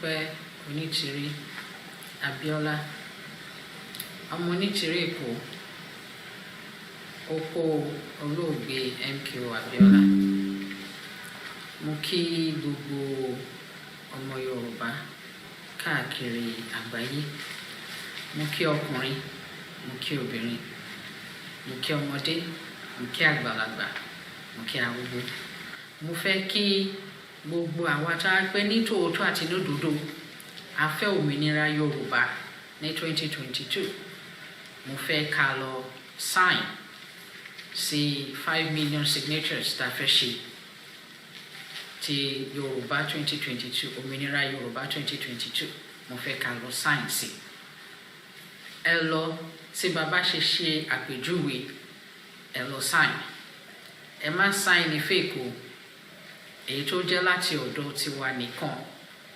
Modúpẹ́ Onítìrí Abíọ́lá, ọmọ Onítìrí Èkó, opó olóògbé MKO Abíọ́lá. Mo kí gbogbo ọmọ Yorùbá káàkiri àgbáyé. Mo kí ọkùnrin, mo kí obìnrin, mo kí ọmọdé, mo kí àgbàlagbà, mo kí arúgbó. Mo fẹ́ kí gbogbo àwa tá a pé ní tòótọ́ àti lódodo a fẹ́ òmìnira Yorùbá ní 2022. Mo fẹ́ ká lọ sign sí 5 million signatures tá a fẹ́ ṣe ti Yorùbá 2022, òmìnira Yorùbá 2022. Mo fẹ́ ká lọ sign sí. Ẹ lọ tí bàbá ṣe àpèjúwe, ẹ lọ sign. Ẹ má sign ní fake o. Èyí tó jẹ́ láti ọ̀dọ̀ tiwa nìkan,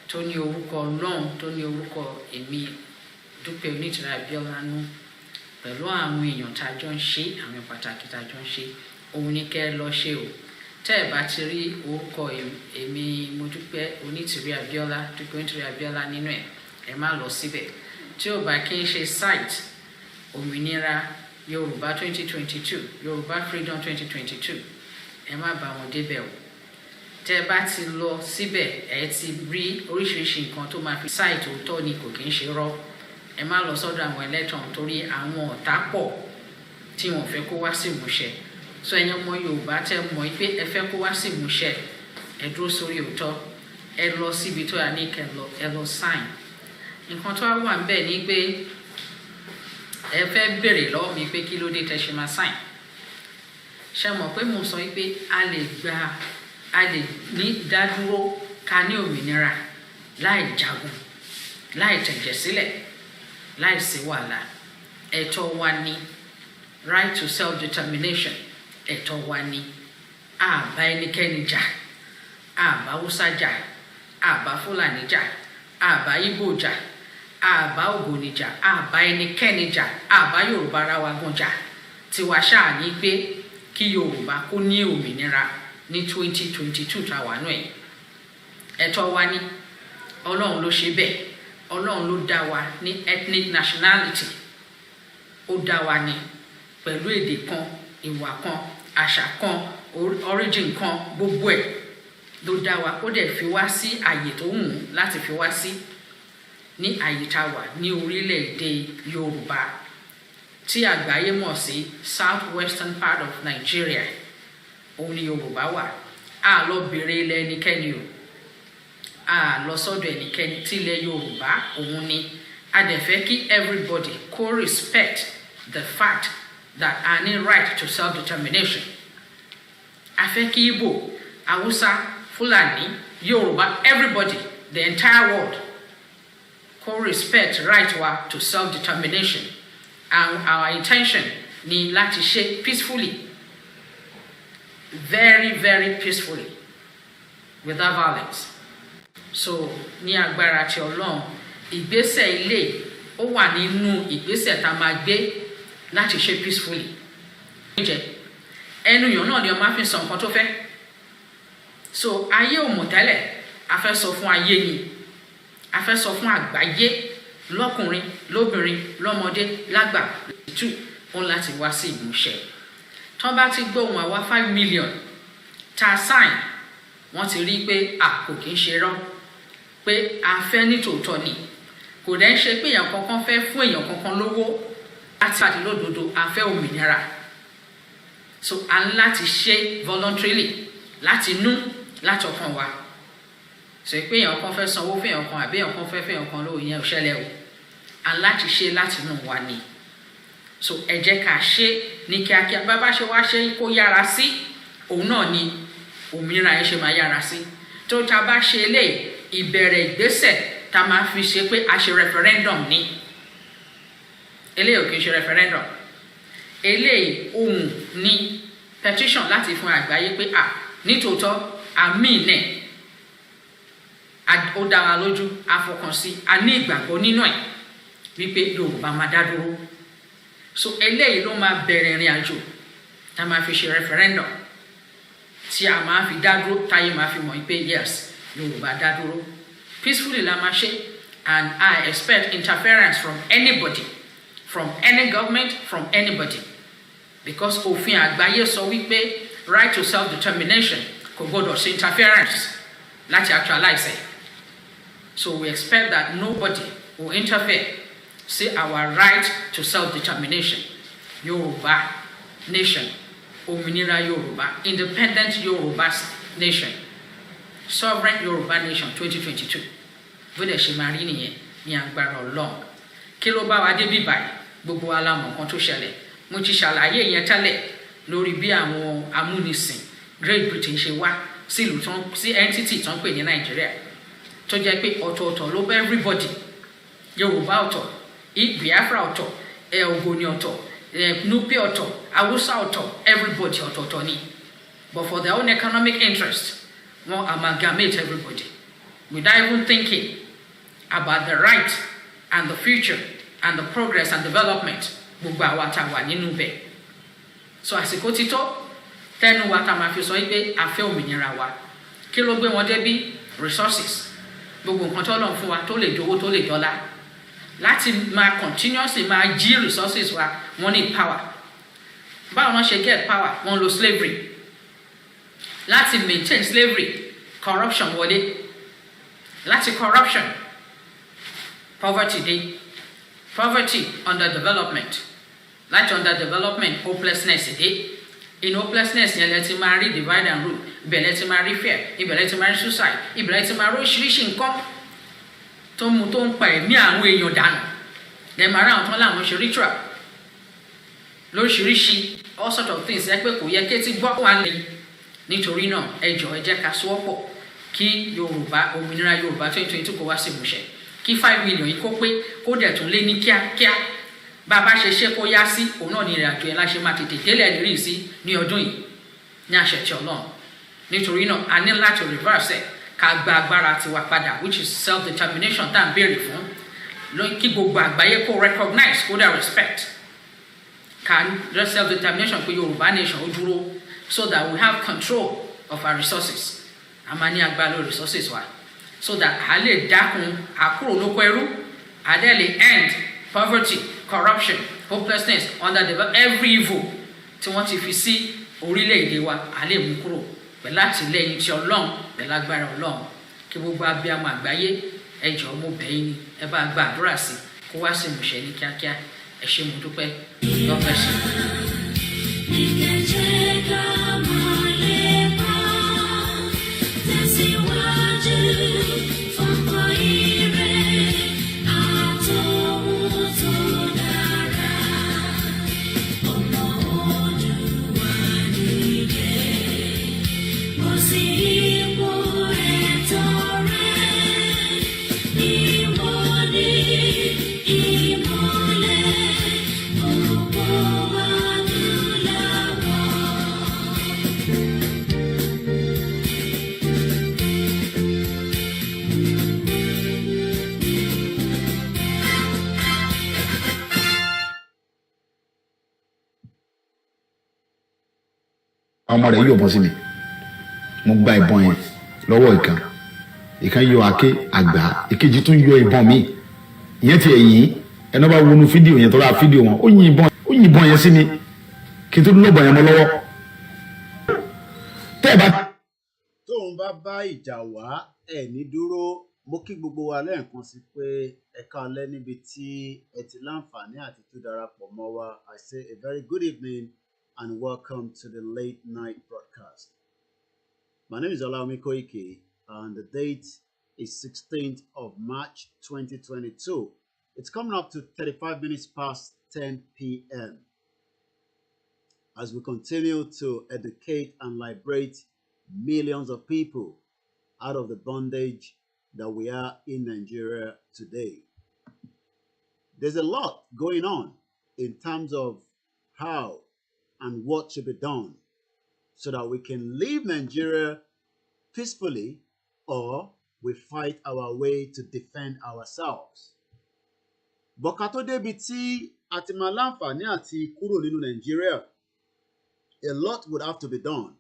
tó ní orúkọ Ọlọ́run, tó ní orúkọ èmi Dúpẹ́ Onítìrí Abíọ́lá nú, pẹ̀lú àwọn èèyàn tá a jọ ń ṣe, àwọn pàtàkì tá a jọ ń ṣe, òun ni kẹ́ ẹ lọ ṣe o. Tẹ́ ẹ bá ti rí orúkọ èmi Modúpẹ́ Onítìrí Abíọ́lá, Dúpẹ́ Onítìrí Abíọ́lá nínú ẹ̀, ẹ má lọ síbẹ̀. Tí ò bá kí ń ṣe site òmìnira Yorùbá 2022, Yorùbá Freedom 2022, ẹ má bá wọn débẹ̀ o. Tẹ́ ẹ bá ti lọ síbẹ̀, ẹ ti rí oríṣiríṣi nǹkan tó máa fi site òótọ́ ni, kò kí ń ṣe rọ́. Ẹ má lọ sọ́dọ̀ àwọn ẹlẹ́tàn torí àwọn ọ̀tá pọ̀ tí wọ́n fẹ́ kó wá sí ìmúṣẹ. So ẹ̀yin ọmọ Yorùbá tẹ́ mọ̀ pé ẹ fẹ́ kó wá sí ìmúṣẹ, ẹ dúró sórí òótọ́, ẹ lọ síbi tó yà ní kẹ́ ẹ lọ sign. Nǹkan tó wà níbẹ̀ ni pé ẹ fẹ́ béèrè lọ́wọ́ mi pé kí ló dé tẹ́ ṣe máa sign. Ṣé mọ̀ pé mo sọ pé a lè ní dádúró ká ní òmìnira láì jagun, láì tẹ̀jẹ̀ sílẹ̀, láì sí wàhálà. Ẹ̀tọ́ wa ni right to self-determination. Ẹ̀tọ́ wa ni àbá ẹnikẹ́ni jà, àbá Hausa jà, àbá Fúlàní jà, àbá Ìgbò jà, àbá Ògbóni jà, àbá ẹnikẹ́ni jà, àbá Yorùbá ara wa gan jà. Tiwa ṣáà ní pé kí Yorùbá kó ní òmìnira ní 2022 tá a wà nù ẹ̀. Ẹ̀tọ́ wa ni, Ọlọ́run ló ṣe bẹ́ẹ̀. Ọlọ́run ló dá wa ní ethnic nationality. Ó dá wa ní pẹ̀lú èdè kan, ìwà kan, àṣà kan, origin kan, gbogbo ẹ̀ ló dá wa. Ó dẹ̀ fi wá sí àyè tó wù ú láti fi wá sí ní àyè tá a wà ní orílẹ̀-èdè Yorùbá tí àgbáyé mọ̀ sí south western part of Nigeria. Òun ni Yorùbá wà. A lọ bèrè ilẹ̀ ẹnikẹ́ni o. A lọ sọ́dọ̀ ẹnikẹ́ni. Tí ilẹ̀ Yorùbá òun ni. A dẹ̀ fẹ́ kí everybody kó respect the fact that a ní right to self-determination. A fẹ́ kí Igbo, Hausa, Fulani, Yoruba, everybody, the entire world, kó respect right wa to self-determination. And our intention ni láti ṣe peacefully, very, very peacefully, without violence. So ní agbára ti Ọlọ́run, ìgbésẹ̀ ilé ó wà nínú ìgbésẹ̀ tá a máa gbé láti ṣe peacefully. Ẹnu yàn náà ni ọmọ fi sọ nǹkan tó fẹ́. So ayé ò mọ̀ tẹ́lẹ̀, a fẹ́ sọ fún ayé ni, a fẹ́ sọ fún àgbáyé, lọ́kùnrin, lóbìnrin, lọ́mọdé, lágbà, tù òun láti wá sí ìmúṣẹ. Tọ́ bá ti gbóhùn àwa 5 million tá a sign, wọ́n ti rí pé kò kí ń ṣe rọ́, pé a fẹ́ ní tòótọ́ ni. Kò dẹ̀ ń ṣe pé èèyàn kankan fẹ́ fún èèyàn kankan lówó láti àti lódodo, a fẹ́ òmìnira. So a ń láti ṣe voluntarily, láti nú, láti ọkàn wa. So pé èèyàn kan fẹ́ sanwó fún èèyàn kan àbí èèyàn kan fẹ́ fún èèyàn kan lówó, ìyẹn ò ṣẹlẹ̀ o. A ń láti ṣe láti nú wa ni. So ẹ jẹ́ ká ṣe ní kíákíá. Bàbá ṣe wá ṣe kó yára sí, òun náà ni òmìnira yẹn ṣe máa yára sí. Tó ta bá ṣe eléyìí, ìbẹ̀rẹ̀ ìgbésẹ̀ tá máa fi ṣe pé a ṣe referendum ni. Eléyìí ò kì í ṣe referendum. Eléyìí ohun ni petition láti fún àgbáyé pé nítòótọ́ àmì nẹ̀ ó dá wa lójú, a fọkàn sí, a ní ìgbàgbọ́ nínú ẹ̀ wípé Yorùbá máa dá dúró. So eléyìí ló máa bẹ̀rẹ̀ ìrìn àjò tá máa fi ṣe referendum tí a máa fi dá dúró, táyé máa fi mọ̀ pé yes, Yorùbá dá dúró peacefully la máa ṣe, and I expect interference from anybody, from any government, from anybody, because òfin àgbáyé sọ wípé right to self-determination kò gbọdọ̀ ṣe interference láti actualize it. So we expect that nobody will interfere. See our right to self-determination. Yoruba nation. Ominira Yoruba. Independent Yoruba nation. Sovereign Yoruba nation 2022. Bóde ṣe máa rí nìyẹn ní agbára Ọlọ́run. Kí ló bá wa dé bí báyìí? Gbogbo wa la mọ̀ nǹkan tó ṣẹlẹ̀. Mo ti ṣàlàyé yẹn tẹ́lẹ̀ lórí bí àwọn amúnisìn Great Britain ṣe wá sílùú tán sí entity tán pè ní Nàìjíríà. Tó jẹ́ pé ọ̀tọ̀ọ̀tọ̀ ló bá everybody. Yorùbá ọ̀tọ̀, Biafra ọ̀tọ̀, Ogoni ọ̀tọ̀, Nupe ọ̀tọ̀, Hausa ọ̀tọ̀, everybody ọ̀tọ̀ọ̀tọ̀ ni. But for their own economic interest, wọ́n amalgamate everybody without even thinking about the right and the future and the progress and development gbogbo àwa tá wà nínú bẹ̀. So àsìkò ti tó tẹnu wa tá máa fi sọ pé a fẹ́ òmìnira wa. Kí ló gbé wọn débi? Resources. Gbogbo nǹkan tó lọ́n fún wa tó lè dowó tó lè dọ́là. Láti máa continuously máa jí resources wa, wọ́n need power. Báwo wọ́n ṣe get power? Wọ́n lo slavery. Láti maintain slavery, corruption wọlé. Láti corruption, poverty dé. Poverty, underdevelopment. Láti underdevelopment, hopelessness dé. In hopelessness yẹn lẹ ti máa rí divide and rule, ibẹ̀ lẹ ti máa rí fear, ibẹ̀ lẹ ti máa rí suicide, ibẹ̀ lẹ ti máa rí oríṣiríṣi nǹkan tó mú tó ń pa ẹ̀mí àwọn èèyàn dànù. Lẹ máa rí àwọn tó láwọn ṣe ritual lóríṣiríṣi, all sort of things ẹ pé kò yẹ kí ti gbọ́ wà lẹ́yìn. Nítorí náà ẹ jọ̀ọ́ ẹ jẹ́ ká sowọ́pọ̀ kí Yorùbá òmìnira Yorùbá 2022 kó wá sí ìmúṣẹ, kí 5 million yìí kó pé kó dẹ̀ tún lé ní kíákíá. Bàbá ṣe kó yá sí òun náà ní ìrìn àjò yẹn láṣẹ máa tètè délẹ̀ rí sí ní ọdún yìí ní àṣẹ tí Ọlọ́run. Nítorí náà a ní láti reverse ẹ̀ ká gba agbára tiwa padà, which is self-determination tá à ń béèrè fún, kí gbogbo àgbáyé kó recognize kó dẹ̀ respect ká self-determination pé Yorùbá nation ó dúró, so that we have control of our resources. A máa ní agbára lórí resources wa, so that a lè dákun àkúrò lóko ẹrú, a dẹ̀ lè end poverty, corruption, hopelessness, underdevelopment, every evil tí wọ́n ti fi sí orílẹ̀-èdè wa, a lè mú kúrò pẹ̀lú àtìlẹ́yìn tí Ọlọ́run pẹ̀lú agbára Ọlọ́run. Kí gbogbo abiyamọ àgbáyé ẹ jọ̀ọ́ mo bẹ̀ yín ni ẹ bá gba àdúrà sí kó wá sí ìmúṣẹ ní kíákíá. Ẹ ṣé mo dúpẹ́. God bless you. ọmọ rẹ̀ yóò bọ́ sí mi mo gba ìbọn yẹn lọ́wọ́ ìkan yọ àké àgbà ìkejì tún yọ ìbọn mi ìyẹn ti ẹ̀yìn ẹni bá wọnú fídíò yẹn tó ra fídíò wọn ó yin ìbọn yẹn sí mi kí n tó lọ́bọ̀ yẹn mọ́ lọ́wọ́ tẹ́ ẹ bá. tóun bá bá ìjà wá ẹ ní dúró mo kí gbogbo wa lẹ́ẹ̀kan sí pé ẹ káalẹ́ níbi tí ẹ ti láǹfààní àti tó darapọ̀ mọ́ wa. I say a very good evening and welcome to the late night broadcast. My name is OLAMILEKAN and the date is 16th of March 2022. It's coming up to 35 minutes past 10 p.m. as we continue to educate and liberate millions of people out of the bondage that we are in Nigeria today. There's a lot going on in terms of how and what should be done so that we can leave Nigeria peacefully, or we fight our way to defend ourselves. Bọ̀kátó débi tí a ti máa láǹfààní àti kúrò nínú Nigeria, a lot would have to be done.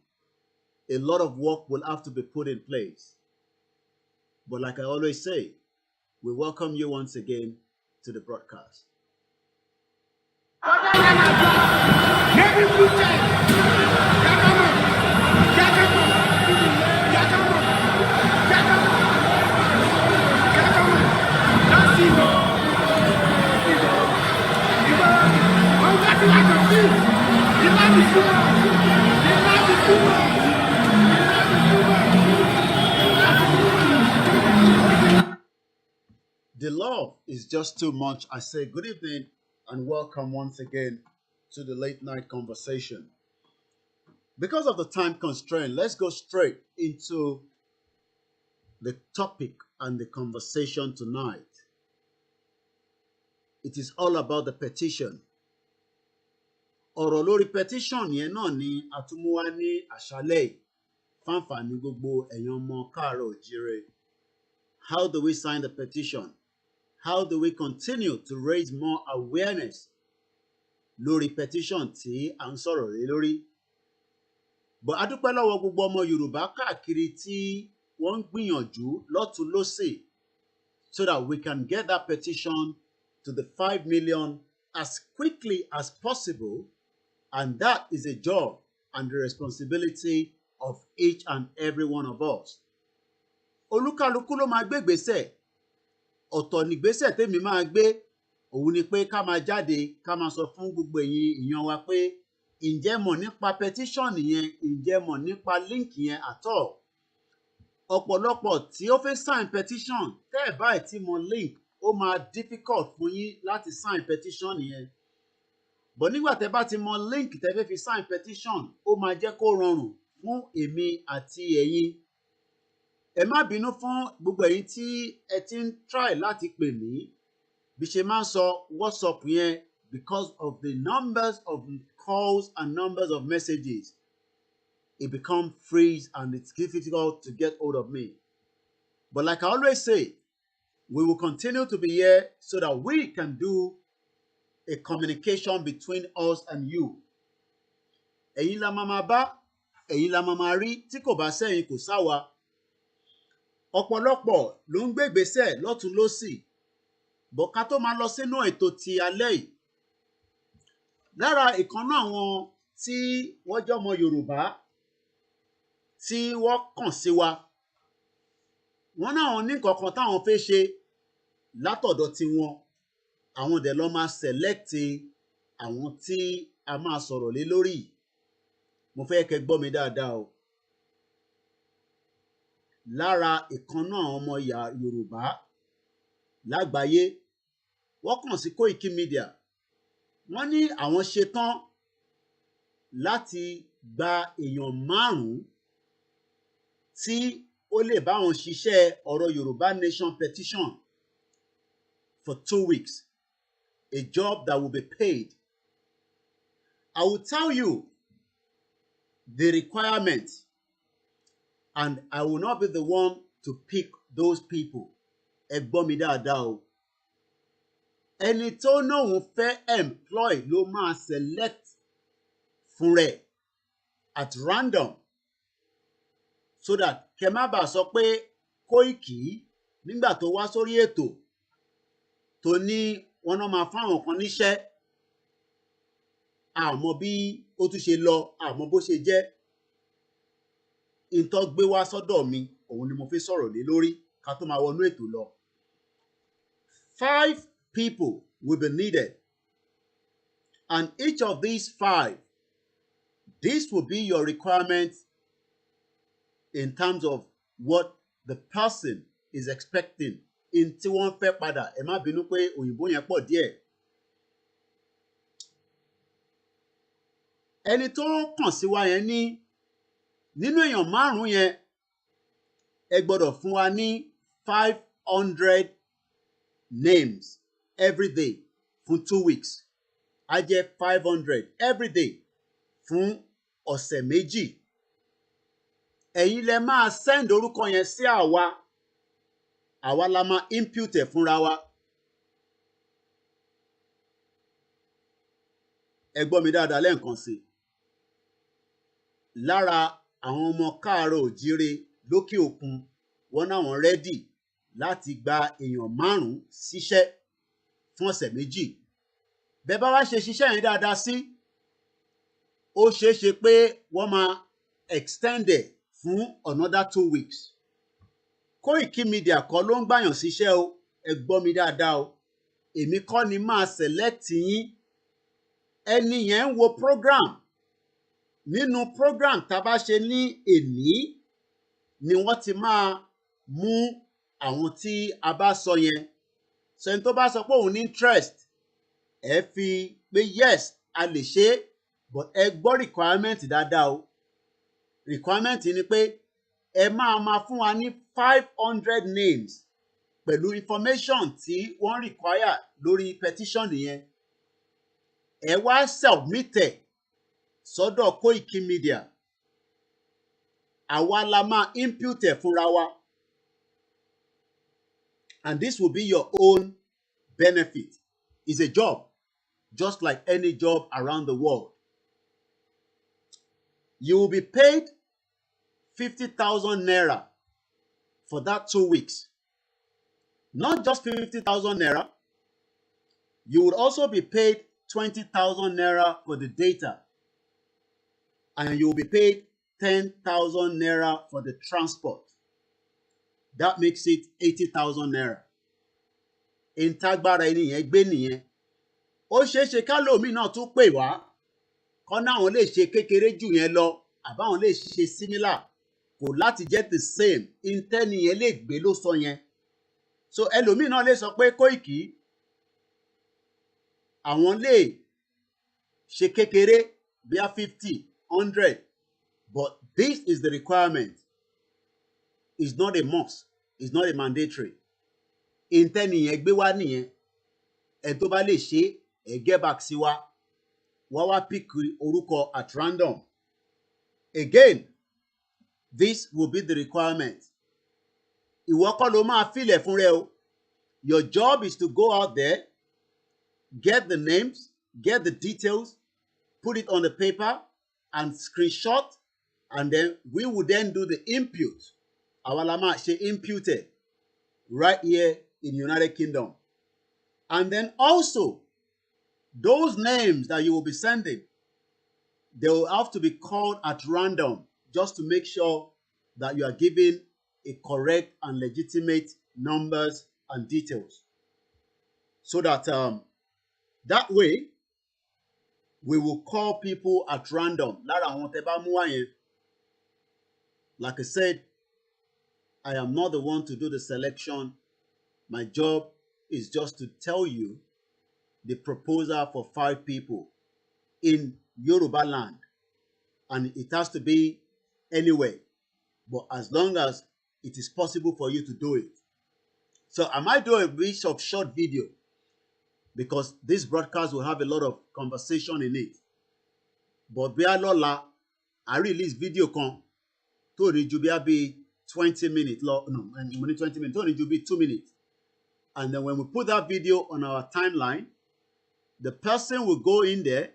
A lot of work will have to be put in place. But like I always say, we welcome you once again to the broadcast. The love is just too much. I say good evening and welcome once again to the late night conversation. Because of the time constraint, let's go straight into the topic and the conversation tonight. It is all about the petition. Ọ̀rọ̀ lórí petition yẹn náà ni àtúmúwá ní àṣálẹ́ fáǹfààní gbogbo ẹ̀yàn ọmọ káàárọ̀ òjíire. How do we sign the petition? How do we continue to raise more awareness lórí petition tí à ń sọ̀rọ̀ lé lórí? But a dúpẹ́ lọ́wọ́ gbogbo ọmọ Yorùbá káàkiri tí wọ́n ń gbìyànjú lọ́tùn lósì so that we can get that petition to the 5 million as quickly as possible, and that is a job and the responsibility of each and every one of us. Olúkálukú ló máa gbé ìgbésẹ̀. Ọ̀tọ̀ nígbésẹ̀ tèmi máa gbé, òun ni pé ká máa jáde ká máa sọ fún gbogbo ẹ̀yin èèyàn wa pé ǹjẹ́ mọ̀ nípa petition yẹn, ǹjẹ́ mọ̀ nípa link yẹn àtọ̀. Ọ̀pọ̀lọpọ̀ tí ó fẹ́ sign petition tẹ́ ẹ̀ báyìí tí mo link ó máa difficult fún yín láti sign petition yẹn. But nígbà tẹ́ bá ti mọ link tẹ́ fẹ́ fi sign petition, ó máa jẹ́ kó rọrùn fún èmi àti ẹ̀yin. Ẹ má bínú fún gbogbo ẹ̀yin tí ẹ ti ń try láti pè mí bí ṣe máa ń sọ WhatsApp yẹn because of the numbers of calls and numbers of messages. It becomes freeze and it's difficult to get hold of me. But like I always say, we will continue to be here so that we can do a communication between us and you. Ẹ̀yin la máa bá, ẹ̀yin la máa rí, tí kò bá sẹ́yìn kò sáwa. Ọ̀pọ̀lọpọ̀ ló ń gbé ìgbésẹ̀ lọ́tùn lósì. Bọ̀ ká tó máa lọ sínú ètò ti alẹ́ yìí. Lára ìkànnà àwọn tí wọ́n jẹ́ ọmọ Yorùbá tí wọ́n kàn sí wa, wọ́n náà ní nǹkan kan táwọn fẹ́ ṣe látọ̀dọ̀ tiwọn. Àwọn dẹ̀ lọ máa select àwọn tí a máa sọ̀rọ̀ lé lórí. Mo fẹ́ kẹ́ gbọ́ mi dáadáa o. Lára ìkànnà ọmọ Yorùbá lágbàáyé, wọ́n kàn sí KOIKIMEDIA. Wọ́n ní àwọn ṣetán láti gba èèyàn 5 tí ó lè bá wọn ṣiṣẹ́ ọ̀rọ̀ Yorùbá Nation petition for 2 weeks. A job that will be paid. I will tell you the requirements, and I will not be the one to pick those people. Ẹ gbọ́ mi dáadáa o. Ẹni tó náà ń fẹ́ employ ló máa select fún rẹ̀ at random so that kẹ má bàa sọ pé Kóìkì nígbà tó wá sórí ètò tó ní wọ́n náà máa fáwọn kan níṣẹ́, àmọ́ bí ó tún ṣe lọ, àmọ́ bó ṣe jẹ́. Ìtọ́ gbé wá sọ́dọ̀ mi, òun ni mo fi sọ̀rọ̀ lé lórí ká tó máa wọnú ètò lọ. 5 people will be needed, and each of these 5, this will be your requirement in terms of what the person is expecting. In tí wọ́n fẹ́ padà, ẹ má bínú pé òyìnbó yẹn pọ̀ díẹ̀. Ẹni tó kàn sí wa yẹn ní nínú èèyàn 5 yẹn, ẹ gbọ́dọ̀ fún wa ní 500 names every day fún 2 weeks. Á jẹ́ 500 every day fún ọ̀sẹ̀ méjì. Ẹ̀yin lẹ máa send orúkọ yẹn sí àwa. Àwa la máa impute ẹ̀ fúnra wa. Ẹ gbọ́ mi dáadáa lẹ́ẹ̀kan sí. Lára àwọn ọmọ káàárọ̀ òjíire lókè òkun, wọ́n náà wọ́n ready láti gba èèyàn 5 síṣẹ́ fún ọ̀sẹ̀ méjì. Bẹ́ẹ̀ bá wá ṣe ṣiṣẹ́ yẹn dáadáa sí, ó ṣeé ṣe pé wọ́n máa extend ẹ̀ fún another 2 weeks. KOIKIMEDIA kọ́ ló ń gbàyàn síṣẹ́ o, ẹ gbọ́ mi dáadáa o. Èmi kọ́ ni máa select yín. Ẹni yẹn ń wo program. Nínú program tá a bá ṣe ní èní ni wọ́n ti máa mú àwọn tí a bá sọ yẹn. So ẹni tó bá sọ pé òun ní interest, ẹ fi pé yes, a lè ṣe, but ẹ gbọ́ requirement dáadáa o. Requirement ni pé ẹ máa fún wa ní 500 names pẹ̀lú information tí wọ́n require lórí petition yẹn. Ẹ wá submit ẹ̀ sọ́dọ̀ KOIKIMEDIA. Àwa la máa impute ẹ̀ fúnra wa. And this will be your own benefit. It's a job, just like any job around the world. You will be paid 50,000 naira for that 2 weeks. Not just 50,000 naira. You would also be paid 20,000 naira for the data. And you will be paid 10,000 naira for the transport. That makes it 80,000 naira. Intagbara ẹni yẹn gbé nìyẹn. Ó ṣeé ṣe kálòmíì náà tún pè wá. Kọ́ náwọn lè ṣe kékeré jù yẹn lọ. Àbáwọn lè ṣe similar. Kò láti jẹ́ the same. Intẹ́ni yẹn lè gbé ló sọ yẹn. So ẹlòmíì náà lè sọ pé Kóìkì àwọn lè ṣe kékeré bíi 50, 100. But this is the requirement. It's not a must. It's not a mandatory. Intẹ́ni yẹn gbé wá nìyẹn. Ẹ tó bá lè ṣe ẹ get back sí wa. Wá wá pick orúkọ at random. Again, this will be the requirement. Ìwọ kọ́ ló máa filẹ̀ fún rẹ o. Your job is to go out there, get the names, get the details, put it on the paper, and screenshot, and then we will then do the input. Àwa la máa ṣe imputed right here in United Kingdom. And then also, those names that you will be sending, they will have to be called at random just to make sure that you are giving a correct and legitimate numbers and details. So that that way, we will call people at random. Lára àwọn tẹ́ bá mú wá yẹn. Like I said, I am not the one to do the selection. My job is just to tell you the proposal for 5 people in Yoruba land. And it has to be anywhere. But as long as it is possible for you to do it. So I might do a bit of short video because this broadcast will have a lot of conversation in it. But bí a lọ́la, I release video kan tó ní ju bí 20 minutes lọ, no, only 20 minutes, tó ní ju bí 2 minutes. And then when we put that video on our timeline, the person will go in there,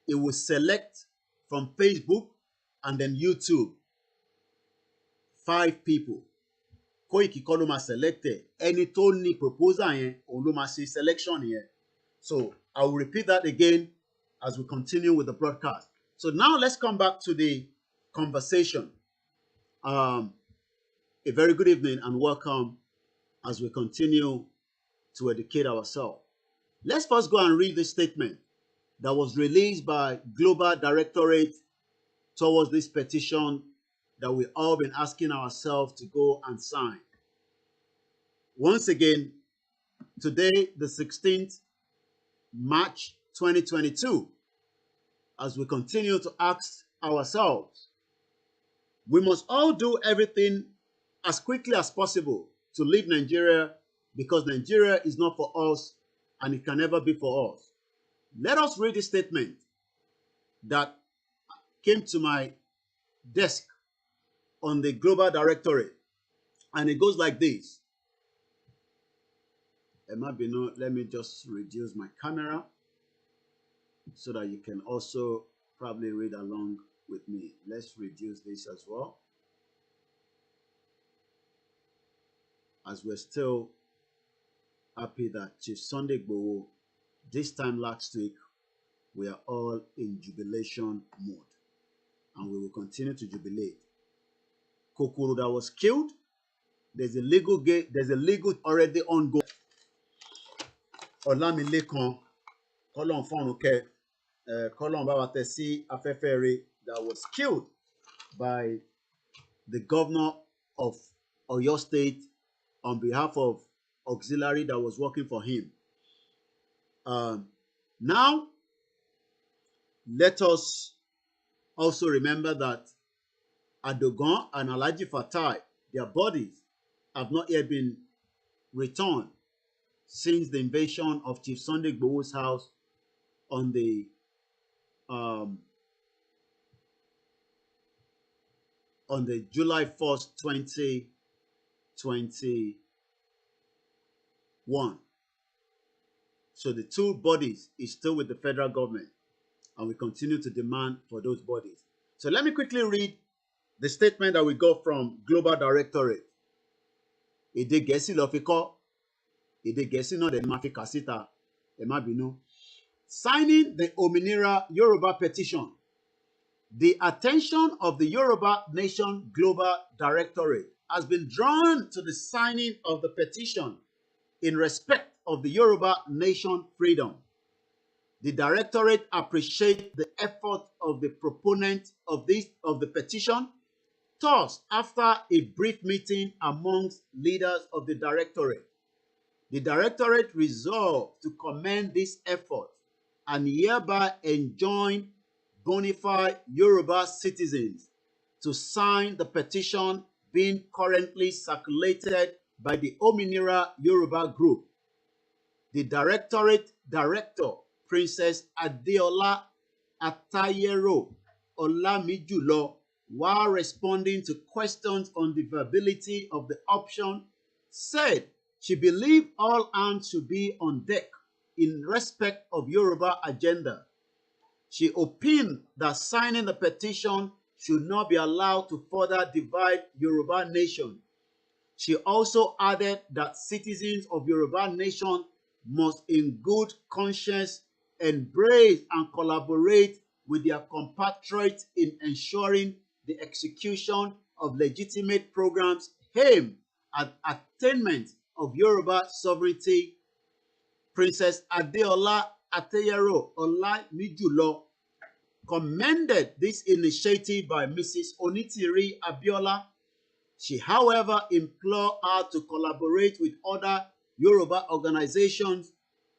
it will select from Facebook and then YouTube 5 people. Kóìkì kọ́ ló máa select ẹ̀. Ẹni tó ní proposal yẹn, òun ló máa ṣe selection yẹn. So I will repeat that again as we continue with the broadcast. So now let's come back to the conversation. A very good evening and welcome as we continue to educate ourselves. Let's first go and read this statement that was released by Global Directorate towards this petition that we've all been asking ourselves to go and sign. Once again, today, the 16th March 2022, as we continue to ask ourselves, we must all do everything as quickly as possible to leave Nigeria because Nigeria is not for us and it can never be for us. Let us read this statement that came to my desk on the Global Directorate, and it goes like this. Let me just reduce my camera so that you can also probably read along with me. Let's reduce this as well. as we're still happy that Chief Sunday IGBOHO, this time last week, we are all in jubilation mode, and we will continue to jubilate. KOKORO that was killed, there's a legal already ongoing. OLAMILEKAN, Kolon Fonuke, Kolon Babatesi Afefere, that was killed by the governor of Oyo State on behalf of auxiliary that was working for him. Now, let us also remember that Adogon and Alhaji Fatai, their bodies have not yet been returned since the invasion of Chief Sunday IGBOHO's house on the July 1st, 2021. So the two bodies is still with the federal government, and we continue to demand for those bodies. So let me quickly read the statement that we got from Global Directorate. Èdè Gẹ̀ẹ́sì ló fi kọ, èdè Gẹ̀ẹ́sì náà dẹ̀ ni máa fi kà síta, ẹ má bínú. Signing the Ominira Yoruba petition, the attention of the Yoruba Nation Global Directorate has been drawn to the signing of the petition in respect of the Yoruba Nation freedom. The Directorate appreciates the effort of the proponent of the petition. Thus, after a brief meeting amongst leaders of the Directorate, the Directorate resolved to commend this effort and hereby enjoin bona fide Yoruba citizens to sign the petition being currently circulated by the Ominira Yoruba Group. The Directorate Director, Princess Adeola Atayero Olamijulo, while responding to questions on the viability of the option, said she believed all hands should be on deck in respect of Yoruba agenda. She opined that signing the petition should not be allowed to further divide Yoruba nation. She also added that citizens of Yoruba nation must in good conscience embrace and collaborate with their compatriots in ensuring the execution of legitimate programs aimed at attainment of Yoruba sovereignty. Princess Adeola Atayero Olamijulo commended this initiative by Mrs. Onitiri Abiola. She, however, implored her to collaborate with other Yoruba organizations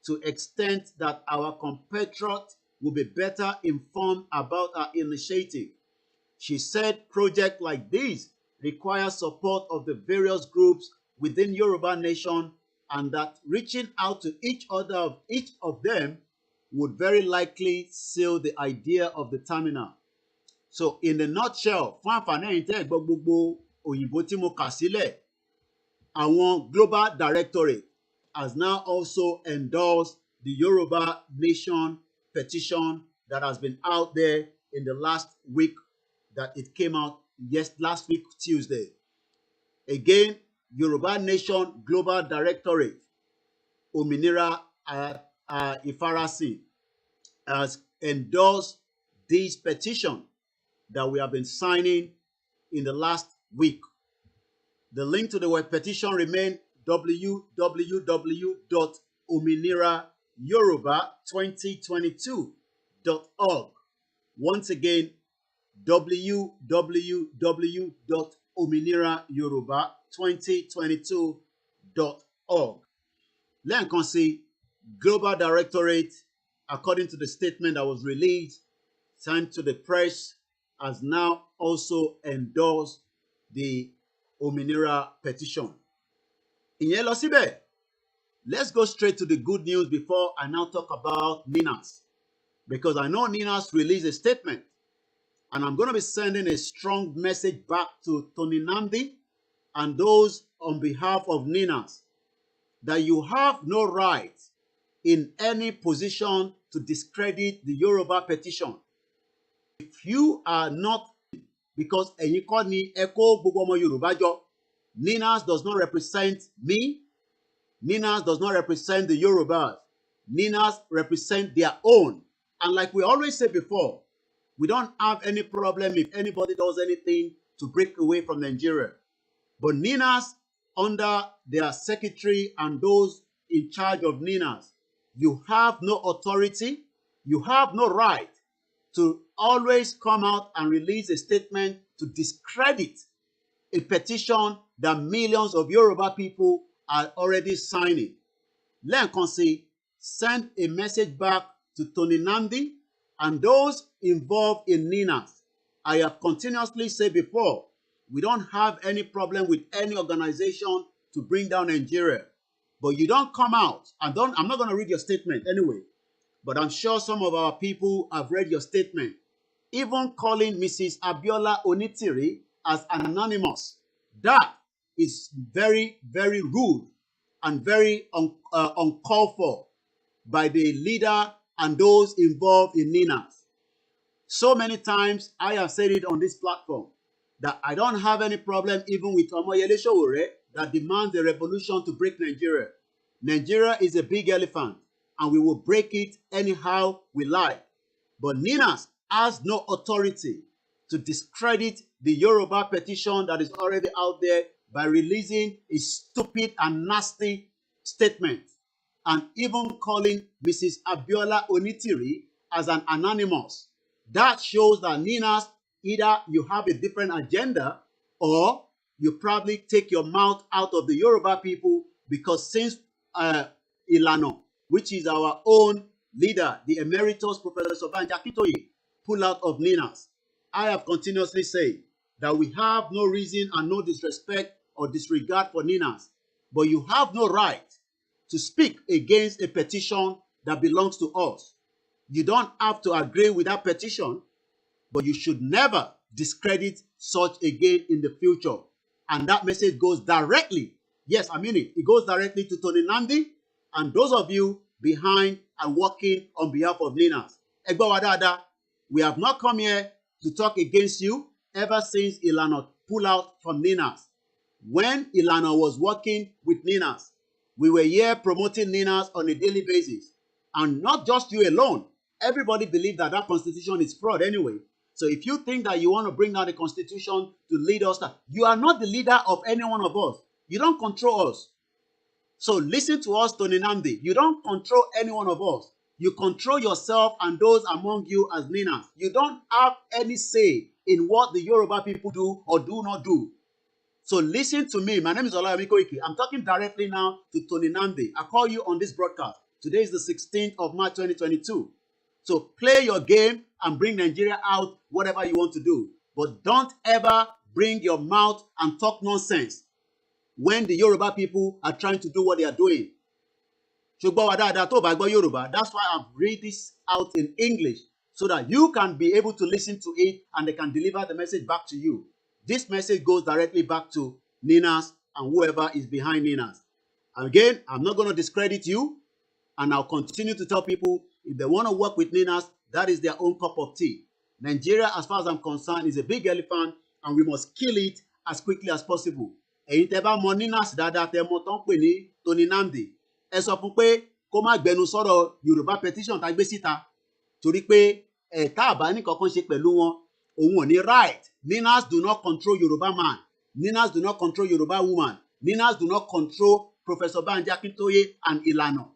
to the extent that our compatriots will be better informed about our initiative. She said projects like this require support of the various groups within Yoruba nation, and that reaching out to each of them would very likely seal the idea of the terminal. So in the nutshell, fún àǹfààní ẹ̀yin tẹ́ ẹ gbọ́ gbogbo òyìnbó tí mo kà sílẹ̀, àwọn Global Directorate has now also endorsed the Yoruba Nation petition that has been out there in the last week, that it came out last week Tuesday. Again, Yoruba Nation Global Directorate, Ominira Ifarasin, has endorsed this petition that we have been signing in the last week. The link to the petition remains www.ominilayoruba2022.org. Once again, www.ominilayoruba2022.org. Lẹ́ẹ̀kan sí, Global Directorate, according to the statement that was released, sent to the press, has now also endorsed the Ominira petition. Ìyẹn lọ síbẹ̀. Let's go straight to the good news before I now talk about NINAS, because I know NINAS released a statement, and I'm going to be sending a strong message back to NNAMDI and those on behalf of NINAS that you have no right in any position to discredit the Yoruba petition. If you are not, because ẹ̀yin kọ́ ni ẹ kó gbogbo ọmọ Yorùbá jọ, Ninas does not represent me. Ninas does not represent the Yorubas. Ninas represent their own. And like we always say before, we don't have any problem if anybody does anything to break away from Nigeria. But Ninas, under their secretary and those in charge of Ninas, you have no authority, you have no right to always come out and release a statement to discredit a petition that millions of Yoruba people are already signing. Lẹ́ẹ̀kan sí, send a message back to Tony NNAMDI and those involved in Ninas. I have continuously said before, we don't have any problem with any organization to bring down Nigeria. But you don't come out, and I'm not going to read your statement anyway, but I'm sure some of our people have read your statement. Even calling Mrs. Abiola Onitiri as anonymous, that is very, very rude and very uncalled for by the leader and those involved in Ninas. So many times I have said it on this platform that I don't have any problem even with OMOYELE SOWORE that demands a revolution to break Nigeria. Nigeria is a big elephant and we will break it anyhow we like. But Ninas has no authority to discredit the Yoruba petition that is already out there by releasing a stupid and nasty statement and even calling Mrs. Abiola Onitiri as an anonymous. That shows that Ninas, either you have a different agenda or you probably take your mouth out of the Yoruba people, because since Ilana, which is our own leader, the emeritus Professor Banji Akintoye, pull out of Ninas, I have continuously said that we have no reason and no disrespect or disregard for Ninas, but you have no right to speak against a petition that belongs to us. You don't have to agree with that petition, but you should never discredit such again in the future. And that message goes directly, yes, I mean it, it goes directly to Tony NNAMDI and those of you behind and working on behalf of Ninas. Egbo wa dada, we have not come here to talk against you ever since Ilana pulled out from Ninas. When Ilana was working with Ninas, we were here promoting Ninas on a daily basis. And not just you alone. Everybody believed that that constitution is fraud anyway. So if you think that you want to bring down the constitution to lead us, you are not the leader of any one of us. You don't control us. So listen to us, Tony NNAMDI. You don't control any one of us. You control yourself and those among you as Ninas. You don't have any say in what the Yoruba people do or do not do. So listen to me. My name is OLAMILEKAN. I'm talking directly now to Tony NNAMDI. I call you on this broadcast. Today is the 16th of March 2022. So play your game and bring Nigeria out, whatever you want to do. But don't ever bring your mouth and talk nonsense when the Yoruba people are trying to do what they are doing. That's why I've read this out in English so that you can be able to listen to it and they can deliver the message back to you. This message goes directly back to Ninas and whoever is behind Ninas. Again, I'm not going to discredit you, and I'll continue to tell people if they want to work with Ninas, that is their own cup of tea. Nigeria, as far as I'm concerned, is a big elephant and we must kill it as quickly as possible. Ẹ̀yin tẹ́ bá mọ Ninas dáadáa tẹ́ mọ̀ tán pè ní Tony NNAMDI. Ẹ sọ fún pé kó má gbẹnu sọ̀rọ̀ Yorùbá petition tá gbé síta torí pé tá bá ní kankan ṣe pẹ̀lú wọn òun ò ní right. Ninas do not control Yoruba man. Ninas do not control Yoruba woman. Ninas do not control Professor Banji Akintoye and Ilana.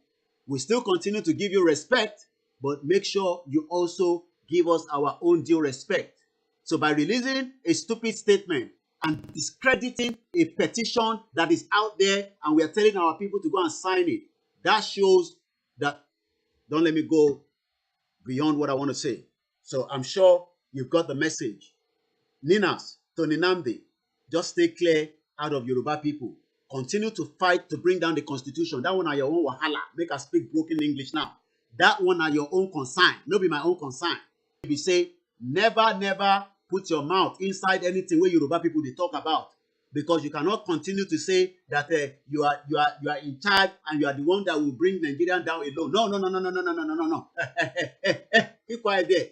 We still continue to give you respect, but make sure you also give us our own due respect. So by releasing a stupid statement and discrediting a petition that is out there and we are telling our people to go and sign it, that shows that, don't let me go beyond what I want to say. So I'm sure you've got the message. Ninas, Tony NNAMDI, just stay clear out of Yoruba people. Continue to fight to bring down the constitution. That one are your own wahala. Make us speak broken English now. That one are your own concern. No be my own concern. If you say, never put your mouth inside anything where Yoruba people they talk about. Because you cannot continue to say that you are in charge and you are the one that will bring Nigerian down alone. No. Keep quiet there.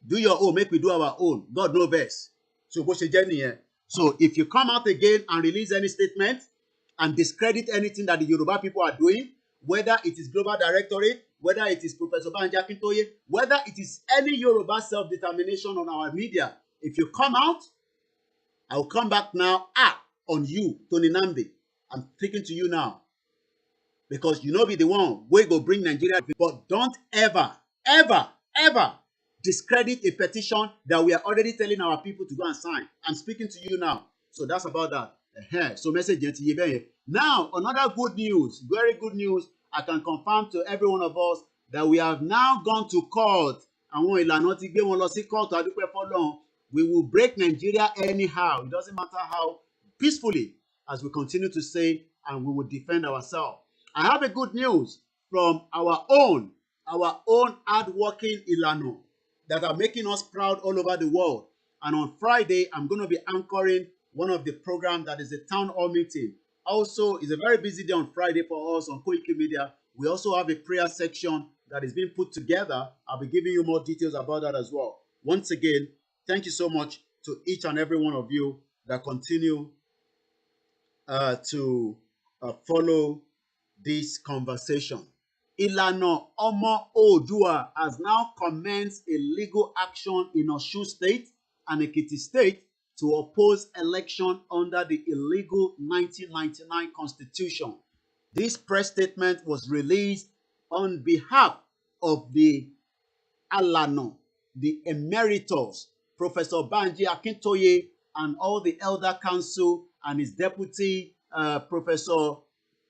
Do your own, make we do our own. God knows best. So go say Jenny. So if you come out again and release any statement and discredit anything that the Yoruba people are doing, whether it is Global Directorate, whether it is Professor Banji Akintoye, whether it is any Yoruba self-determination on our media, if you come out, I'll come back now on you, Tony NNAMDI. I'm speaking to you now. Because you know be the one we go bring Nigeria, but don't ever, ever, ever discredit a petition that we are already telling our people to go and sign. I'm speaking to you now. So that's about that. So message now, another good news, very good news. I can confirm to every one of us that we have now gone to court. Àwọn ìlànà ti gbé wọn lọ sí court, adúpẹ́ fọ́lọ́run. We will break Nigeria anyhow. It doesn't matter how, peacefully, as we continue to say, and we will defend ourselves. I have a good news from our own hardworking Ilano that are making us proud all over the world. And on Friday, I'm going to be anchoring one of the programs that is a town hall meeting. Also, it's a very busy day on Friday for us on KOIKIMEDIA. We also have a prayer section that is being put together. I'll be giving you more details about that as well. Once again, thank you so much to each and every one of you that continue to follow this conversation. Ìlànà Ọmọ Oòduà has now commenced a legal action in Osun State and Ekiti State to oppose election under the illegal 1999 Constitution. This press statement was released on behalf of the Alano, the Emeritus, Professor Banji Akintoye, and all the Elder Council and his deputy, Professor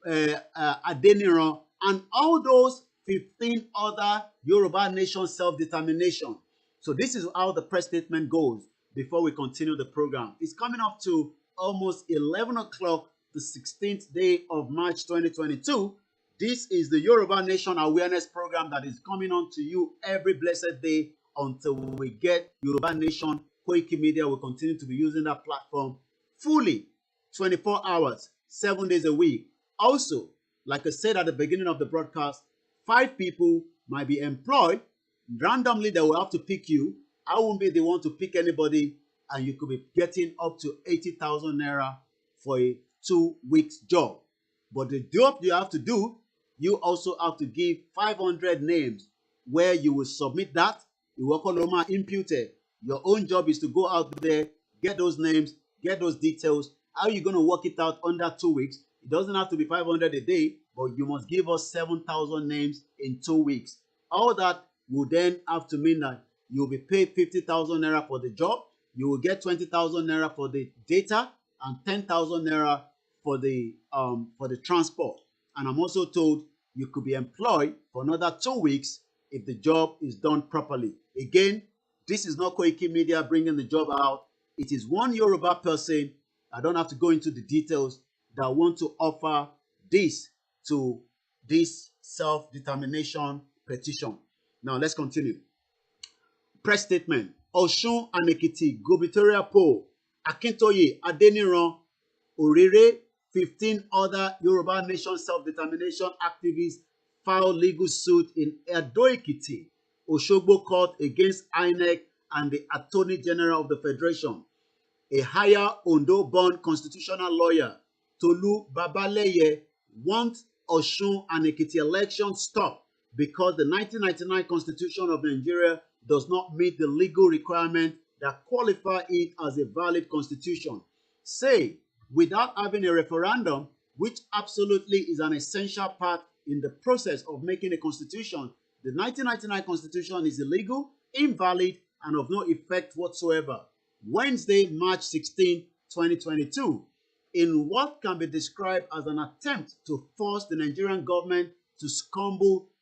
Adeniran, and all those 15 other Yoruba Nation self-determination. So this is how the press statement goes before we continue the program. It's coming up to almost 11 o'clock, the 16th day of March 2022. This is the Yoruba Nation Awareness Program that is coming on to you every blessed day until we get Yoruba Nation. KOIKIMEDIA will continue to be using that platform fully, 24 hours, 7 days a week. Also, like I said at the beginning of the broadcast, 5 people might be employed. Randomly, they will have to pick you. I won't be the one to pick anybody, and you could be getting up to 80,000 naira for a 2 weeks job. But the job you have to do, you also have to give 500 names where you will submit that. You will call Loma imputed. Your own job is to go out there, get those names, get those details. How are you going to work it out under 2 weeks? It doesn't have to be 500 a day, but you must give us 7,000 names in 2 weeks. All that will then have to mean that you'll be paid 50,000 naira for the job. You will get 20,000 naira for the data and 10,000 naira for the transport. And I'm also told you could be employed for another 2 weeks if the job is done properly. Again, this is not KOIKIMEDIA bringing the job out. It is one Yoruba person, I don't have to go into the details, that want to offer this to this self-determination petition. Now let's continue. Press statement. Osun and Ekiti gubernatorial poll. Akintoye, Adeniran, Orire, 15 other Yoruba Nation self-determination activists filed legal suit in Edo-Ekiti, Osogbo court against INEC and the Attorney General of the Federation. A higher Ondo-born constitutional lawyer, Tolu Babaleye, wants Osun and Ekiti election stopped because the 1999 Constitution of Nigeria does not meet the legal requirement that qualify it as a valid constitution. Say, without having a referendum, which absolutely is an essential part in the process of making a constitution, the 1999 Constitution is illegal, invalid, and of no effect whatsoever. Wednesday, March 16, 2022, in what can be described as an attempt to force the Nigerian government to succumb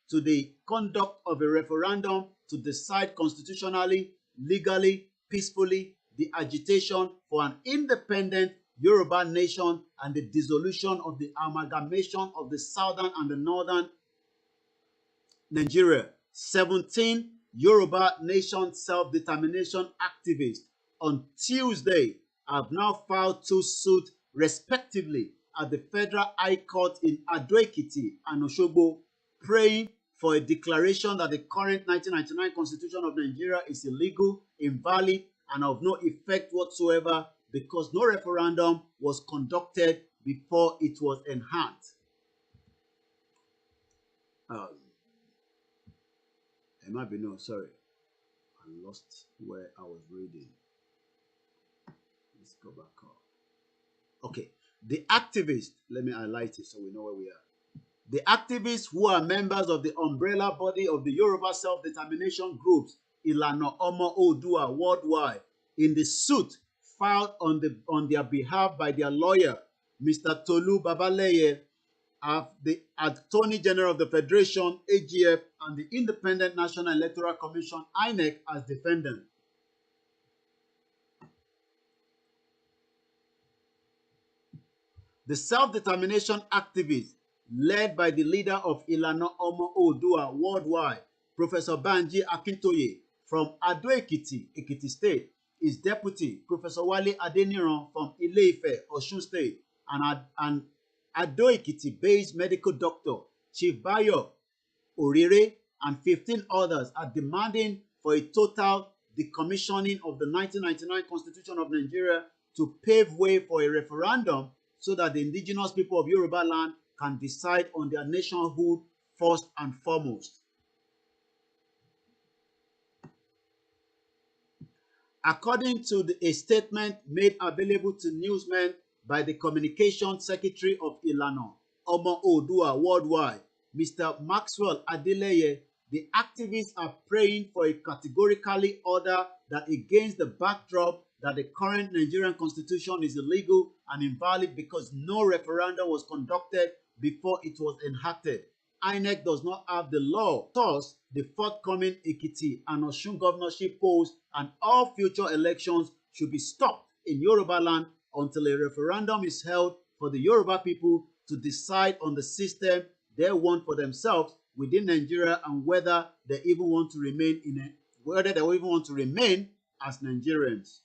to the conduct of a referendum to decide constitutionally, legally, peacefully, the agitation for an independent Yoruba nation and the dissolution of the amalgamation of the southern and the northern Nigeria. 17 Yoruba nation self-determination activists on Tuesday have now filed 2 suits respectively at the Federal High Court in Ado-Ekiti and Osogbo, praying for a declaration that the current 1999 Constitution of Nigeria is illegal, invalid, and of no effect whatsoever because no referendum was conducted before it was enhanced. It might be no, sorry. I lost where I was reading. Let's go back up. Okay. The activists, let me highlight it so we know where we are. The activists who are members of the umbrella body of the Yoruba self-determination groups, Ilana Omo Odua worldwide, in the suit filed on their behalf by their lawyer, Mr. Tolu Babaleye, of the Attorney General of the Federation, AGF, and the Independent National Electoral Commission, INEC, as defendants. The self-determination activists, led by the leader of Ilana Omo Odua worldwide, Professor Banji Akintoye from Ado-Ekiti, Ekiti State, his deputy, Professor Wale Adeniran from Ile-Ife, Osun State, and Ado-Ekiti-based medical doctor, Chief Bayo Orire, and 15 others are demanding for a total decommissioning of the 1999 Constitution of Nigeria to pave way for a referendum so that the indigenous people of Yoruba land can decide on their nationhood first and foremost. According to a statement made available to newsmen by the Communications Secretary of Ilana Omo Odua worldwide, Mr. Maxwell Adeleye, the activists are praying for a categorically order that, against the backdrop that the current Nigerian constitution is illegal and invalid because no referendum was conducted before it was enacted. INEC does not have the law. Thus, the forthcoming Ekiti and Osun governorship polls and all future elections should be stopped in Yoruba land until a referendum is held for the Yoruba people to decide on the system they want for themselves within Nigeria and whether they even want to remain as Nigerians.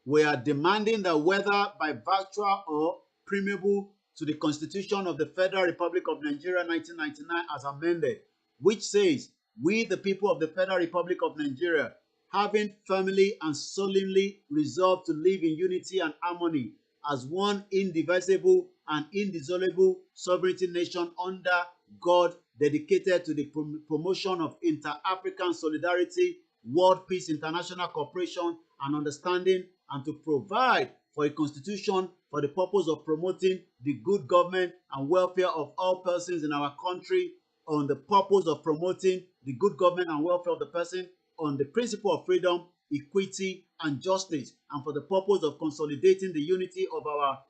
We are demanding that, whether by virtual or preamble to the Constitution of the Federal Republic of Nigeria 1999 as amended, which says, "We, the people of the Federal Republic of Nigeria, having firmly and solemnly resolved to live in unity and harmony as one indivisible and indissoluble sovereignty nation under God, dedicated to the promotion of inter-African solidarity, world peace, international cooperation and understanding, and to provide for a constitution for the purpose of promoting the good government and welfare of all persons in our country, on the purpose of promoting the good government and welfare of the person, on the principle of freedom, equity, and justice, and for the purpose of consolidating the unity of our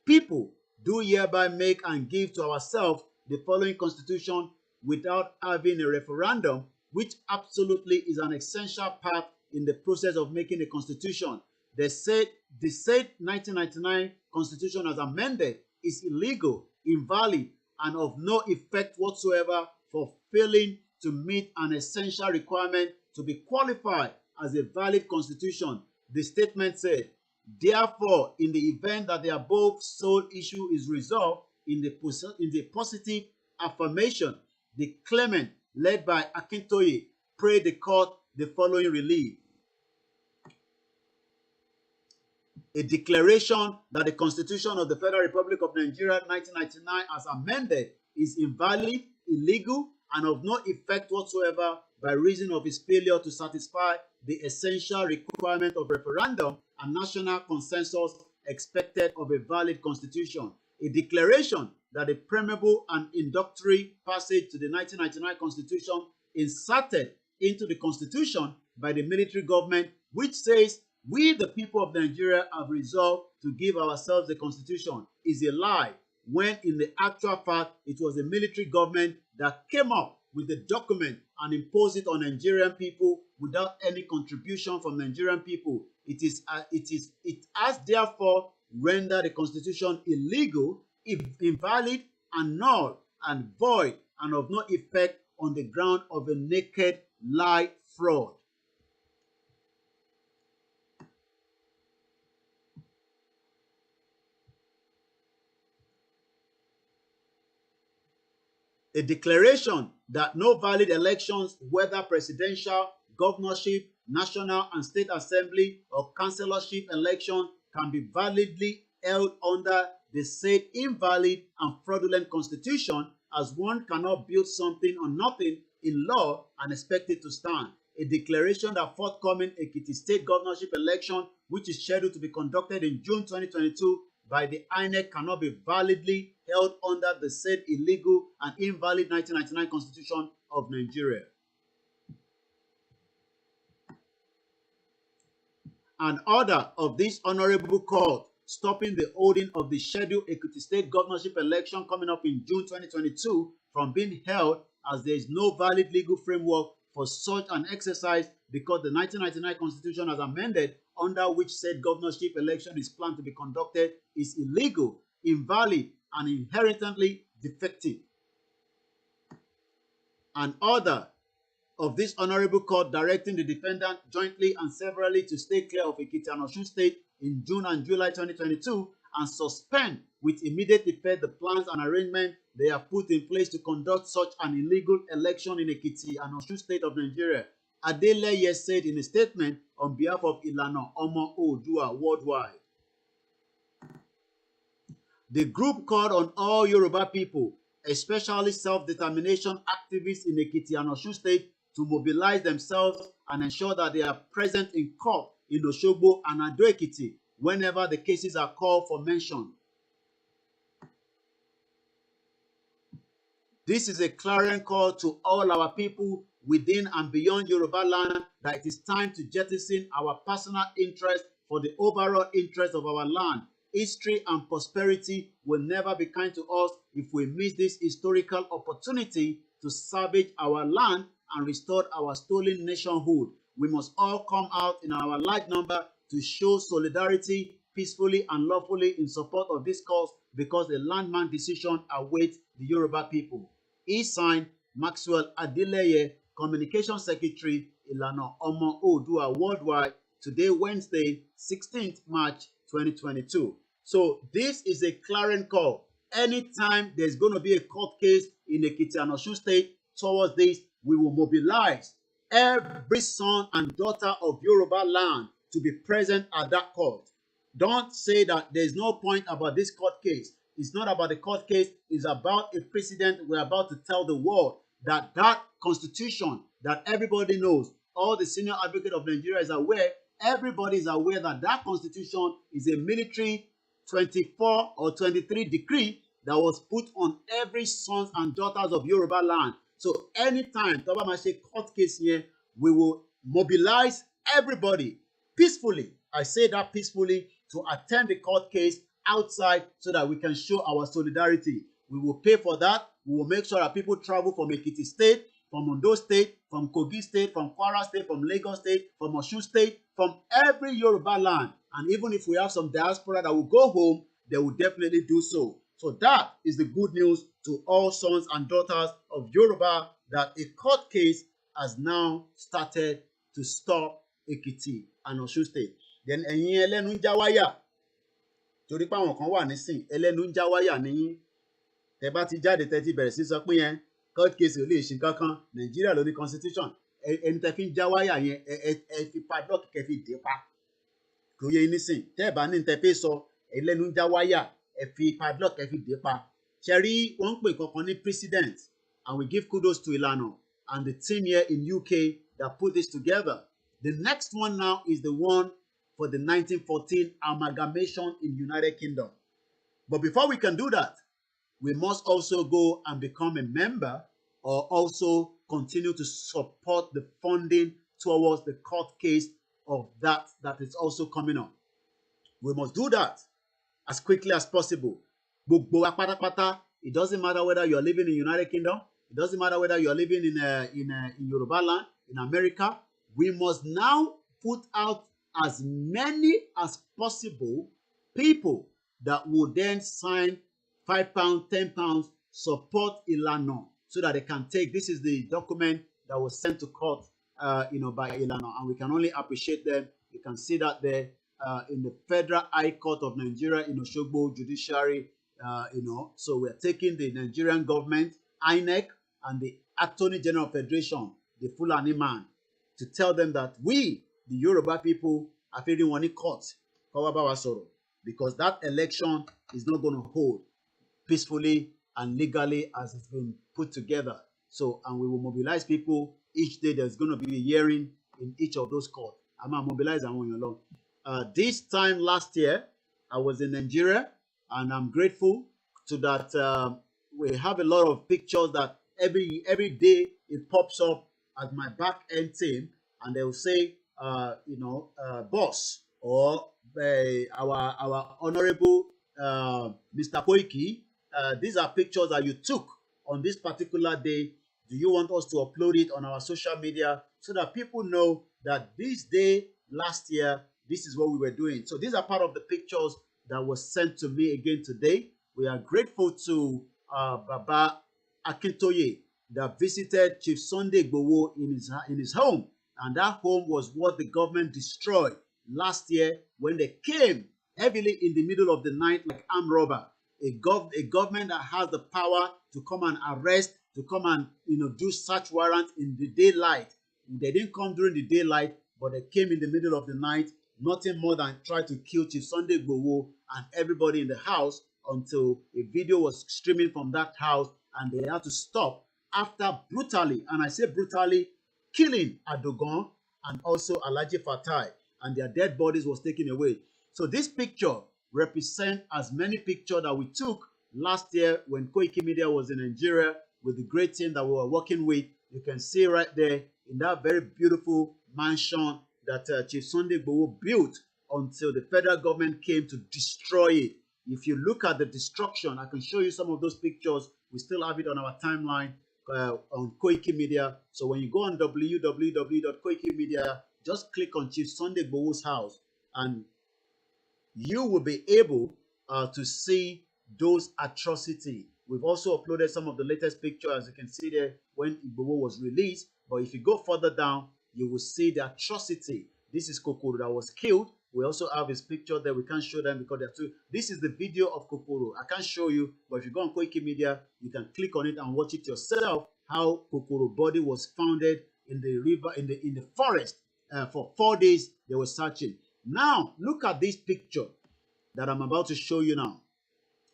people, do hereby make and give to ourselves the following constitution without having a referendum, which absolutely is an essential part in the process of making a constitution. The said 1999 constitution as amended is illegal, invalid, and of no effect whatsoever for failing to meet an essential requirement to be qualified as a valid constitution." The statement said, "Therefore, in the event that the above sole issue is resolved in the positive affirmation, the claimant, led by Akintoye, pray the court the following relief: a declaration that the Constitution of the Federal Republic of Nigeria 1999 as amended is invalid, illegal, and of no effect whatsoever by reason of its failure to satisfy the essential requirement of referendum and national consensus expected of a valid constitution. A declaration that the preamble and introductory passage to the 1999 constitution inserted into the constitution by the military government, which says, 'We, the people of Nigeria, have resolved to give ourselves the constitution,' is a lie, when in the actual fact it was the military government that came up with the document and imposed it on Nigerian people without any contribution from Nigerian people. It has therefore rendered the constitution illegal, invalid, and null and void, and of no effect on the ground of a naked lie fraud." A declaration that no valid elections, whether presidential, governorship, national and state assembly, or councillorship election, can be validly held under the said invalid and fraudulent constitution, as one cannot build something on nothing in law and expect it to stand. A declaration that forthcoming Ekiti State governorship election, which is scheduled to be conducted in June 2022 by the INEC, cannot be validly held under the said illegal and invalid 1999 Constitution of Nigeria. An order of this honorable court stopping the holding of the scheduled Ekiti State governorship election coming up in June 2022 from being held, as there is no valid legal framework for such an exercise, because the 1999 Constitution, as amended, under which said governorship election is planned to be conducted, is illegal, invalid, and inherently defective. An order of this honorable court directing the defendant jointly and severally to stay clear of Ekiti and Osun State in June and July 2022 and suspend with immediate effect the plans and arrangements they have put in place to conduct such an illegal election in Ekiti and Osun State of Nigeria. Adeleye said in a statement on behalf of Ilana Omo Oodua worldwide. The group called on all Yoruba people, especially self-determination activists in Ekiti and Osun State, to mobilize themselves and ensure that they are present in court in Osogbo and Ado-Ekiti whenever the cases are called for mention. This is a clarion call to all our people within and beyond Yoruba land that it is time to jettison our personal interest for the overall interest of our land. History and prosperity will never be kind to us if we miss this historical opportunity to salvage our land and restore our stolen nationhood. We must all come out in our large number to show solidarity peacefully and lawfully in support of this cause, because the landmark decision awaits the Yoruba people. He signed Maxwell Adeleye, Communication Secretary, Ilana Omo Oodua Worldwide, today Wednesday, 16th March 2022. So this is a clarion call. Anytime there's going to be a court case in Ekiti and Osun State towards this, we will mobilize every son and daughter of Yoruba land to be present at that court. Don't say that there's no point about this court case. It's not about the court case. It's about a precedent. We're about to tell the world that that constitution that everybody knows, all the senior advocate of Nigeria is aware, everybody is aware that that constitution is a military 24 or 23 decree that was put on every sons and daughters of Yoruba land. So anytime tó bá máa ṣe court case here, we will mobilize everybody peacefully. I say that peacefully, to attend the court case outside so that we can show our solidarity. We will pay for that. We will make sure that people travel from Ekiti State, from Ondo State, from Kogi State, from Kwara State, from Lagos State, from Osun State, from every Yoruba land. And even if we have some diaspora that will go home, they will definitely do so. So that is the good news to all sons and daughters of Yoruba, that a court case has now started to stop Ekiti and Osun State. Then ẹ̀yin ẹlẹ́nu ń já wáyà, torí pé àwọn kan wà nísìn ẹlẹ́nu ń já wáyà níyìn. Tẹ́ bá ti jáde tẹ́ ti bẹ̀rẹ̀ sí sọ pé yẹn court case ò lè ṣe kankan, Nàìjíríà ló ní constitution. Ẹni tẹ́ fi ń já wáyà yẹn ẹ fi padlock kẹ́ fi dè pa. Kò yẹ nísìn. Tẹ́ bá ní tẹ́ fẹ́ sọ ẹlẹ́nu ń já wáyà, ẹ fi padlock kẹ́ fi dè pa. Ṣé rí wọ́n ń pè kankan ní precedent, and we give kudos to Ilana and the team here in UK that put this together. The next one now is the one for the 1914 amalgamation in United Kingdom. But before we can do that, we must also go and become a member, or also continue to support the funding towards the court case of that is also coming up. We must do that as quickly as possible. Gbogbo wa pátápátá, it doesn't matter whether you're living in United Kingdom, it doesn't matter whether you're living in Yoruba land, in America. We must now put out as many as possible people that will then sign £5, £10, support Ilana, so that they can take. This is the document that was sent to court, by Ilana, and we can only appreciate them. You can see that there in the Federal High Court of Nigeria in Osogbo Judiciary. So we're taking the Nigerian government INEC and the Attorney General Federation, the Fulani man, to tell them that we, the Yoruba people, are feeling one in court, because that election is not going to hold peacefully and legally as it's been put together. So, and we will mobilize people each day. There's going to be a hearing in each of those courts. I'm going to mobilize and on along. This time last year, I was in Nigeria, and I'm grateful to that. We have a lot of pictures that every day it pops up at my back end team, and they'll say, boss, or our honorable Mr. Koiki. These are pictures that you took on this particular day. Do you want us to upload it on our social media so that people know that this day last year, this is what we were doing? So these are part of the pictures that was sent to me again today. We are grateful to Baba Akintoye that visited Chief Sunday IGBOHO in his home. And that home was what the government destroyed last year when they came heavily in the middle of the night like armed robber. A government that has the power to come and arrest, to come and do search warrants in the daylight. They didn't come during the daylight, but they came in the middle of the night, nothing more than try to kill Chief Sunday IGBOHO and everybody in the house, until a video was streaming from that house, and they had to stop after brutally, and I say brutally, killing Adogon and also Alhaji Fatai, and their dead bodies was taken away. So this picture represent as many pictures that we took last year when KOIKIMEDIA was in Nigeria with the great team that we were working with. You can see right there in that very beautiful mansion that Chief Sunday IGBOHO built until the federal government came to destroy it. If you look at the destruction, I can show you some of those pictures. We still have it on our timeline on KOIKIMEDIA. So when you go on www.koikimedia, just click on Chief Sunday IGBOHO's house, and you will be able to see those atrocities. We've also uploaded some of the latest pictures, as you can see there, when IGBOHO was released. But if you go further down, you will see the atrocity. This is KOKORO that was killed. We also have his picture there. We can't show them because they're too. This is the video of KOKORO. I can't show you, but if you go on KOIKIMEDIA, you can click on it and watch it yourself. How KOKORO body was founded in the river, in the forest. For 4 days they were searching. Now look at this picture that I'm about to show you now.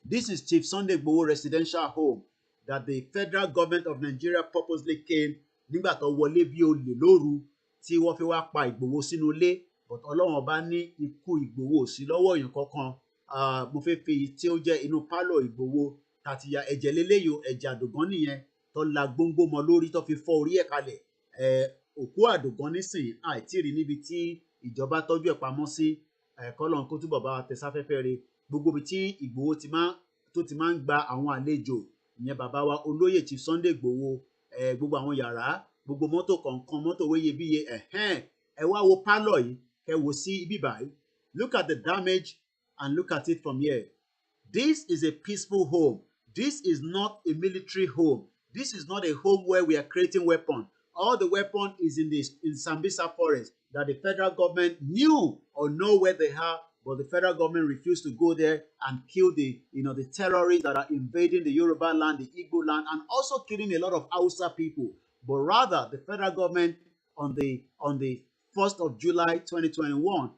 This is Chief Sunday IGBOHO residential home that the federal government of Nigeria purposely came nígbà tó wọlé bí olè lóru tí wọ́n fi wá pa IGBOHO sínú ilé, but Ọlọ́run ọba ní ikú IGBOHO sí lọ́wọ́ èèyàn kankan. Mo fẹ́ fi tí ó jẹ́ inú pálọ̀ IGBOHO tàti ya ẹ̀jẹ̀ léléyò, ẹ̀jẹ̀ Àdògán nìyẹn tó la gbóngbó mọ́ lórí tó fi fọ́ orí ẹ̀ kalẹ̀. Òkú Àdògán nísìnyí àìtí rí níbi tí ìjọba tọ́jú ẹ̀ pamọ́ sí. Kọ́lọ́run kó túbọ̀ bá wa tẹ sáfẹ́fẹ́ rẹ̀. Gbogbo ibi tí IGBOHO ti máa ń gba àwọn àlejò, ìyẹn bàbá wa olóyè Chief Sunday IGBOHO, gbogbo àwọn yàrá, gbogbo mọ́tò kọ̀ọ̀kan, mọ́tò wéyebíye, ẹ wá wo pálọ̀ yìí, kẹ wò sí ibi báyìí. Look at the damage and look at it from here. This is a peaceful home. This is not a military home. This is not a home where we are creating weapons. All the weapon is in Sambisa forest that the federal government knew or know where they are, but the federal government refused to go there and kill the terrorists that are invading the Yoruba land, the Igbo land, and also killing a lot of Hausa people. But rather, the federal government on the 1st of July 2021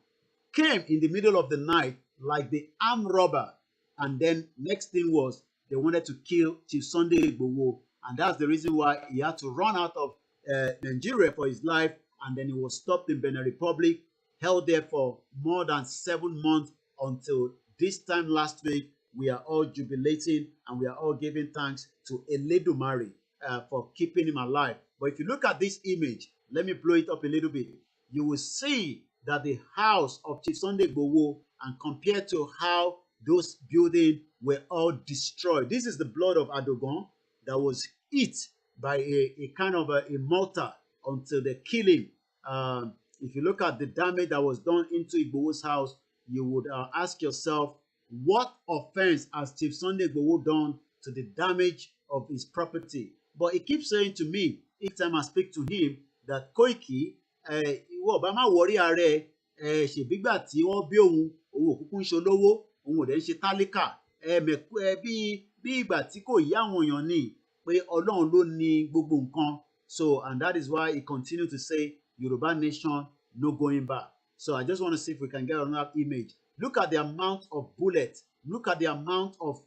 came in the middle of the night like the armed robber, and then next thing was they wanted to kill Chief Sunday IGBOHO, and that's the reason why he had to run out of Nigeria for his life, and then he was stopped in Benin Republic, held there for more than 7 months until this time last week. We are all jubilating and we are all giving thanks to Eledumare for keeping him alive. But if you look at this image, let me blow it up a little bit, you will see that the house of Chief Sunday IGBOHO, and compared to how those buildings were all destroyed. This is the blood of Adogon that was hit by a kind of a mortar until they kill him. If you look at the damage that was done into IGBOHO's house, you would ask yourself, what offense has Chief Sunday IGBOHO done to the damage of his property? But he keeps saying to me, each time I speak to him, that Koiki, ìwọ ọba má wọrí ààrẹ, ṣèbígbà tí wọ́n bí òun òkúkú ń ṣolówó, òun ò dẹ̀ ń ṣe tálíkà, bí ìgbà tí kò yí àwọn èèyàn ni, pé Ọlọ́run ló ní gbogbo nǹkan. So, and that is why he continued to say, Yoruba nation, no going back. So I just want to see if we can get another image. Look at the amount of bullets. Look at the amount of,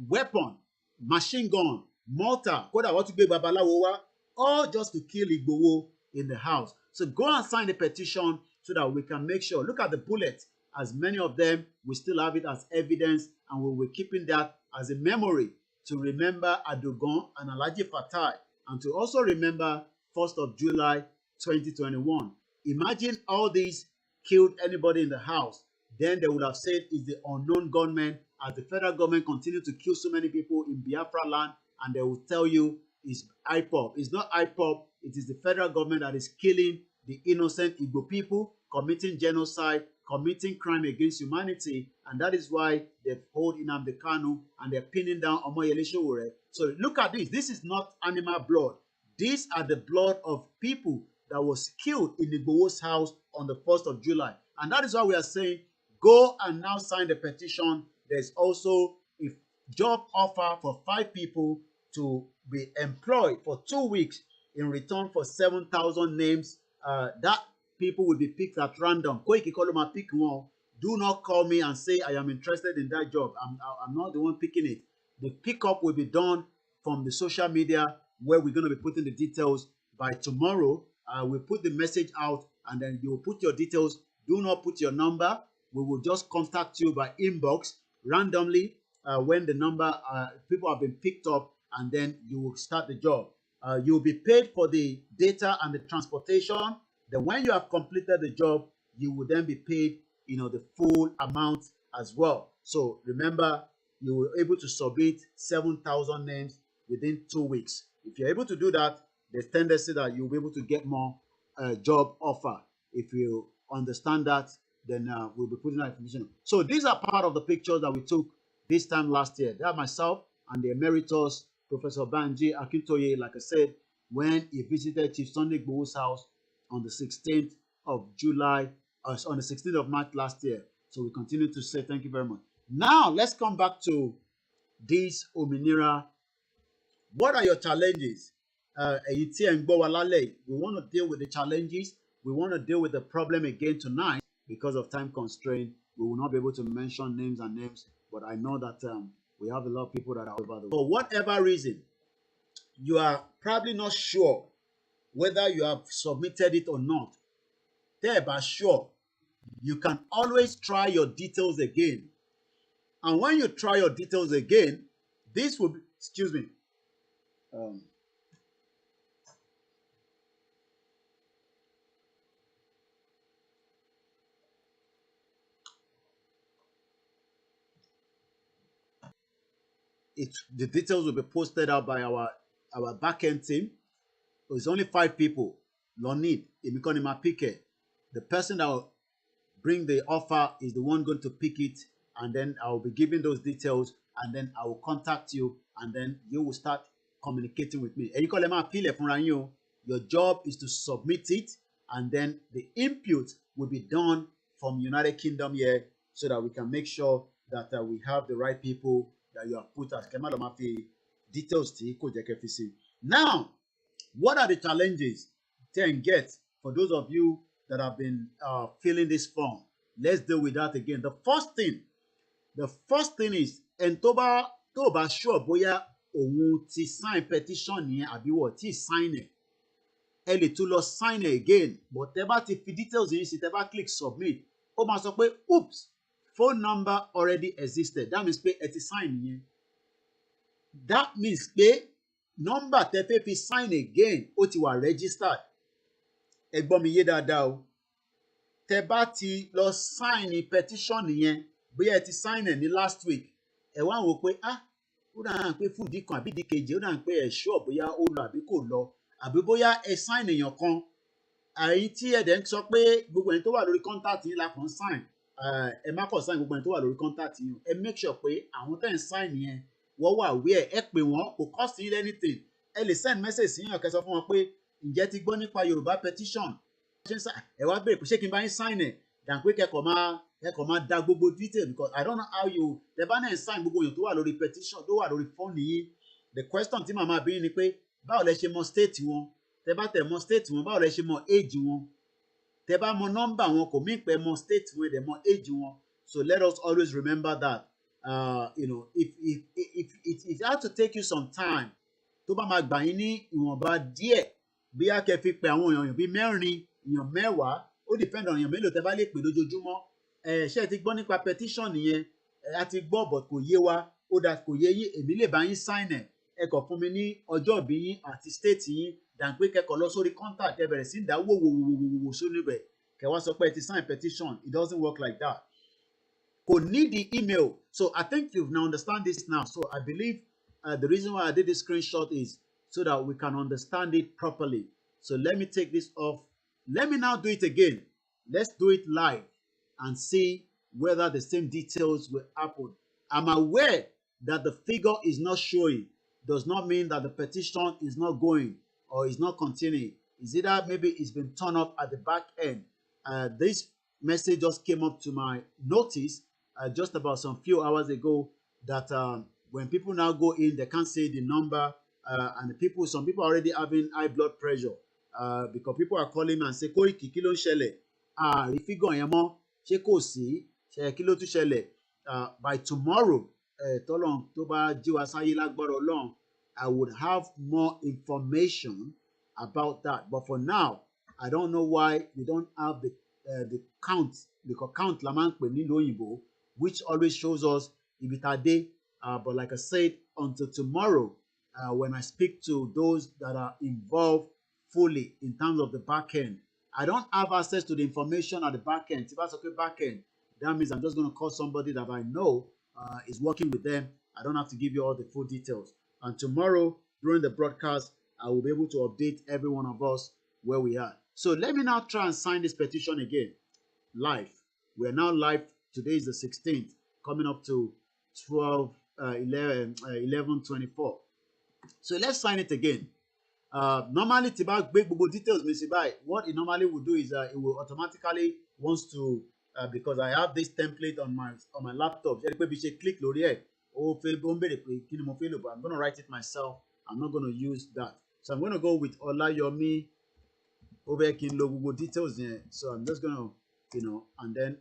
weapon, machine gun, mortar, kódà wọ́n tún gbé babaláwo wá, all just to kill Igboho in the house. So go and sign the petition so that we can make sure. Look at the bullets. As many of them, we still have it as evidence, and we will be keeping that as a memory to remember Adogon and Alhaji Fatai, and to also remember 1st of July 2021. Imagine all these killed anybody in the house. Then they would have said it's the unknown gunmen, as the federal government continue to kill so many people in Biafra land, and they will tell you it's IPOB. It's not IPOB. It is the federal government that is killing the innocent Igbo people, committing genocide, committing crime against humanity, and that is why they've hold NNAMDI KANU and they're pinning down OMOYELE SOWORE. So look at this. This is not animal blood. These are the blood of people that was killed in Igboho's house on the 1st of July. And that is why we are saying, go and now sign the petition. There's also a job offer for 5 people to be employed for 2 weeks in return for 7,000 names. That people will be picked at random. KOIKIMEDIA pick one. Do not call me and say I am interested in that job. I'm not the one picking it. The pickup will be done from the social media, where we're going to be putting the details by tomorrow. We'll put the message out, and then you will put your details. Do not put your number. We will just contact you by inbox randomly when the number people have been picked up, and then you will start the job. You'll be paid for the data and the transportation. Then when you have completed the job, you will then be paid, the full amount as well. So remember, you were able to submit 7,000 names within 2 weeks. If you're able to do that, there's tendency that you'll be able to get more job offer. If you understand that, then we'll be putting that information. So these are part of the pictures that we took this time last year. That myself and the emeritus Professor Banji Akintoye, like I said, when he visited Chief Sunday Igboho's house on the 16th of July, on the 16th of March last year. So we continue to say thank you very much. Now let's come back to this Ominira. What are your challenges? We want to deal with the challenges. We want to deal with the problem again tonight. Because of time constraint, we will not be able to mention names and names, but I know that we have a lot of people that are over the world. For whatever reason, you are probably not sure whether you have submitted it or not. But sure, you can always try your details again. And when you try your details again, this will be, excuse me, the details will be posted out by our back-end team. It's only 5 people. Lonid, Imikonima Pike. The person that will bring the offer is the one going to pick it, and then I will be giving those details, and then I will contact you, and then you will start communicating with me. Your job is to submit it, and then the input will be done from United Kingdom here, so that we can make sure that we have the right people that you have put as details. Now, what are the challenges then get for those of you that have been filling this form? Let's deal with that again. The first thing is, Toba sure boya òun ti sign petition yẹn àbí wọ́n ti sign it. Ẹ lè tún lọ sign it again, but tẹ́ bá ti fi details yín sí, tẹ́ bá click submit, ó máa sọ pé oops, phone number already existed. That means pé ẹ ti sign yẹn. That means pé number tẹ́ fẹ́ fi sign again ó ti wà registered. Ẹ gbọ́ mi yé dáadáa o. Tẹ́ bá ti lọ sign petition yẹn, bóyá ẹ ti sign ẹ̀ ní last week, ẹ wá wò pé ó dà pé fún ìdí kan àbí ìdí kejì, ó dà pé ẹ sure bóyá ó lọ àbí kò lọ, àbí bóyá ẹ sign èèyàn kan, àyí tí ẹ dẹ̀ ń sọ pé gbogbo ẹni tó wà lórí contact yín la kàn sign, ẹ má kàn sign gbogbo ẹni tó wà lórí contact yín, ẹ make sure pé àwọn tẹ́ ń sign yẹn wọ́n wà aware, ẹ pè wọ́n, kò cost yín anything. Ẹ lè send message sí yàn kẹ́ sọ fún wọn pé ǹjẹ́ ti gbọ́ nípa Yorùbá petition, ẹ wá béèrè pé ṣé kí n bá yín sign ẹ̀, dàn pé kẹ́kọ̀ọ́ máa da gbogbo detail, because I don't know how you tẹ́ bá náà sign gbogbo èèyàn tó wà lórí petition tó wà lórí phone yín, the question tí màmá bí ni pé báwo lẹ ṣe mọ state wọn tẹ bá tẹ mọ state wọn báwo lẹ ṣe mọ age wọn tẹ bá mọ number wọn kò mí pé mọ state wọn dẹ mọ age wọn. So let us always remember that if it has to take you some time tó bá máa gbà yín ní ìwọ̀nba díẹ̀ bí a kẹ́ fi pe àwọn èèyàn bíi mẹ́rin èèyàn mẹ́wàá ó depend on èèyàn mélòó tẹ bá lè pè lójoojúmọ́. Ṣé ti gbọ́ nípa petition yẹn a ti gbọ́ but kò yé wa ó dà kò yé yín èmi lè bá yín sign ẹ kàn fún mi ní ọjọ́ ìbí yín àti state yín dàn pé kẹ́kọ̀ọ́ lọ sórí contact ẹ bẹ̀rẹ̀ sí dá wò sórí rẹ̀ kẹwàá sọ pé ẹ ti sign petition. It doesn't work like that. Kò need the email. So I think you now understand this now. So I believe the reason why I did this screenshot is so that we can understand it properly. So let me take this off. Let me now do it again. Let's do it live and see whether the same details will happen. I'm aware that the figure is not showing. Does not mean that the petition is not going or is not continuing. Is either maybe it's been turned up at the back end. This message just came up to my notice just about some few hours ago that when people now go in, they can't say the number, and some people are already having high blood pressure because people are calling and say, Koiki, kí ló ń ṣẹlẹ̀? Rí figure yẹn mọ́, ṣé kò sí? Ṣé kí ló tún ṣẹlẹ̀? By tomorrow, tọ́lọ́run tó bá jí wa sáyé lágbára Ọlọ́run, I would have more information about that. But for now, I don't know why we don't have the count, because count la máa ń pè nílùú òyìnbó, which always shows us ibi tá dé. But like I said, until tomorrow, when I speak to those that are involved fully in terms of the back end, I don't have access to the information at the back end. If that's okay, back end, that means I'm just going to call somebody that I know is working with them. I don't have to give you all the full details. And tomorrow, during the broadcast, I will be able to update every one of us where we are. So let me now try and sign this petition again, live. We are now live. Today is the 16th, coming up to 11:24. So let's sign it again. Normally, tí bá gbé gbogbo details mi sí báyìí, what it normally will do is it will automatically wants to because I have this template on my laptop. Ṣé ẹ rí pé bí ṣe click lórí ẹ̀, ó ń béèrè pé kí ni mo fẹ́ lò, but I'm going to write it myself. I'm not going to use that. So I'm going to go with Olayomi. Over kí n lo gbogbo details yẹn. So I'm just going to, and then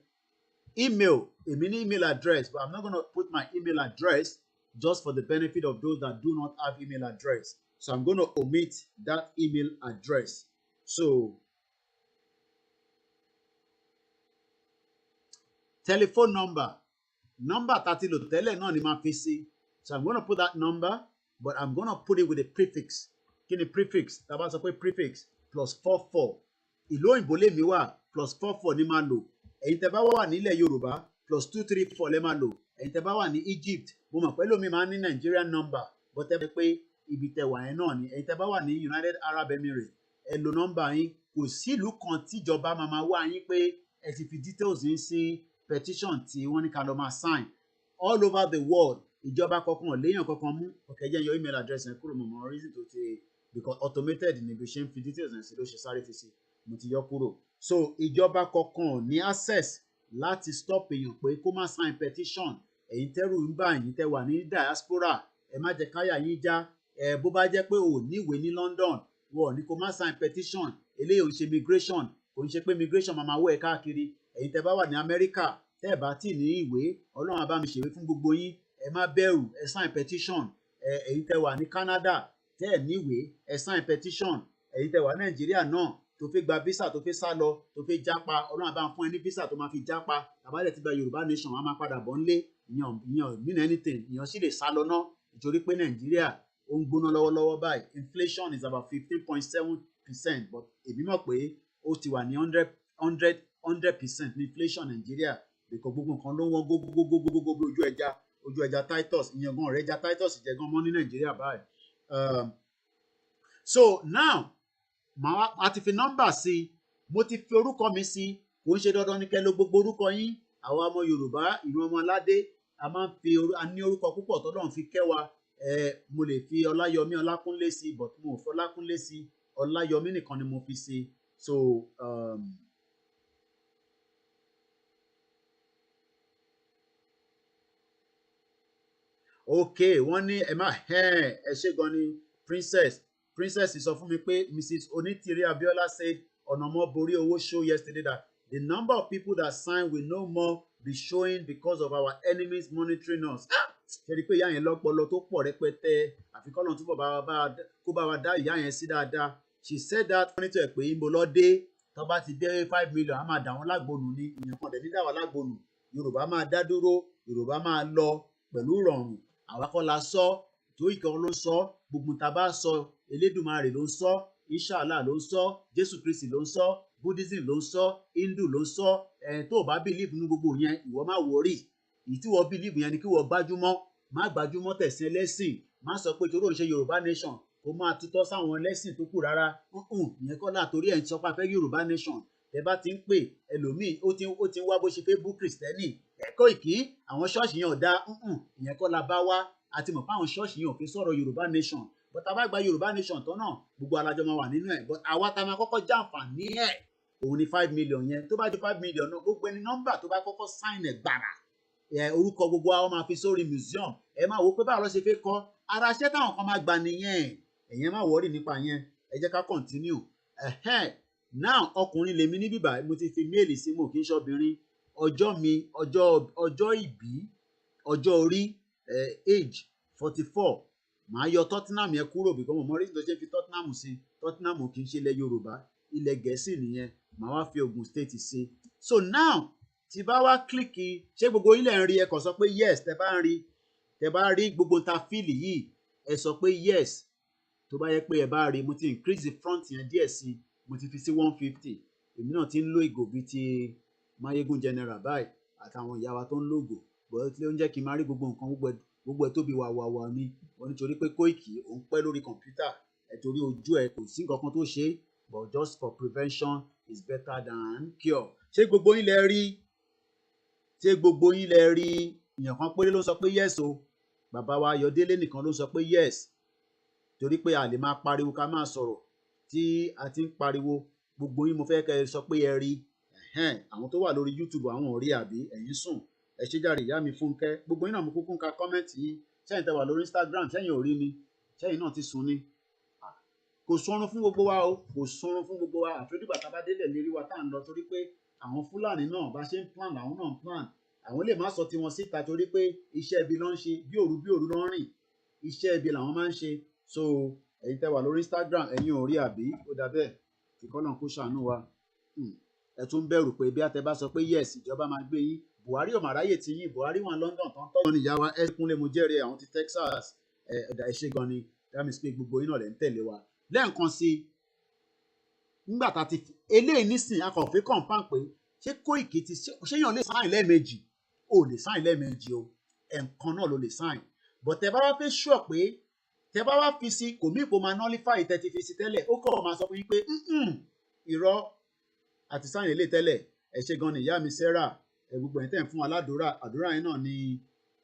email, a mini email address, but I'm not going to put my email address just for the benefit of those that do not have email address. So I'm going to omit that email address. So telephone number 30 lo tẹ́lẹ̀ náà ni máa fi sí. So I'm going to put that number, but I'm going to put it with a prefix. Kí ni prefix? Tá bá sọ pé prefix +44. Ìlú òyìnbó lèmi wà +44 ni máa lò. Ẹ̀yin tẹ́ bá wà nílẹ̀ Yorùbá +234 lẹ máa lò. Ẹ̀yin tẹ́ bá wà ní Egypt, mo mọ̀ pé lómi máa ń ní Nigerian number, but ẹ bẹ pé ibi tẹ́ wà yẹn náà ni. Ẹ̀yin tẹ́ bá wà ní United Arab Emirates, ẹ lo nọ́mbà yín. Kò sí ìlú kan tíjọba máa wá yín pé ẹ ti fi details yín sí petition tí wọ́n ní ká lọ máa sign. All over the world, ìjọba kankan ò léèyàn kankan mú. Okay, jẹ́ your email address yẹn kúrò mọ̀ reason to say because automated ni bí ṣe ń fi details yẹn sí ló ṣe sáré fi sí. Mo ti yọ kúrò. So ìjọba kankan ò ní access láti stop èèyàn pé kó má sign petition. Ẹ̀yin tẹ́rù ń bà yín tẹ́ wà ní diaspora, ẹ má jẹ́ káyà yín já. Bó bá jẹ́ pé ò níwèé ní London, wọ́n ní kó má sign petition. Eléyìí ò ń ṣe immigration, kò ń ṣe pé immigration máa wọ́ ẹ káàkiri. Ẹ̀yin tẹ́ bá wà ní America, tẹ́ ẹ bá tì ní ìwé, Ọlọ́run á bá mi ṣèwé fún gbogbo yín. Ẹ má bẹ̀rù, ẹ sign petition. Ẹ̀yin tẹ́ wà ní Canada, tẹ́ ẹ níwèé, ẹ sign petition. Ẹ̀yin tẹ́ wà ní Nàìjíríà náà, tó fẹ́ gba visa, tó fẹ́ sá lọ, tó fẹ́ jápa, Ọlọ́run á bá ń fún ẹ ní visa tó máa fi jápa. Tàbálẹ̀ ti gba Yorùbá nation, wọ́n á máa padà bọ̀ ńlé. Ìyàn mean anything. Ìyàn sì lè sá lọ náà nítorí pé Nàìjíríà ó ń gbóná lọ́wọ́lọ́wọ́ báyìí. Inflation is about 15.7%, but èmi mọ̀ pé ó ti wà ní 100% ní inflation Nàìjíríà because gbogbo nǹkan ló ń wọ́n gógógógógógó bí ojú ẹja Titus. Ìyẹn gan ọ̀rẹ́ ẹja Titus jẹ gan mọ́ ní Nàìjíríà báyìí. So now a ti fi nọ́mbà sí, mo ti fi orúkọ mi sí. Kò ń ṣe dandan ní kẹ́ lo gbogbo orúkọ yín. Àwa ọmọ Yorùbá, ìran ọmọ aládé, a máa ń fi a ní orúkọ púpọ̀ tọ́lọ́run fi kẹ́ wa. Mo lè fi Ọláyọmí Ọlákúnlé sí, but mo ò fi Ọlákúnlé sí. Ọláyọmí nìkan ni mo fi sí. So okay wọ́n ní ẹ má ẹ ṣe gan ni princess sọ fún mi pé Mrs. Onitiri Abiola said Onomo Bori Owo show yesterday that the number of people that sign will no more be showing because of our enemies monitoring us. Ṣe rí i pé ìyá yẹn lọ́pọlọ tó pọ̀ rẹpẹtẹ àfi kọ́ lọ́n túbọ̀ kó bá wa dá ìyá yẹn sí dáadáa. She said that wọ́n ní tó ẹ̀ pé ìbò lọ dé tó bá ti dé 5 million á máa dà wọ́n lágbónú ní ìyẹn kan dẹ̀ ní dà wọ́n lágbónú. Yorùbá máa dá dúró, Yorùbá máa lọ pẹ̀lú ìrọ̀rùn. Àwa kọ́ la sọ, Joey kan ló sọ, gbogbo tá a bá sọ, Elédùmarè ló ń sọ, Inshallah ló ń sọ, Jésù Kristi ló ń sọ, Buddhism ló ń sọ, Hindu ló ń sọ. Tó o bá believe nínú gbogbo yẹn, ìwọ má worry. Èyí tí wọ́n believe yẹn ni kí wọ́n gbájúmọ́, má gbájúmọ́ tẹ̀sìn ẹlẹ́sìn, má sọ pé torí òun ṣe Yorùbá nation kó máa tutọ́ sáwọn ẹlẹ́sìn tó kù rárá. Ìyẹn kọ́ látorí ẹ̀ ń sọ pé a fẹ́ Yorùbá nation. Tẹ bá ti ń pè ẹlòmíì ó ti ń wá bó ṣe fẹ́ bú Kristẹni Koiki àwọn ṣọ́ọ̀ṣì yẹn ò dá ìyẹn kọ́ la bá wá àti mọ̀ pé àwọn ṣọ́ọ̀ṣì yẹn ò fi sọ̀rọ̀ Yorùbá nation but a bá gba Yorùbá nation tán náà gbogbo alájọ máa wà nínú ẹ̀ but àwa ta máa kọ́kọ́ jàǹfààní ẹ̀ òun ni 5 million yẹn tó bá di 5 million náà gbogbo ẹni nọ́mbà tó bá kọ́kọ́ sign ẹ̀ gbàrà orúkọ gbogbo àwọn máa fi sórí museum ẹ máa wo pé báwo ló ṣe fẹ́ kọ́ ara iṣẹ́ táwọn kan máa gbà nìyẹn ẹ̀yẹn má wọ́ọ̀rì nípa yẹn ẹ jẹ́ ká continue now ọkùnrin lèmi ní bíbá mo ti fi méèlì sí mo kì í ṣọbìnrin ọjọ́ mi ọjọ́ ìbí ọjọ́ orí age 44 màá yọ Tottenham yẹn kúrò bí kọ́mọ̀ mọ́rí tó ṣe fi Tottenham sí Tottenham kì í ṣe ilẹ̀ Yorùbá ilẹ̀ Gẹ̀ẹ́sì nìyẹn màá wá fi Ogun State sí so now tí bá wá kílíkì ṣé gbogbo ilẹ̀ ń rí ẹ kàn sọ pé yes tẹ bá rí gbogbo ta fíìlì yìí ẹ sọ pé yes tó bá yẹ pé ẹ bá rí mo ti increase the front yẹn díẹ̀ sí mo ti fi sí 150 èmi náà ti ń lo ìgò bíi ti Mayegun General báyìí àtàwọn ìyá wa tó ń lògò bọ́ọ̀ tí ó ń jẹ́ kí n máa rí gbogbo nǹkan gbogbo ẹ̀ tóbi wà ní wọ́n nítorí pé Koiki òun pẹ́ lórí kọ̀ǹpútà ẹ̀ torí ojú ẹ̀ kò sí nǹkan kan tó ṣe but just for prevention is better than cure. Ṣé gbogbo yín lẹ rí èèyàn kan péré ló sọ pé yes o bàbá wa Ayọ̀délé nìkan ló sọ pé yes torí pé a lè máa pariwo ká máa sọ̀rọ̀ tí a ti ń pariwo gbogbo yín mo fẹ́ kẹ́ ẹ sọ pé ẹ rí àwọn tó wà lórí YouTube àwọn ò rí àbí ẹ̀yin sùn ẹ ṣe jàre ìyá mi Fúnkẹ́ gbogbo yín náà mo kúkú ń ka kọ́mẹ́ǹtì yín sẹ́yìn tẹ́ wà lórí Instagram sẹ́yìn ò rí ni sẹ́yìn náà ti sùn ni kò sọrun fún gbogbo wa o kò sọrun fún gbogbo wa àfẹ́dùgbà tá a bá délẹ̀ lérí wa tá à ń lọ torí pé àwọn Fúlàní náà bá ṣe ń plan làwọn náà ń plan àwọn lè má sọ tiwọn síta torí pé iṣẹ́ ibi ló ń ṣe bí òru ló ń rìn iṣẹ́ ibi làwọn máa ń ṣe so ẹ̀yin tẹ́ wà lórí Instagram ẹ̀yin ò rí àbí ó dà bẹ́ẹ̀ kíkọ́ náà kó ṣàánú wa ẹ tún bẹ̀rù pé bí a tẹ bá sọ pé yes ìjọba máa gbé yín Buhari ò mà ráyè tí yín Buhari wà London tán tọ́jú ní ìyá wa ẹ kúnlé mo jẹ́rìí àwọn ti Texas ẹ̀dà ẹ̀ṣẹ̀ gan ni dámísí pé gbogbo yín náà lẹ́ ń tẹ̀lé wa lẹ́ẹ̀kan sí nígbà tá a ti eléyìí nísìn akọ̀fẹ́ confam pé ṣé Koiki ti ṣéyàn lè sáìn lẹ́ẹ̀mejì ò lè sáìn lẹ́ẹ̀mejì o ẹ̀ǹkan náà ló lè sáìn but tẹ bá wá fẹ́ sure pé tẹ bá wá fi sí kò mí ìpò máa nullify tẹ ti fi sí tẹ́lẹ̀ ó kọ̀ máa sọ fún yín pé irọ́ àti sáyìn ilé tẹ́lẹ̀ ẹ ṣé gan ni ìyá mi Sarah gbogbo ẹ̀ tẹ̀ ń fún wa ládùúrà àdúrà yẹn náà ni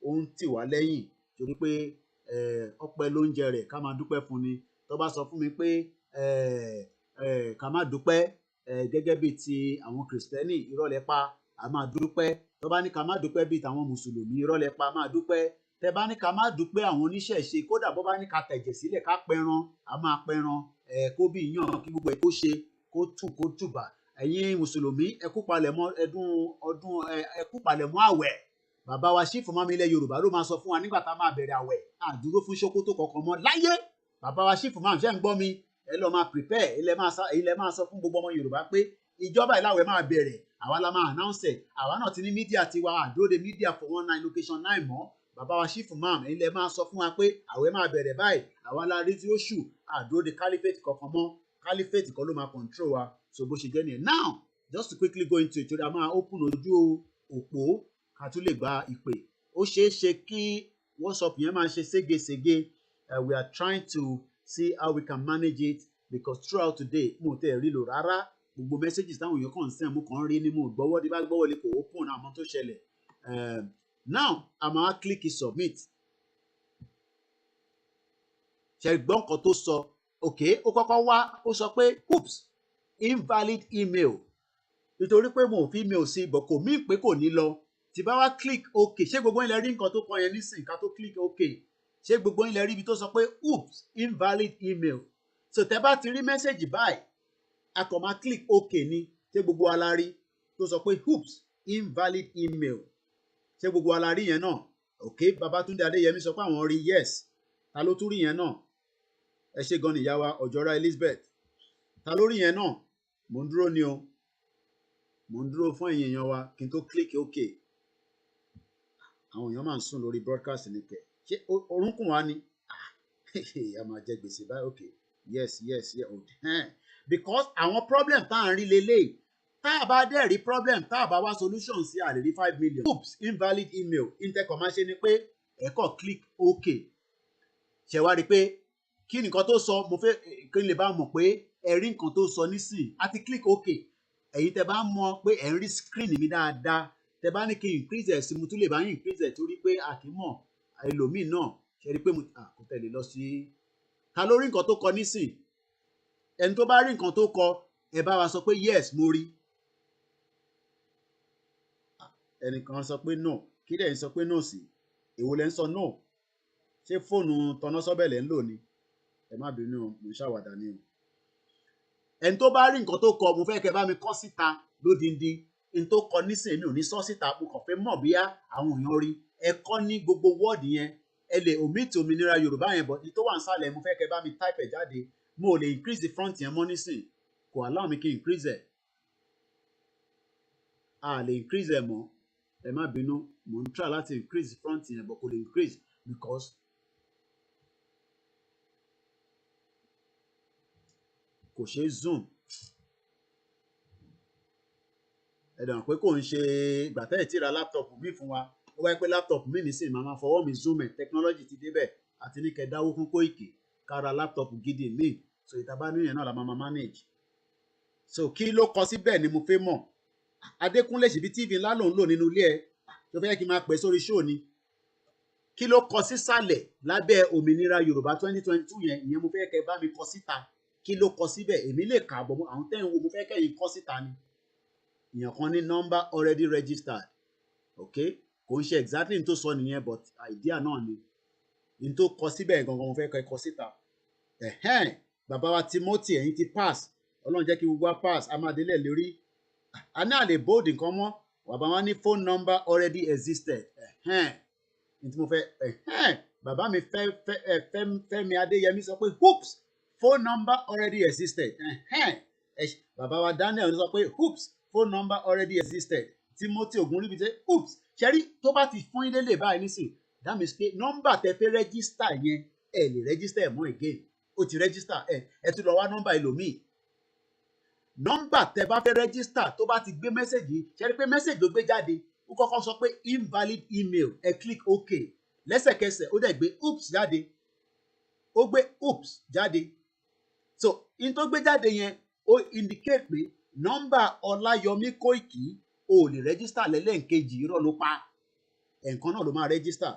ó ń tì wá lẹ́yìn torí pé ọpẹ́ ló ń jẹ rẹ̀ ká máa dúpẹ́ fún ni tó bá sọ fún mi pé ká má dúpẹ́ gẹ́gẹ́ bíi ti àwọn kìrìsìtẹ́nì irọ́ lẹ pa a máa dúpẹ́ tó bá ní ká má dúpẹ́ bíi tàwọn mùsùlùmí irọ́ lẹ pa a máa dúpẹ́ tẹ bá ní ká má dúpẹ́ àwọn oníṣẹ̀ṣe kódà bó bá ní ká tẹ̀jẹ̀ sílẹ̀ ká pẹran a máa pẹran kó bí yàn kí gbogbo ẹ̀ kó ṣe kó tùbà ẹ̀yin mùsùlùmí ẹ kú palẹ̀mọ́ ọdún ẹ kú palẹ̀mọ́ àwẹ̀ bàbá wa ṣífù mọ́mi ilẹ̀ Yorùbá ló máa sọ fún wa nígbà tá a máa bẹ̀rẹ̀ àwẹ̀ àdúró fún ṣókótó kankan mọ́ láyé bàbá wa ṣífù máa ń ṣe ń gbọ́ mi ẹ lọ́ọ́ máa prepare ilẹ̀ máa sọ fún gbogbo ọmọ Yorùbá pé ìjọba ìláwẹ̀ máa bẹ̀rẹ̀ àwa la máa announce ẹ̀ àwa náà ti ní mídíà tiwa àdúró de mídíà for 19 location 9 mọ́ bàbá wa ṣífù máa ilẹ̀ máa sọ fún wa pé àwẹ̀ máa bẹ̀rẹ̀ báyìí àwa la rí tí ó ṣù àdúró de caliphate kankan mọ́ caliphate kan ló máa control wa so bó ṣe jẹ́ nìyẹn now just to quickly go into it torí a máa open ojú òpó ká tún lè gba ìpè ó ṣeé ṣe kí WhatsApp yẹn máa ṣe ségesège we are trying to see how we can manage it because throughout today mo tẹ̀ rí lò rárá gbogbo messages táwọn èèyàn kàn ń send mo kàn ń rí ní mo gbọ́wọ́ bí bá gbọ́wọ́ lè kò open àmọ́ tó ṣẹlẹ̀ now a máa click submit ṣe gbọ́ nǹkan tó sọ okay ó kọ́kọ́ wá ó sọ pé oops invalid email nítorí pé mo ò fi email sí bọ̀ kò mí pé kò ní lọ tí bá wá click OK ṣé gbogbo yín lè rí nǹkan tó kọ yẹn nísìnyí ká tó click OK ṣé gbogbo yín lè rí ibi tó sọ pé oops invalid email so tẹ́ bá ti rí mẹ́sẹ̀gì báyìí a kàn máa click OK ni ṣé gbogbo wa la rí tó sọ pé oops invalid email ṣé gbogbo wa la rí yẹn náà OK Babátúndé Adéyẹmí sọ pé àwọn rí yes ta ló tún rí yẹn náà ẹ ṣé gan nìyá wa Ọ̀jọ́ra Elizabeth ta ló rí yẹn náà mò ń dúró ni o mò ń dúró fún ẹ̀yin èèyàn wa kí n tó click OK àwọn èèyàn máa ń sùn lórí broadcast ní kẹ ṣé orúnkún wa ni a máa jẹ gbèsè báyìí OK yes because àwọn problem tá à ń rí lélẹ̀ tá a bá dẹ̀ rí problem tá a bá wá solution sí a lè rí 5 million oops invalid email intercom máa ṣe ni pé ẹ kàn click OK ṣe wá rí i pé kí nìkan tó sọ mo fẹ́ kí n lè bá mọ̀ pé ẹ rí nǹkan tó sọ nísìn àti click OK ẹ̀yin tẹ́ bá mọ̀ pé ẹ ń rí screen mi dáadáa tẹ́ bá ní kí n increase ẹ̀ sí mo tún lè bá yín increase ẹ̀ torí pé àkímọ̀ ẹlòmíì náà ṣe rí i pé mo kò tẹ̀lé lọ sí ta ló rí nǹkan tó kọ nísìn ẹni tó bá rí nǹkan tó kọ ẹ bá wa sọ pé yes mo rí ẹnìkan sọ pé no kí lẹ́yìn sọ pé no sí èwo lẹ́ ń sọ no ṣé fóònù tọ̀nà sọ́bẹ̀lẹ̀ ń lò ni ẹ má bínú mo ń ṣàwàdà ni o ẹni tó bá rí nǹkan tó kọ mo fẹ́ kẹ́ bá mi kọ síta lódindi n tó kọ nísìnyí mi ò ní sọ síta mo kàn fẹ́ mọ̀ bíyá àwọn èèyàn rí ẹ kọ ní gbogbo wọ́ọ̀dì yẹn ẹ lè omit òmìnira Yorùbá yẹn bọ̀ ní tó wà nísàlẹ̀ mo fẹ́ kẹ́ bá mi type ẹ̀ jáde mo ò lè increase the front yẹn mọ́ nísìnyí kò allow mi kí n increase ẹ̀ a lè increase ẹ̀ mọ́ ẹ má bínú mo ń try láti increase the front yẹn but kò lè increase because kò ṣeé zoom ẹ̀dàn pé kò ń ṣe ìgbà tẹ́lẹ̀ tí ra láptọ̀pù mi fún wa ó wáyé pé láptọ̀pù mi nísìnyí máa fọwọ́ mi zoom ẹ̀ technology ti débẹ̀ àti ní kẹ́ dáwó fún Kóìkì ká ra láptọ̀pù gidi mi so ìtàbá níyẹn náà la máa manage so kí ló kọ síbẹ̀ ni mo fẹ́ mọ̀ Adékúnlé ṣèbí tv ńlá lòún lò nínú ilé ẹ tó fẹ́ kí n máa pè sórí show ni kí ló kọ sísàlẹ̀ lábẹ́ òmìnira Yorùbá 2022 yẹn ìyẹn mo fẹ́ kẹ́ bá mi kọ síta kí ló kọ síbẹ̀ èmi lè kà bọ̀ àwọn tẹ́ ń wo mo fẹ́ kẹ́yìn kọ síta ni èèyàn kan ní number already registered ok kò ń ṣe exactly n tó sọ nìyẹn but idea náà ni n tó kọ síbẹ̀ gangan mo fẹ́ kẹ́ kọ síta bàbá wa Timothy ẹ̀yin ti pass Ọlọ́run jẹ́ kí gbogbo wa pass amadélẹ̀ lórí a ní àlè bold nǹkan mọ́ bàbá wa ní phone number already existed n tí mo fẹ́ bàbá mi Fẹ́mi Adéyẹmí sọ pé hoops phone number already existed bàbá wa Daniel sọ pé hoops phone number already existed Timothy Ogunribi say oops ṣẹ́rí tó bá ti fún ilé lè báyìí nísìn that means pé nọ́mbà tẹ fẹ́ rẹ́gísítà yẹn ẹ lè rẹ́gísítà ẹ̀ mọ́ again ó ti rẹ́gísítà ẹ tún lọ wá nọ́mbà ẹlòmíì nọ́mbà tẹ bá fẹ́ rẹ́gísítà tó bá ti gbé mẹ́sẹ̀gì ṣẹ́rí pé mẹ́sẹ̀gì ló gbé jáde ó kọ́kọ́ sọ pé invalid email ẹ click OK lẹ́sẹ̀kẹsẹ̀ ó dẹ̀ gbé oops jáde ó gbé oops jáde so in tó gbé jáde yẹn ó indicate pé nọ́mbà Ọláyọmí Kóìkì ò lè rẹ́gísítà lẹ́lẹ́ǹkejì irọ́ ló pa ẹ̀ǹkan náà ló máa rẹ́gísítà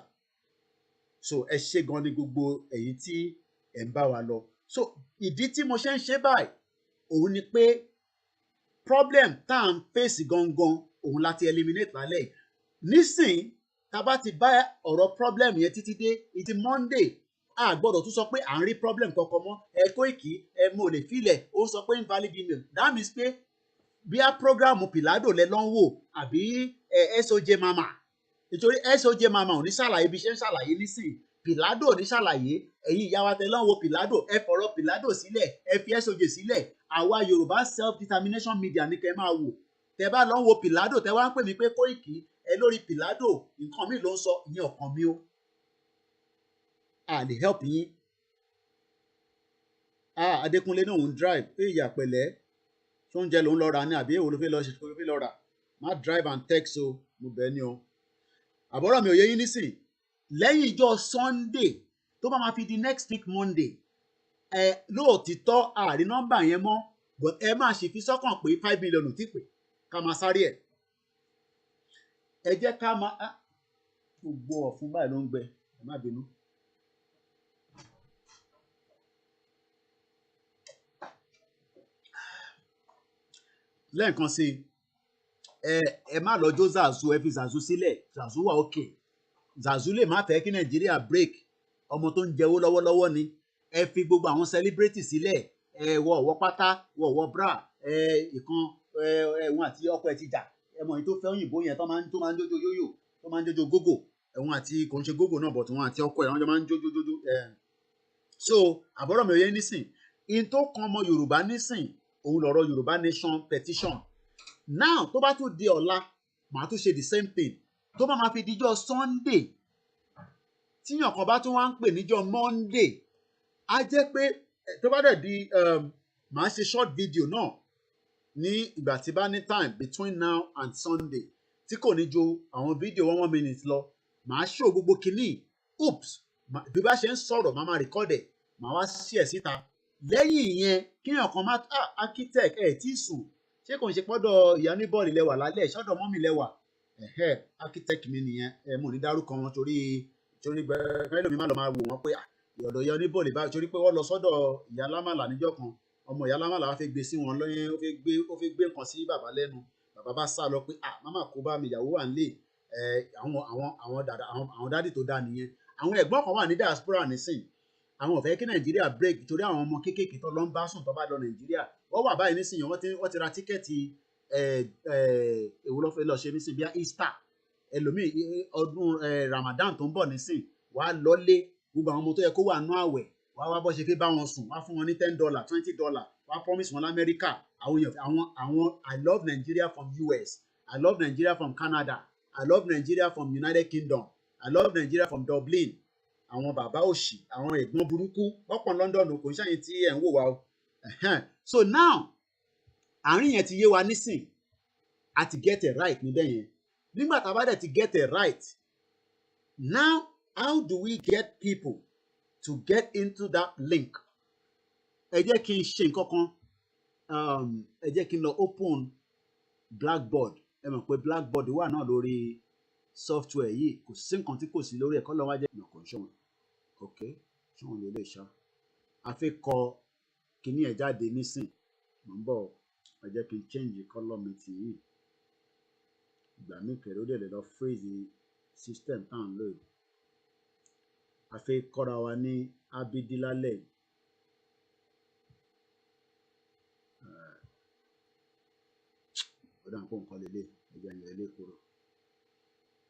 so ẹ ṣe gan ni gbogbo ẹ̀yin tí ẹ̀ ń bá wa lọ so ìdí tí mo ṣe ń ṣe báyìí òun ni pé problem tá à ń fèsì gangan òun láti eliminate lálẹ́ yìí nísìn tá a bá ti bá ọ̀rọ̀ problem yẹn títí dé ìdí Monday a gbọ́dọ̀ tún sọ pé à ń rí problem kankan mọ́ ẹ Kóìkì ẹ mo lè filẹ̀ ó sọ pé invalid email that means pé bí a program Pilado lẹ lọ́n wò àbí SOJ mama nítorí SOJ mama ò ní ṣàlàyé bí ṣe ń ṣàlàyé nísìn Pilado ò ní ṣàlàyé ẹ̀yin ìyá wa tẹ lọ́n wo Pilado ẹ fọ̀rọ̀ Pilado sílẹ̀ ẹ fi SOJ sílẹ̀ àwa Yorùbá self determination media ní kẹ́ máa wò tẹ bá lọ́n wo Pilado tẹ wá ń pè mí pé Kóìkì ẹ lórí Pilado nǹkan mi ló ń sọ ìyẹn ọ̀kan mi ó a lè help yín Adékúnlé náà ń drive pé ìyá pẹ̀lẹ́ tó ń jẹ lòun lọ rà ní àbí èwo ló fẹ́ lọ ṣe tó fẹ́ lọ rà má drive and text o mo bẹ̀ ni o àbọ̀rọ̀ mi ò yé yín nísìn lẹ́yìn ìjọ Sunday tó bá máa fi di next week Monday lóòtítọ́ àárí nọ́mbà yẹn mọ́ but ẹ máa ṣe fi sọ́kàn pé 5 million ti pè ká máa sáré ẹ̀ ẹ jẹ́ ká máa gbogbo ọ̀fun báyìí ló ń gbẹ ẹ má bínú. lẹ́ẹ̀kan sí ẹ má lọ jó Zazu, ẹ fi Zazu sílẹ̀, Zazu wà okay. Zazu lè má fẹ́ kí Nàìjíríà break, ọmọ tó ń jẹ́wó lọ́wọ́lọ́wọ́ ni. Ẹ fi gbogbo àwọn celebrity sílẹ̀, wọ̀ pátá, wọ̀ bra, ìkan ẹ̀wọ̀n àti ọkọ ẹ̀ ti jà, ẹmọ yìí tó fẹ́ òyìnbó yẹn tó máa ń jójó yóyò, tó máa ń jójó gógò, ẹ̀wọ̀n àti kò ń ṣe gógò náà but wọn àti ọkọ ẹ̀ wọ́n jọ máa ń jójó. So àbọ̀rọ̀ mi ò yé nísìn, in tó kan ọmọ Yorùbá nísìn òun lọ̀rọ̀ Yorùbá nation petition. Now tó bá tún di ọ̀la màá tún ṣe the same thing. Tó bá máa fi díjọ́ Sunday tíyàn kan bá tún wá ń pè níjọ́ Monday, á jẹ́ pé tó bá dẹ̀ di màá ṣe short video náà ní ìgbà tí bá ní time between now and Sunday tí kò ní ju àwọn fídíò 1 minute lọ. Màá show gbogbo kìíní oops bí bá ṣe ń sọ̀rọ̀ màá máa record ẹ̀, màá wá share síta. Lẹ́yìn ìyẹn kíyàn kan máa architect tí sùn, ṣé kò ń ṣe pọ́dọ̀ ìyá ní bọ́ọ̀lì lẹ́wà lálẹ́, ṣọ́dọ̀ mọ́mì lẹ́wà, architect mi nìyẹn. Mo ní dárúkọ wọn torí bẹ́ẹ̀ lómi má lọ máa wò wọ́n pé ọ̀dọ̀ ìyá ní bọ́ọ̀lì báyìí, torí pé wọ́n lọ sọ́dọ̀ ìyá lámàlà níjọ́ kan, ọmọ ìyá lámàlà wá fẹ́ gbé sí wọn lọ́yìn, ó fẹ́ gbé nǹkan sí bàbá lẹ́nu, bàbá bá sá lọ pé màmá kó bá mi, ìyàwó wà nílé. Àwọn dádì tó dá nìyẹn. Àwọn ẹ̀gbọ́n kan wà ní diaspora nísìn, àwọn ò fẹ́ kí Nàìjíríà break torí àwọn ọmọ kéékèèké tó lọ ń bá sùn tó bá lọ Nàìjíríà. Wọ́n wà báyìí nísìn, wọ́n ti ra tíkẹ́ẹ̀tì èwo ló fẹ́ lọ ṣe nísìn bí i Easter, ẹlòmíì ọdún Ramadan tó ń bọ̀ nísìn, wàá lọlé gbogbo àwọn ọmọ tó yẹ kó wà nú àwẹ̀, wàá wá bọ́ ṣe fẹ́ bá wọn sùn, wàá fún wọn ní $10 $20, wàá promise wọn l'Amẹ́ríkà. Àwọn I love Nigeria from US, I love Nigeria from Canada, I love Nigeria from United Kingdom, I love Nigeria from Dublin. Àwọn bàbá òṣì, àwọn ẹ̀gbọ́n burúkú ọ̀pọ̀ London kò ń ṣàyìn tí ẹ̀ ń wò wá o. So now àárín yẹn ti yé wa nísìn, a ti get it right níbẹ̀ yẹn. Nígbà tá a bá dẹ̀ ti get it right, now how do we get people to get into that link? Ẹ jẹ́ kí n ṣe nǹkan kan, ẹ jẹ́ kí n lọ open Blackboard. Ẹ mọ̀ pé Blackboard wà náà lórí software yìí, kò sí nǹkan tí kò sí lórí ẹ̀kọ́ lọ́wọ́ jẹ́ ìmọ̀ kò ṣọ̀wọ́n. Ok, ṣọ̀wọ́n lè ṣá. A fẹ́ kọ kíní ẹ̀ jáde nísìn, mọ̀ ń bọ̀, ẹ jẹ́ kí n change color mi tì yìí. Ìgbà míì kẹ̀rẹ́ ó dẹ̀ lè lọ freeze system tá à ń lò yìí. A fẹ́ kọ́ra wa ní abidi lálẹ́. Ó dà ń pọ̀ nǹkan lélẹ̀, ẹ̀jẹ̀ yẹn lè kúrò.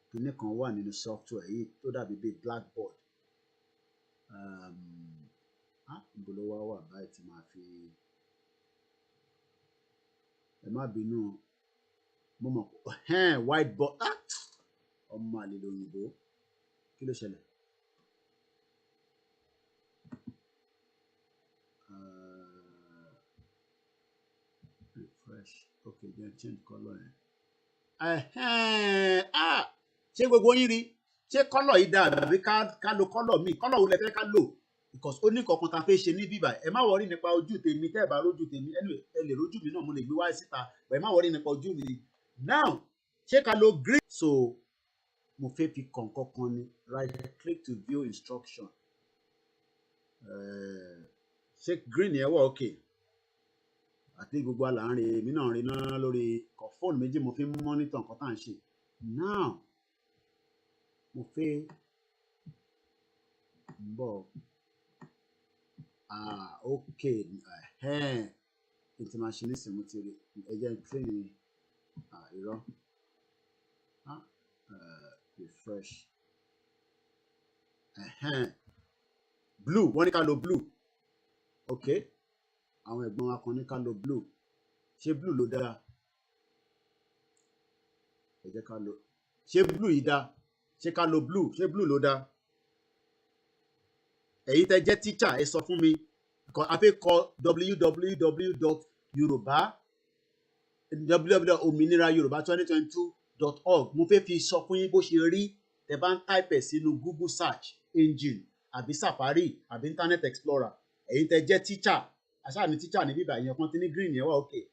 Kíní kan wà nínú software yìí tó dàbí bíi Blackboard. Níbo ló wà báyìí tí màá fi, ẹ má bínú, mo mọ̀ whiteboard, ọmọ àlè lòyìnbó, kí ló ṣẹlẹ̀? Refresh, okay, then change color yẹn. Ṣé gbogbo yín rí? Ṣé color yìí dà àbí ká lo color mi? Color wo lẹ fẹ́ ká lò? Because ó ní kankan tá a fẹ́ ṣe ní bíbà. Ẹ má wọrí nípa ojú tèmi, tẹ́ ẹ bá rójú tèmi, anyway ẹ lè rójú mi náà, mo lè gbé wá síta, but ẹ má wọrí nípa ojú mi. Now ṣé ká lo green? So mo fẹ́ fi kọ̀ǹkan kan ní right click to view instruction. Ṣé green yẹn wà okay? Àti gbogbo àlàárín èmi náà rí náà lórí fóònù méjì mo fi ń monitor nǹkan tá à ń ṣe. Now mo fẹ́ bọ̀ okay, ètò máa ṣe nísìnyí mo ti rí, ẹ jẹ́ n train irọ́, refresh, blue, wọ́n ní ká lo blue, okay, àwọn ẹ̀gbọ́n wa kan ní ká lo blue, ṣé blue ló dára? Ẹ jẹ́ ká lo, ṣé blue yìí dá? Ṣé ká lo blue? Ṣé blue ló dá? Ẹ̀yin tẹ́ jẹ́ teacher ẹ sọ fún mi, a fẹ́ kọ www.ominira2022.org. Mo fẹ́ fi sọ fún yín bó ṣe rí tẹ́ bá ń type ẹ̀ sínú Google search engine àbí Safari àbí Internet Explorer. Ẹ̀yin tẹ́ jẹ́ teacher, àṣà ni teacher ní bíbá yẹn kan tí ní green yẹn wà okay.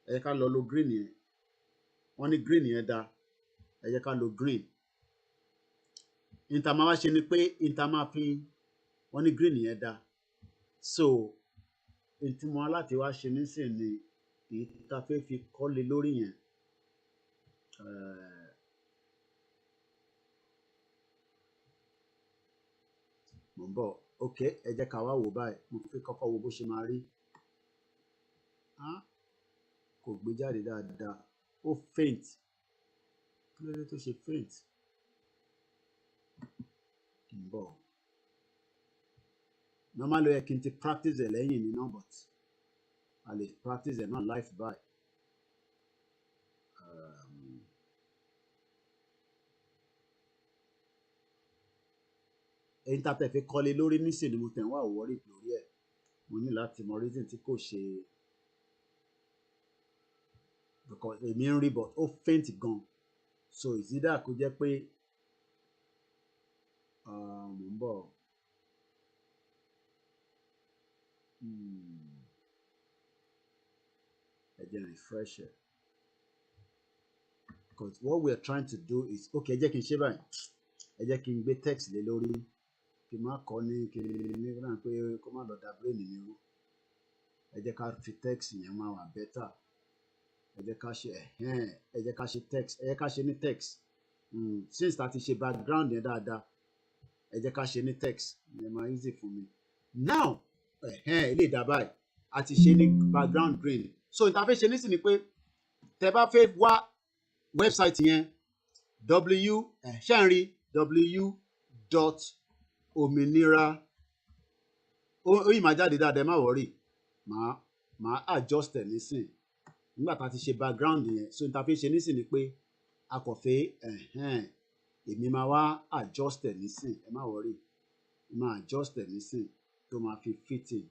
Ẹ jẹ́ ká lọ lo green yẹn. Wọ́n ní green yẹn dá. Ẹ jẹ́ ká lo green. Ìta máa wá ṣe ni pé ìta máa fi, wọ́n ní green yẹn dá. So ìtí mo láti wá ṣe nísìnyí ni ìta fẹ́ fi kọ́lé lórí yẹn. mo ń bọ̀ ok ẹ jẹ́ ká wá wò báyìí mo fi kọ́kọ́ wo bó ṣe máa rí kò gbé jáde dáadáa ó faint kí ló dé tó ṣe faint ń bọ̀ normal yẹ kí n ti practice ẹ̀ lẹ́yìn mi náà but a lè practice ẹ̀ náà live by èyí tá a tẹ̀ fi kọ́lé lórí nísìnyí mo tẹ̀ ń wá òwúrọ̀ lórí ẹ̀ mo ní láti mọ reason tí kò ṣe because èmi ń rí but ó faint gan so ìsídà kó jẹ́ pé mo ń bọ̀ ẹ jẹ́ refresh it because what we are trying to do is okay ẹ jẹ́ kí n ṣe báyìí ẹ jẹ́ kí n gbé text lé lórí kí n má kọ́ ní kí ní rán pé kó má lọ da brain mi rú ẹ jẹ́ ká fi text yẹn máa wà better ẹ jẹ́ ká ṣe ẹ jẹ́ ká ṣe text ẹ jẹ́ ká ṣe ní text since tá ti ṣe background yẹn dáadáa ẹ jẹ́ ká ṣe ní text yẹn máa easy fún mi now ilé ìdábà ẹ̀ a ti ṣe ní background green so ìta fẹ́ ṣe nísìn ni pé tẹ bá fẹ́ wá website yẹn ṣe ń rí w.ominira ó yìí máa jáde dáadáa ẹ má wọrí màá adjust ẹ̀ nísìn nígbà tá a ti ṣe background yẹn so ìta fẹ́ ṣe nísìn ni pé a kò fẹ́ èmi máa wá adjust ẹ̀ nísìn ẹ má wọrí máa adjust ẹ̀ nísìn tó máa fi fitting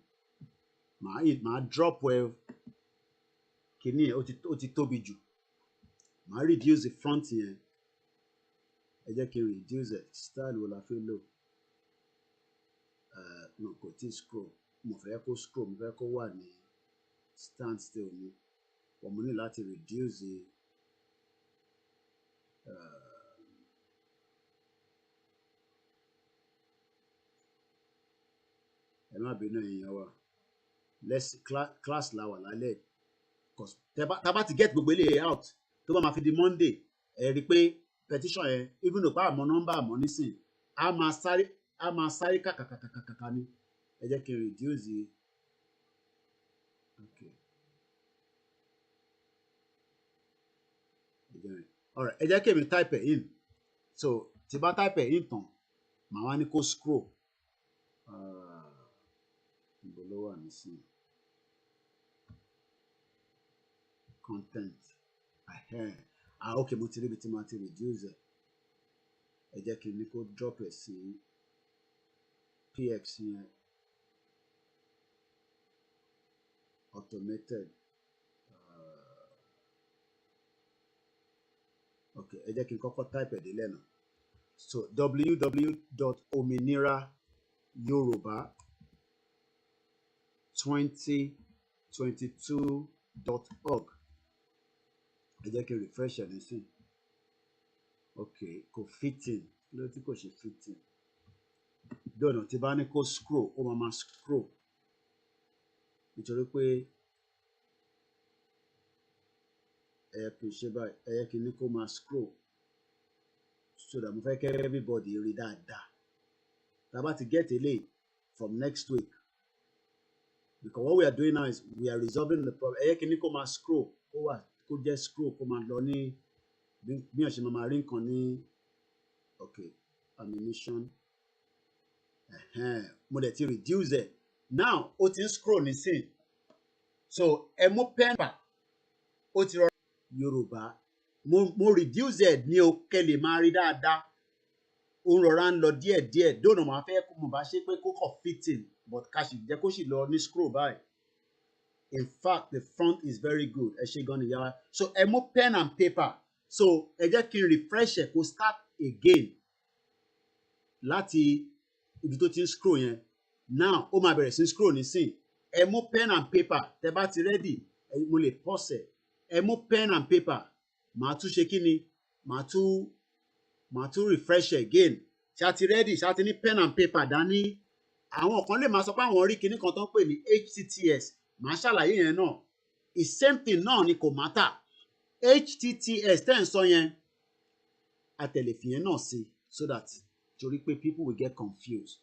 màá drop well kìíní ẹ̀ ó ti tóbi jù màá reduce the front yẹn ẹ jẹ́ kí n reduce it style wo la fẹ́ lò no kò tí scroll mo fẹ́ kó scroll mo fẹ́ kó wà ní stand still ni mo ní láti reduce the ẹ má bínú èèyàn wa class la wà lálẹ́ cause tá bá ti get gbogbo eléyìí out tó bá máa fi di Monday ẹ rí i pé petition yẹn even though pa àmọ́ nọ́mbà àmọ́ nísìn a máa sáré kàkàkàkàkàkà ni ẹ jẹ́ kí n reduce the okay alright ẹ jẹ́ kí èmi type ẹ̀ in so tí bá type ẹ̀ in tán màá wá ní kó scroll níbo ló wà nísìn content okay mo ti rí ibi tí màá ti reduce ẹ jẹ́ kí n ní kó drop ẹ̀ sí px yẹn automated okay ẹ jẹ́ kí n kọ́kọ́ type ẹ̀ dé lẹ́nu so www.ominira2022.org ẹ jẹ́ kí n refresh ẹ̀ nísìn okay kò fitting ló tí kò ṣe fitting dọ̀nà tí bá ní kó scroll ó máa scroll nítorí pé ẹ kì í ṣe báyìí ẹ yẹ kí ní kó máa scroll so that mo fẹ́ kẹ́ everybody rí dáadáa tá a bá ti get eléyìí from next week because what we are doing now is we are resolving the problem ẹ yẹ kí ní kó máa scroll kó wà kó jẹ́ scroll kó máa lọ ní bí wọ́n ṣe máa rí nǹkan ní okay ammunition mo dẹ̀ ti reduce ẹ̀ now ó ti ń scroll nísìn so ẹ mú pen pa ó ti rọra Yorùbá mo reduce ẹ̀ ní o kẹ́ lè máa rí dáadáa ó rọra ń lọ díẹ̀díẹ̀ dóònà máa fẹ́ kó mo bá ṣe pé kó kọ̀ fitting but ká sì jẹ́ kó sì lọ ní scroll báyìí in fact the front is very good ẹ ṣe gan ni yàrá so ẹ mú pen and paper so ẹ jẹ́ kí n refresh ẹ̀ kó start again láti ibi tó ti ń scroll yẹn now ó máa bẹ̀rẹ̀ sí scroll nísìn ẹ mú pen and paper tẹ bá ti ready mo lè pause ẹ mú pen and paper màá tún ṣe kí ni màá tún refresh again ṣá ti ready ṣá ti ní pen and paper dání àwọn kan lè máa sọ pé àwọn rí kinní kan tó ń pè ní HTTS màá ṣàlàyé yẹn náà the same thing náà ni kò matter https tẹ́ ń sọ yẹn àtẹ̀lẹ̀fìyẹn náà sí so that torí pé people will get confused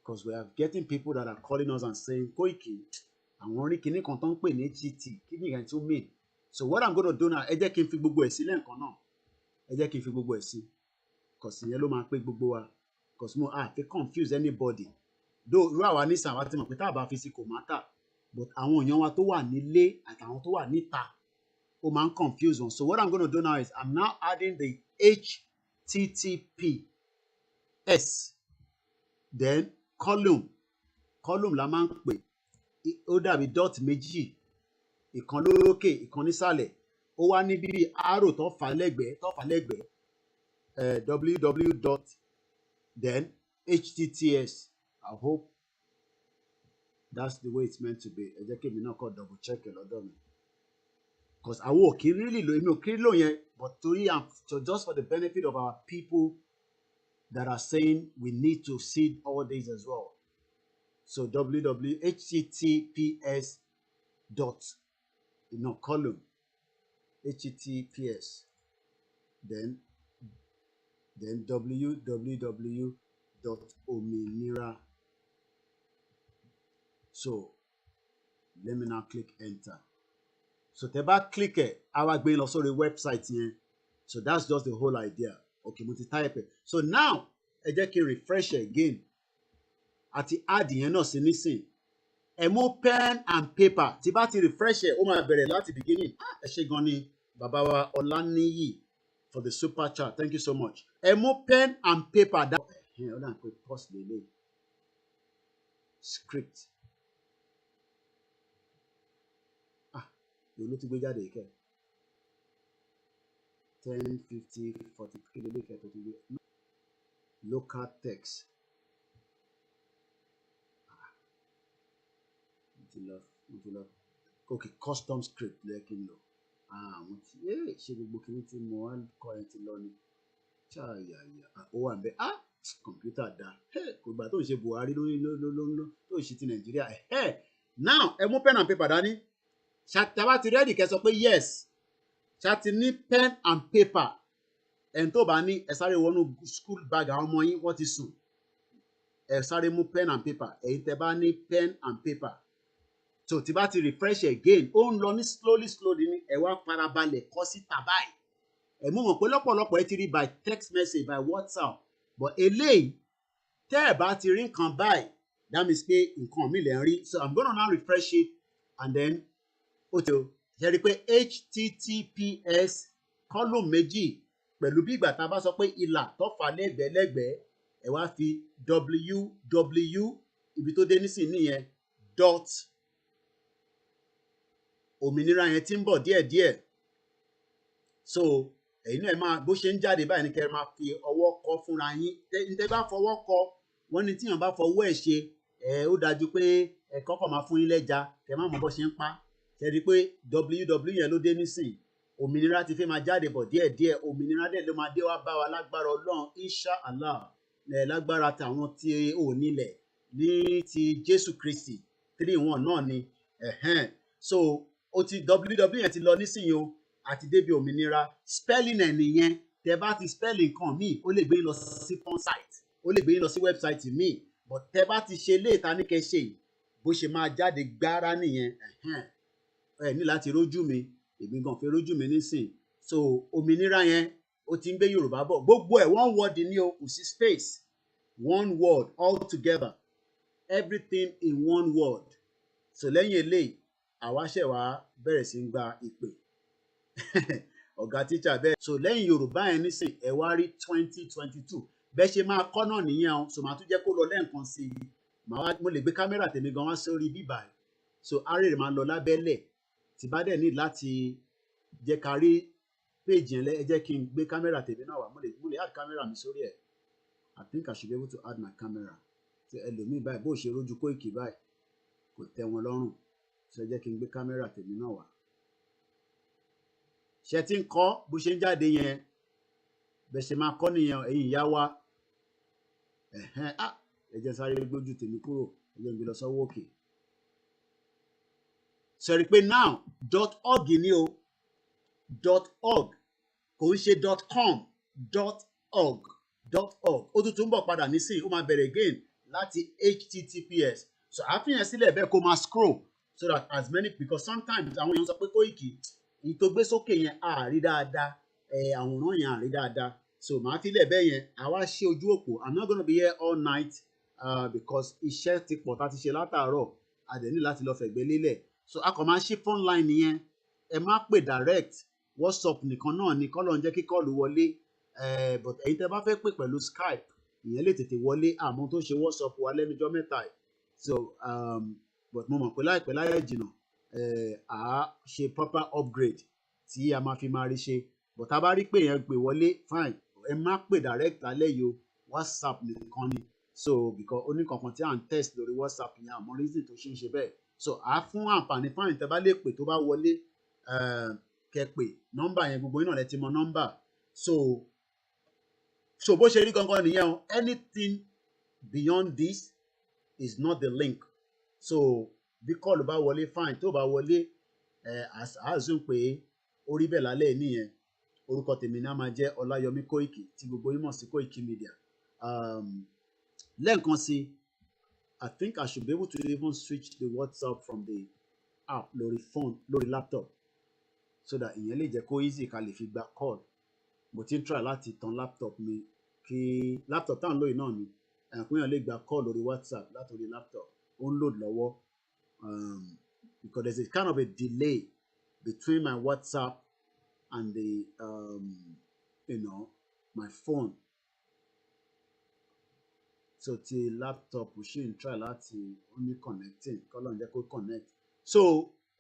because we are getting people that are calling us and saying Koiki àwọn orí kinní kan tó ń pè ní htt kí ni ìyẹn tún mean so what I'm gonna do now ẹ jẹ́ kí n fi gbogbo ẹ̀ sí lẹ́ẹ̀kan náà ẹ jẹ́ kí n fi gbogbo ẹ̀ sí because ìyẹn ló máa pé gbogbo wa because mo fi confuse anybody though irú àwa nísàn àwa ti mọ̀ pé tá a bá fi sí kò má tà but àwọn èèyàn wa tó wà nílé àtàwọn tó wà níta ó máa ń confuse wọn so what I'm gonna do now is I'm now adding the https then column la máa ń pè ó dàbí dot méjì ìkan lókè ìkan nísàlẹ̀ ó wá ní bí arrow tó fà lẹ́gbẹ̀ẹ́ www dot then https I hope that's the way it's meant to be ẹ jẹ́ kí èmi náà kọ́ double check ẹ lọ́dọ̀ mi because àwọn ò kí really lo èmi ò kí lò yẹn but torí so just for the benefit of our people that are saying we need to see all these as well so https dot column https then www dot Ominira so let me now click enter so tẹ́ bá click ẹ á wá gbé lọ sórí website yẹn so that's just the whole idea okay mo ti type it so now ẹ jẹ́ kí n refresh again àti add yẹn náà sí nísìn ẹ mú pen and paper tí bá ti refresh ẹ ó máa bẹ̀rẹ̀ láti beginning ẹ ṣé gan ni bàbá wa Ọláníyì for the super chat thank you so much ẹ mú pen and paper dá ẹ ọ dà pé pause lele script èyí ló ti gbé jáde kẹ 10:50:40 kí lè kẹ tó ti gbé local text mo ti lọ okay custom script lẹ́kìn lọ àwọn tí ṣe gbogbo kìíní tí mo wá kọ ẹ ti lọ ni ṣáàyàyà ó wà ń bẹ kọ̀ǹpútà dá kò gbà tó ń ṣe Buhari ló tó ń ṣe ti Nàìjíríà now ẹ mú pen and paper dání ṣàtàwá ti rẹ́ẹ̀dì kẹ́ sọ pé yes ṣàtì ní pen and paper ẹni tó bá ní ẹ sáré wọnú school bag àwọn ọmọ yín wọ́n ti sùn ẹ sáré mú pen and paper èyí tẹ́ bá ní pen and paper so tí bá ti refresh again ó ń lọ ní slowly ní ẹ wá farabalẹ̀ kọ síta báyìí ẹ mú mọ̀ pé lọ́pọ̀lọpọ̀ ẹ ti rí by text message by WhatsApp but eléyìí tẹ́ ẹ bá ti rí nǹkan báyìí that means pé nǹkan mi lè ń rí so I'm gonna now refresh it and then ó ti o ṣe rí i pé https column méjì pẹ̀lú bí ìgbà tá a bá sọ pé ìlà tó fà lẹ́gbẹ̀ẹ́ ẹ wá fi www ibi tó dé nísìnyí nìyẹn dot Òmìnira yẹn ti ń bọ̀ díẹ̀díẹ̀ so ẹ̀yin náà máa bó ṣe ń jáde báyìí ni kẹ́ ẹ máa fi ọwọ́ kọ fúnra yín tẹ́ bá fọwọ́ kọ wọ́n ní tíyàn bá fọwọ́ ẹ̀ ṣe ó dájú pé ẹ̀kọ́ kọ̀ máa fún yín lẹ́ja kẹ́ má mọ̀ bó ṣe ń pa ṣe rí i pé www yẹn ló dé nísìn Òmìnira ti fẹ́ máa jáde bọ̀ díẹ̀díẹ̀ Òmìnira dẹ̀ ló máa dé wá bá wa lágbára Ọlọ́run insha Allah lágbára tàwọn tí ò nílẹ̀ ní ti Jésù Kristi 3-1 náà ni so ó ti www yẹn ti lọ nísìnyí o àti débi Òmìnira spelling ẹ̀ nìyẹn tẹ bá ti spelling kan míì ó lè gbé yín lọ sí porn site ó lè gbé yín lọ sí website míì but tẹ bá ti ṣe léèta ní kẹ́ ṣe yìí bó ṣe máa jáde gbára nìyẹn ẹ ní láti rójú mi èmi gan fẹ́ rójú mi nísìn so Òmìnira yẹn ó ti ń gbé Yorùbá bọ̀ gbogbo ẹ̀ one word ni o kò sí space one word all together everything in one word so lẹ́yìn eléyìí àwa ṣẹ̀ wá bẹ̀rẹ̀ sí ń gba ìpè ọ̀gá tíṣà bẹ́ẹ̀ so lẹ́yìn Yorùbá yẹn nísìn ẹ wá rí 2022 bẹ́ẹ̀ ṣe máa kọ́ náà nìyẹn o so màá tún jẹ́ kó lọ lẹ́ẹ̀kan sí i mo lè gbé kámẹ́rà tèmi gan wá sórí bíbà so arére máa lọ lábẹ́lẹ̀ tí bá dẹ̀ ní láti jẹ́ ká rí péjì yẹn ẹ jẹ́ kí n gbé kámẹ́rà tèmi náà wá mo lè add kámẹ́rà mi sórí ẹ̀ I think I should be able to add my camera ṣe ẹlòmíì báyìí bó ṣe rójú Kóìkì báyìí kò tẹ́ wọn lọ́rùn ṣe jẹ́ kí n gbé kámẹ́rà tèmi náà wá ṣe tí ń kọ́ bó ṣe ń jáde yẹn bẹ́ẹ̀ ṣe máa kọ́ nìyẹn ẹ̀yin ìyá wa ẹ jẹ́ sáré gbójú tèmi kúrò ẹ jẹ́ n gbé lọ sọ́wọ́ òkè ṣe rí i pé now .org ni o .org kò ń ṣe .com .org ó tún bọ̀ padà nísìnyí ó máa bẹ̀rẹ̀ again láti https so àfihàn sílẹ̀ bẹ́ẹ̀ kó máa scroll so that as many because sometimes àwọn èèyàn sọ pé Koiki èyí tó gbé sókè yẹn àárí dáadáa àwòrán yẹn àárí dáadáa so màá fi lẹ̀ bẹ́ẹ̀ yẹn àwa ṣe ojú òpó I'm not gonna be here all night because iṣẹ́ ti pọ̀ tá a ti ṣe látàárọ̀ a dẹ̀ ní láti lọ fẹ̀gbẹ́ lélẹ̀ so a kàn máa ṣí phone line yẹn ẹ má pè direct WhatsApp nìkan náà ni kọ́ ló ń jẹ́ kí kọ́ọ̀lù wọlé but ẹ̀yin tẹ́ bá fẹ́ pè pẹ̀lú Skype ìyẹn lè tètè wọlé àmọ́ tó ṣe WhatsApp wa lẹ́nujọ́ mẹ́ta yìí so but mo mọ̀ pé láìpẹ́ láyé jìnnà à á ṣe proper upgrade tí a máa fi máa rí ṣe but a bá rí pé yẹn pè wọlé fine ẹ má pè direct lálẹ́ yìí o WhatsApp nìkan ni so because oníkankan tí à ń test lórí WhatsApp yẹn àmọ́ reason tó ṣe ń ṣe bẹ́ẹ̀ so à á fún àǹfààní fáìn tẹ́ bá lè pè tó bá wọlé kẹ́ pè nọ́mbà yẹn gbogbo yín náà lẹ ti mọ nọ́mbà so bó ṣe rí gangan nìyẹn o anything beyond this is not the link so bí kọ́ọ̀lù bá wọlé fine tó bá wọlé àásùn pé ó rí bẹ́ẹ̀ lálẹ́ nìyẹn orúkọ tèmi náà máa jẹ́ Ọláyọmí Kóìkì tí gbogbo yín mọ̀ sí KOIKIMEDIA lẹ́ẹ̀kan sí I think I should be able to even switch the WhatsApp from the app lórí phone lórí laptop so that ìyẹn lè jẹ́ kó easy ká lè fi gba call mo ti ń try láti tan laptop mi kí laptop tá à ń lò yìí náà ni ẹ̀kúnyàn lè gba call lórí WhatsApp látòrí laptop ó ń load lọ́wọ́ because there's a kind of a delay between my WhatsApp and the my phone so ti laptop ṣì ń try láti only connecting kọ́lọ́ ń jẹ́ kó connect so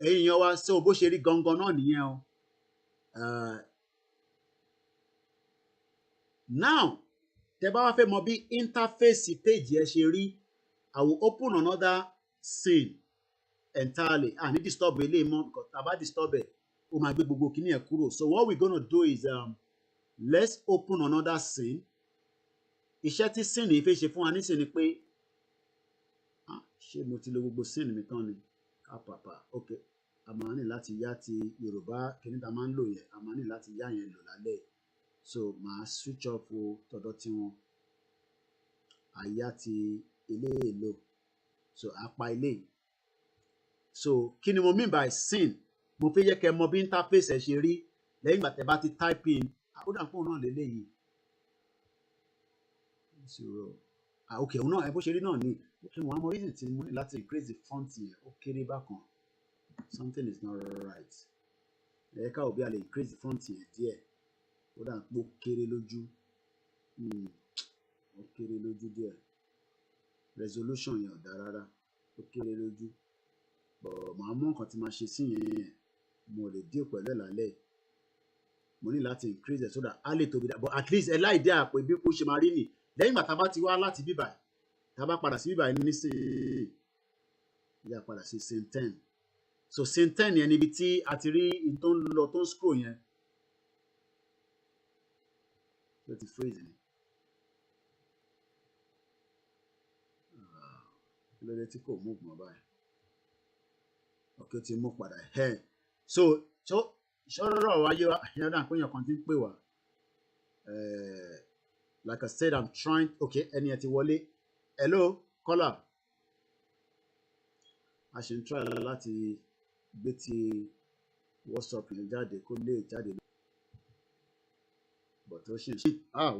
ẹ̀yin yan wa so bó ṣe rí gangan náà nìyẹn o now tẹ́ bá wá fẹ́ mọ bí interface page yẹn ṣe rí I will open another scene entirely ní disturb eléyìí mọ́ because tá a bá disturb ẹ̀ ó máa gbé gbogbo kíní ẹ̀ kúrò so what we gonna do is let's open another scene iṣẹ́ tí scene yìí fẹ́ ṣe fún wa nísìnyí pé ṣé mo ti lo gbogbo scene mi tán ni kápápá ok a máa ní láti yá ti Yorùbá kíní tá a máa ń lò yẹn a máa ní láti yá yẹn lò lálẹ́ so màá switch off tọ̀dọ̀ tí wọn àyá ti ilé èlò so apá ilé so kí ni mo mean by scene mo fẹ́ yẹ kẹ́ mọ bí interface ẹ̀ ṣe rí lẹ́yìn ìgbà tẹ́ bá ti type in àkódà fóun náà lélẹ́yìí ok òun náà ẹ bó ṣe rí náà ni ok wọn á mọ reason tí mo ní láti increase the font yẹn ó kéré bákan something is not right ẹ ká òbí a lè increase the font yẹn díẹ̀ ó dà pé ó kéré lójú ó kéré lójú díẹ̀ resolution yẹn ò dá rárá ó kéré lójú bọ̀ màá mọ nǹkan tí màá ṣe sí yẹn mo lè dín pẹ̀lú ẹ̀ lálẹ́ mo ní láti increase ẹ̀ so that a lè tóbi dà but at least ẹ láì dé àpò bí kò ṣe máa rí nì lẹ́yìn ìgbà tá a bá ti wá láti bíbà tá a bá padà sí bíbà ní scene yà padà sí scene 10 so scene 10 yẹn níbi tí a ti rí tó ń lọ tó ń scroll yẹn tó ti freeze ni kí ló dé tí kò move mọ́ báyìí ok ó ti mú padà so ṣọ́rọ̀ wáyé wa yàrá àpéyàn kan ti ń pè wá like I said I'm trying okay ẹni ẹ ti wọlé hello caller a ṣe ń try láti gbé ti WhatsApp yẹn jáde kó lè jáde but ó ṣe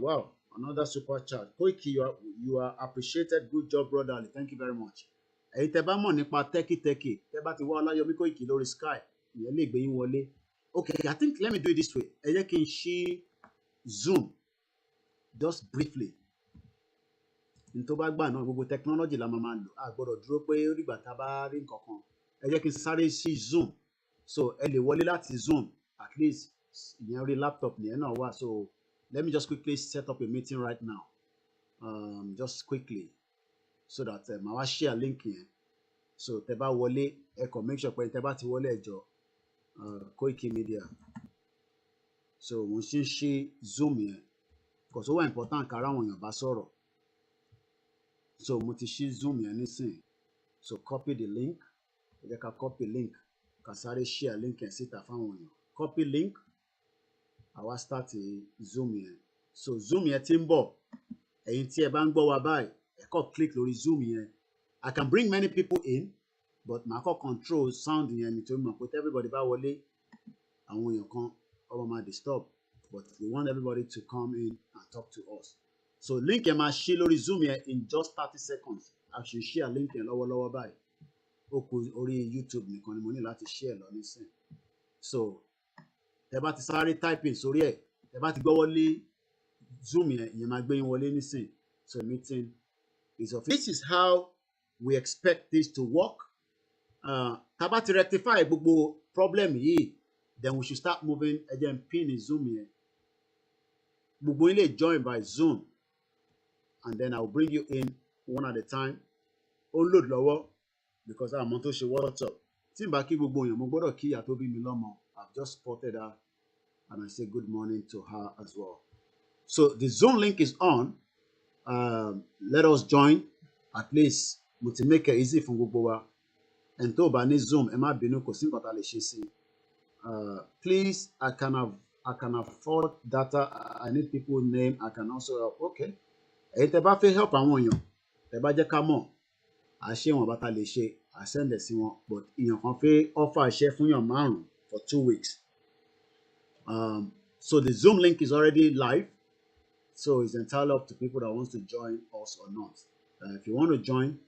wow another super chat Koiki you are appreciated good job brotherly thank you very much ẹ̀yin tẹ́ bá mọ̀ nípa tẹ́kì tẹ́ bá ti wá Ọláyọmí Koiki lórí Skype ìyẹn lè gbé yín wọlé okay I think let me do it this way ẹ jẹ́ kí n ṣí Zoom just briefly n tó bá gbà náà gbogbo technology la máa lò a gbọ́dọ̀ dúró pé ó dìgbà tá a bá rí nǹkan kan ẹ jẹ́ kí n sáré ṣí Zoom so ẹ lè wọlé láti Zoom at least ìyẹn orí laptop nìyẹn náà wà so let me just quickly set up a meeting right now just quickly so that màá wá share link yẹn so tẹ́ bá wọlé ẹ kàn make sure pé tẹ́ bá ti wọlé ẹ jọ̀ọ́ KOIKIMEDIA so mo ṣe ń ṣí Zoom yẹn because ó wà important kára àwọn èèyàn bá sọ̀rọ̀ so mo ti ṣí Zoom yẹn nísìnyí so copy the link ẹ jẹ́ ká copy link ká sáré share link yẹn síta fáwọn èèyàn copy link àwa start Zoom yẹn. So Zoom yẹn ti ń bọ̀, ẹ̀yin tí ẹ bá ń gbọ́ wa báyìí, ẹ kọ́ click lórí Zoom yẹn. I can bring many people in, but màá kọ́ control sound yẹn nítorí mọ̀ pé everybody bá wọlé, àwọn èèyàn kan ọmọ máa disturb, but we want everybody to come in and talk to us. So link yẹn máa ṣí lórí Zoom yẹn in just 30 seconds. I should share link yẹn lọ́wọ́lọ́wọ́ báyìí. Ó kù orí YouTube nìkan ni mo ní láti share lọ nísìn. So tẹ́ bá ti sáré typing sórí ẹ̀, tẹ́ bá ti gbọ́ wọlé Zoom yẹn, ìyẹn máa gbé yín wọlé nísìn. So meeting is official. This is how we expect this to work. Tá bá ti rectify gbogbo problem yìí, then we should start moving again. Pin in Zoom here. Gbogbo yín lè join by Zoom, and then I will bring you in one at a time. Ó ń load lọ́wọ́ because àmọ́ tó ṣe WhatsApp. Tí n bá kí gbogbo èèyàn, mo gbọ́dọ̀ kí ìyá tó bí mi lọ́mọ. I've just spotted her and I say good morning to her as well. So the Zoom link is on. Let us join. At least mo ti make it easy fún gbogbo wa. And tó bá ní Zoom, ẹ má bínú, kò sí nǹkan tá lè ṣe sí. Please, I can afford data. I need people name. I can also help. Okay. Ẹ̀yin tẹ́ bá fẹ́ help àwọn èèyàn, tẹ́ bá jẹ́ ká mọ̀, à ṣe wọn bá ta lè ṣe, à send ẹ̀ sí wọn. But èèyàn kan fẹ́ offer iṣẹ́ fún èèyàn 5 for 2 weeks. So the Zoom link is already live. So it's entirely up to people that wants to join us or not. If you want to join,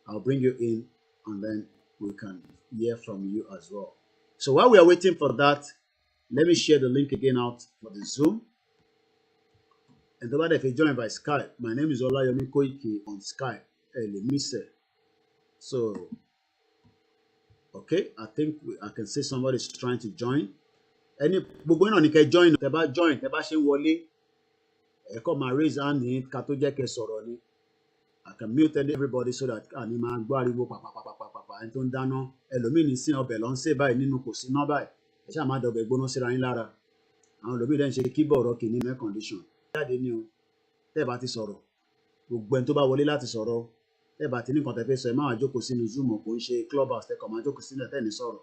I'll bring you in and then we can hear from you as well. So while we are waiting for that, let me share the link again out for the Zoom. And if you join by Skype, my name is Olayomi Koiki on Skype. So, okay, I think I can see somebody is trying to join. Gbogbo náà ni kẹ́ join, tẹ́ bá join, tẹ́ bá ṣe ń wọlé, ẹ kọ́ máa raise hand ní ká tó jẹ́ kẹ́ sọ̀rọ̀ ni. I can mute everybody so that àní máa gbọ́ ariwo pàpàpàpàpàpà ẹni tó ń dáná. Ẹlòmíì ní sí ọbẹ̀ ló ń sè báyìí nínú kò sí iná báyìí. Ẹ ṣáà máa dọ̀bẹ̀ gbóná síra yín lára. Àwọn ẹlòmíì dẹ́n ṣe keyboard rocky ní air condition. Jáde ní o, tẹ́ bá ti sọ̀rọ̀, gbogbo ẹni tó bá wọlé láti sọ̀rọ̀, tẹ́ bá ti ní nǹkan tẹ́ fẹ́ sọ, ẹ má wá jókòó sínú Zoom, kò ń ṣe Clubhouse, tẹ́ kàn máa jókòó sílẹ̀ tẹ́ ní sọ̀rọ̀.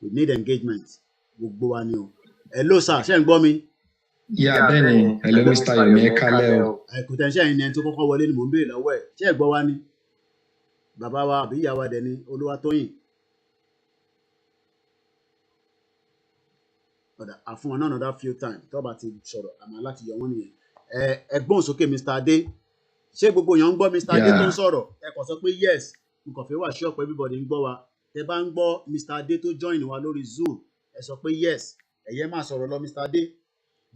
We need engagement. Gbogbo wa ni o. Hello sir, ṣé ń gbọ́ mi? Yeah, bẹ́ẹ̀ni. Hello Mr. Yomi, ẹ kálẹ́ o. Kò tẹ̀ ń ṣe ẹni tó kọ́kọ́ wọlé ni mò ń béèrè lọ́wọ́ ẹ̀. Ṣé ẹ gbọ́ wa ni? Bàbá wa àbí ìyá wa dẹ̀ ni Olúwatóyìn. Ọ̀dà àfún wọn náà another few times tó bá ti sọ̀rọ̀ àmọ́ láti yọ wọ́n nìyẹn. Ẹgbọ́n sókè Mr. Adé. Ṣé gbogbo èèyàn ń gbọ́ Mr. Adé tó ń sọ̀rọ̀? Ẹ kàn sọ pé yes. N kàn fẹ́ wà sure pé everybody ń gbọ́ wa. Tẹ́ bá ń gbọ́ Mr. Adé tó join wa lórí Zoom, ẹ sọ pé yes. Ẹ̀yẹ́ máa sọ̀rọ̀ lọ Mr. Adé.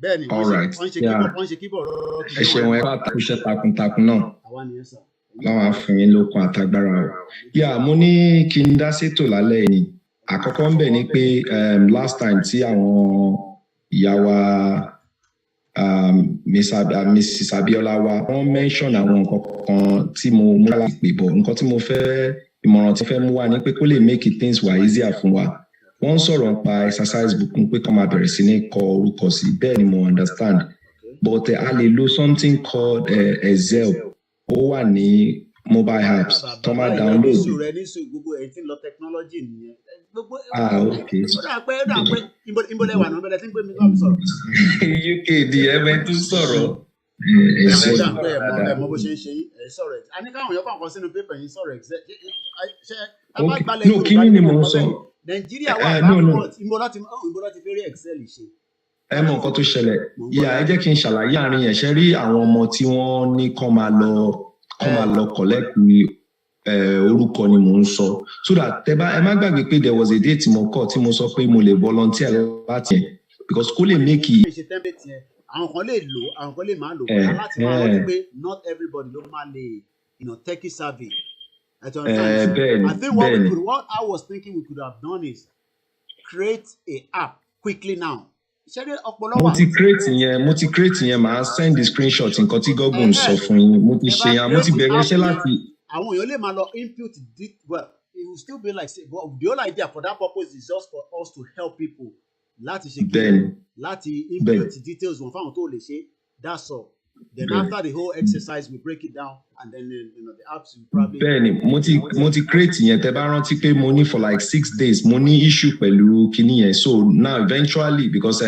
Bẹ́ẹ̀ni, wọ́n ṣe kíbọ̀ rọ́rọ́. Ẹ ṣeun, ẹ kú àtàkùnṣe takuntakun náà. Láwọn afẹ́yìn lókun àtagbára o. Yeah, mo ní kí n dá sétò lálẹ́ ni. Àkọ́kọ́ ń bẹ̀ ni pé last time tí àwọn ìyá wa Mrs. Abiola wa wọ́n mention àwọn nǹkan kan tí mo mú láti pè bọ̀. Nǹkan tí mo fẹ́ ìmọ̀ràn tí fẹ́ mú wá ni pé kó lè make things wà easier fún wa. Wọ́n sọ̀rọ̀ nípa exercise book pé kó máa bẹ̀rẹ̀ sí ní kọ orúkọ sí, bẹ́ẹ̀ ni mo understand. But a lè lo something called Excel. Ó wà ní mobile apps tó máa download. Gbogbo ẹ̀ tí ń lọ technology nìyẹn. Okay. Ìbọ̀lẹ̀ wà náà bẹ̀rẹ̀ tí ń pè mí kọ́ mi sọ̀rọ̀. UK di ẹ̀mẹ́ tún sọ̀rọ̀. Ẹ̀mọ́ bó ṣe ń ṣe yín sọ̀rọ̀ ẹ̀. A ní káwọn èèyàn kọ̀ọ̀kan sínú pépà yín sọ̀rọ̀ ẹ̀. No, kí ni mo sọ? Nàìjíríà wà backward. Ìbò láti fẹ́rẹ̀ Excel ṣe. Ẹ mọ nǹkan tó ṣẹlẹ̀. Ìyá ẹ jẹ́ kí n ṣàlàyé àárín yẹn. Ṣe rí àwọn ọmọ tí wọ́n ní kán máa lọ collect orúkọ ni mò ń sọ. So that ẹ má gbàgbé pé there was a day tí mo kọ́ tí mo sọ pé mo lè volunteer láti yẹn because kó lè make it. Àwọn kan lè lò, àwọn kan lè máa lò. Láti máa rántí pé not everybody ló máa lè techie savvy. I think what I was thinking we could have done is create a app quickly now. Mo ti create yẹn màá send the screenshot nǹkan tí Google ń sọ fún yín. Mo ti ṣe yẹn, mo ti bẹ̀rẹ̀ iṣẹ́ láti. Àwọn èèyàn lè máa lọ input well, it will still be like say, but the whole idea for that purpose is just for us to help people. Láti ṣe kí láti input details wọn fáwọn tó lè ṣe. That's all. Then after the whole exercise, we break it down, and then the apps will probably. Bẹ́ẹ̀ni, mo ti create yẹn. Tẹ́ bá rántí pé mo ní for like 6 days. Mo ní issue pẹ̀lú kíní yẹn. So now eventually, because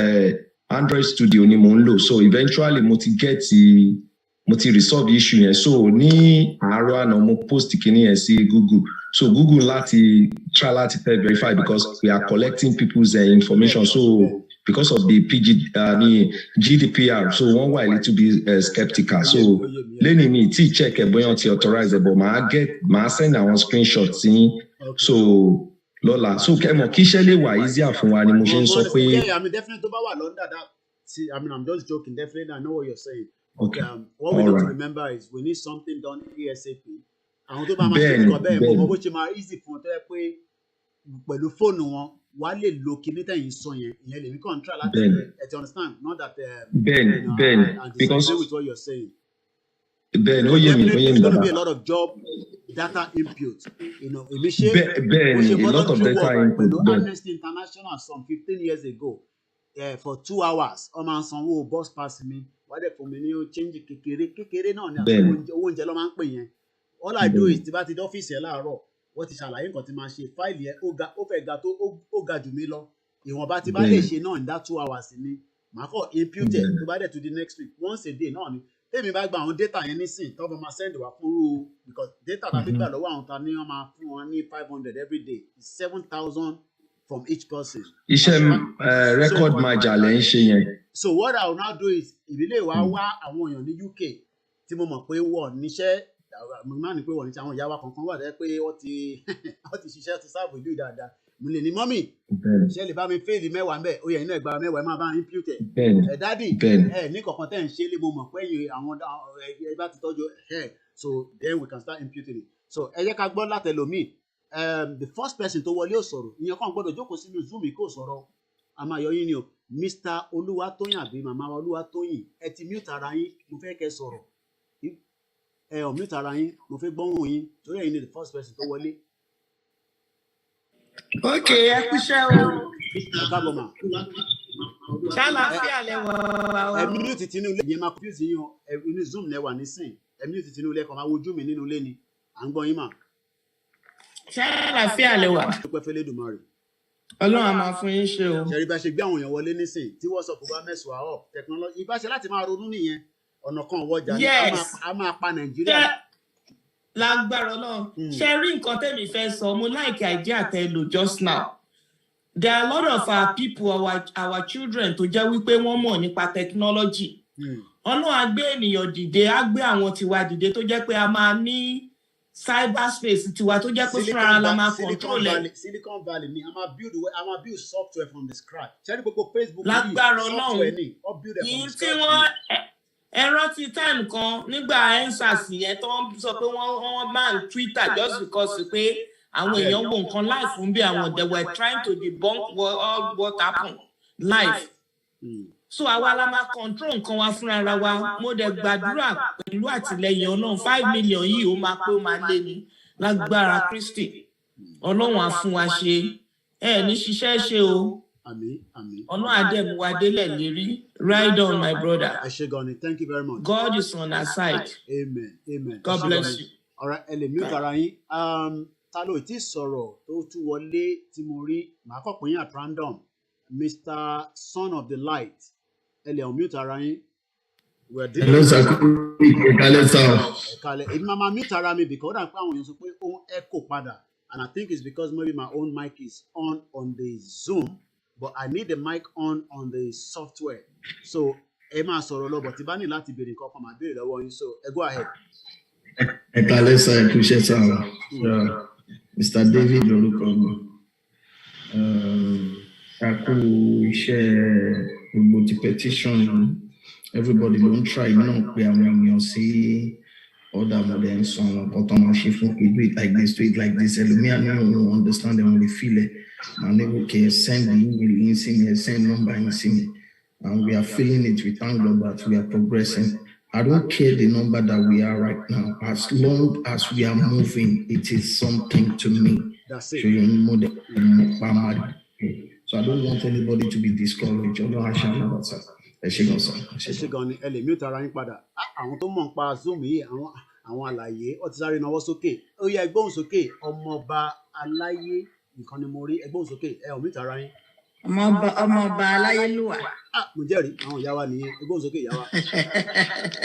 Android Studio ni mo ń lò. So eventually mo ti resolve the issue yẹn. So ní àárọ̀ àná mo post kíní yẹn sí Google. So Google láti try láti verify because we are collecting people's information. So because of the GDPR, so one way a little bit skeptical. So lẹ́ni mi tí check ẹ̀ bóyá ti authorize ẹ̀ but màá send àwọn screenshots yín. So Lola, so kẹ́mọ̀ kí iṣẹ́ lè wà easier fún wa ni mo ṣe ń sọ pé. Yeah, I mean definitely tó bá wà London that. See, I mean I'm just joking. Definitely I know what you're saying. Okay. What we need to remember is we need something done ASAP. Àwọn tó bá máa ṣe nǹkan bẹ́ẹ̀ mọ̀ bó ṣe máa easy fún ọ tó yẹ pé pẹ̀lú fóònù wọn wà á lè lo kíní tẹ̀yìn sọ yẹn ìyẹn lèmi kàn try láti ẹ̀ ti understand not that Ben, because with what you're saying. Ben, there's going to be a lot of job data input. Èmi ṣe a lot of data input. Amnesty International some 15 years ago for 2 hours ọmọ sanwó bus pass mi wà á dẹ̀ fún mi ní change kékeré náà ni owó oúnjẹ ló máa ń pè yẹn. All I do is tí bá ti dé ọ́fíìsì ẹ̀ láàárọ̀ wọ́n ti ṣàlàyé nǹkan tí máa ṣe fáìlì ẹ̀ ó fẹ́ ga tó ó ga jù mí lọ ìwọ̀nba tí bá lè ṣe náà in that 2 hours ni màá kọ́ impute ẹ̀ tó bá dẹ̀ to the next week once a day náà ni tèmi bá gba àwọn data yẹn nísìn tó bá máa send wá fúnrú because data tàbí gbà lọ́wọ́ àwọn ta ni wọ́n máa fún wọn ní 500 every day 7,000 from each person. Iṣẹ́ record maja lẹ́ ń ṣe yẹn. So what I will now do is ìbílẹ̀ wa wá àwọn èèyàn ní UK tí mo mọ̀ pé wọ́n níṣẹ́ mo máa ní pé wọ́n níṣẹ́ àwọn ìyá wa kankan wà lẹ́ pé wọ́n ti ṣiṣẹ́ ti sáàbù ìlú dáadáa mo lè ní mọ́mì ṣe lè bá mi fèèlì mẹ́wàá mbẹ́ ó yẹ iná ẹgbàá mẹ́wàá ẹ máa bá impute ẹ̀ dádì ní kọ̀ọ̀kan tẹ̀ ń ṣe lé mo mọ̀ pé àwọn ẹ bá ti tọ́jú so then we can start imputing it so ẹ jẹ́ ká gbọ́ látẹlòmíì the first person tó wọlé ò sọ̀rọ̀ ìyẹn kàn gbọ́dọ̀ jókòó sínú zoom kò sọ̀rọ̀ a máa yọ yín ni o Mr. Olúwatóyìn àbí màmá Olúwatóyìn ẹ ti mute ara yín mo fẹ́ kẹ́ sọ̀rọ̀ ẹ ò mute ara yín mo fẹ́ gbọ́hùn yín torí ẹ̀yin ni the first person tó wọlé. Okay, ẹ kúṣẹ́ o. Ẹ káàbọ̀ mà. Ṣàlàáfíà lẹ wà o. Ẹ mute tinú ilé yẹn máa confuse yín o inú zoom lẹ wà nísìn ẹ mute tinú ilé kan máa wojú mi nínú ilé ni à ń gbọ́ yín mà. Ṣàlàáfíà lẹ wà. Dúpẹ́ fẹ́lẹ́ dùmarè. Ọlọ́run á máa fún yín ṣe o. Ṣẹ̀rí bá ṣe gbé àwọn èèyàn wọlé nísìn tí WhatsApp bá mẹ́sùn àwọ̀ technology ìbáṣe láti máa ronú nìyẹn ọ̀nà kan wọjà ni a máa pa Nàìjíríà. Lágbára náà ṣe rí nǹkan tẹ́mi fẹ́ sọ mo like idea tẹ́ lò just now. There are a lot of our people our children tó jẹ́ wípé wọ́n mọ̀ nípa technology. Ọlọ́run á gbé ènìyàn dìde á gbé àwọn tiwa dìde tó jẹ́ pé a máa ní cyberspace tiwa tó jẹ́ pé fúnra la máa control ẹ̀. Silicon Valley ni a máa build software from the scratch. Ṣé ní gbogbo Facebook lágbára Ọlọ́run yìí tí wọ́n ẹ̀rọ ti time kan nígbà ensars yẹn tó ń sọ pé wọ́n ban Twitter just because pé àwọn èèyàn wo nǹkan live fún bí àwọn they were trying to debunk what happened live. So àwa la máa control nǹkan wa fúnra ra wa mo dẹ̀ gbàdúrà pẹ̀lú àtìlẹyìn Ọlọ́run 5 million yìí ó máa pé ó máa lé ní lágbára Kristi Ọlọ́run á fún wa ṣe ní ṣiṣẹ́ ṣe o. Àmín. Ọlọ́run àdẹ̀mú wa délẹ̀ lérí. Ride on my brother. Ẹ ṣé gan ni, thank you very much. God is on our side. Amen. God bless you. Alright, ẹ lè mute ara yín. Ta ló ti sọ̀rọ̀ tó tún wọlé tí mo rí màá kọ́ pé yín at random Mr. Son of the Light ẹ lè unmute ara yín. Hello sir, ìkàlẹ̀ sir. Ìkàlẹ̀ èmi máa mute ara mi because ó dà pé àwọn èèyàn sọ pé ó ń echo padà and I think it's because maybe my own mic is on the Zoom. But I need the mic on the software. So ẹ máa sọ̀rọ̀ lọ but tí bá ní láti béèrè nǹkan kan máa béèrè lọ́wọ́ yín so go ahead. Ẹ kálẹ́ sá ẹ kú iṣẹ́ sá Mr. David lórúkọ mi. A kú iṣẹ́ gbogbo ti petition everybody ló ń try náà pé àwọn èèyàn sí ọ̀dà mọ̀lẹ́ ń sọ àwọn nǹkan tó máa ṣe fún do it like this do it like this ẹlòmíà náà wọ́n understand them when they feel it. And they will send the email in see me, send number in see me. And we are feeling it. We thank God that we are progressing. I don't care the number that we are right now. As long as we are moving, it is something to me. That's it. So I don't want anybody to be discouraged. Ẹ ṣé gan ni ẹ lè mute ara yín padà. Àwọn tó mọ̀ nípa Zoom yìí àwọn àlàyé ó ti sáré náwó sókè. Ó yá ẹgbọ́n sókè ọmọọba aláyé nìkan ni mo rí ẹgbọ́n sókè ẹ ò mute ara yín. ọmọọba aláyélúwà. Mo jẹ́rìí àwọn ìyá wa nìyẹn ẹgbọ́n sókè ìyá wa.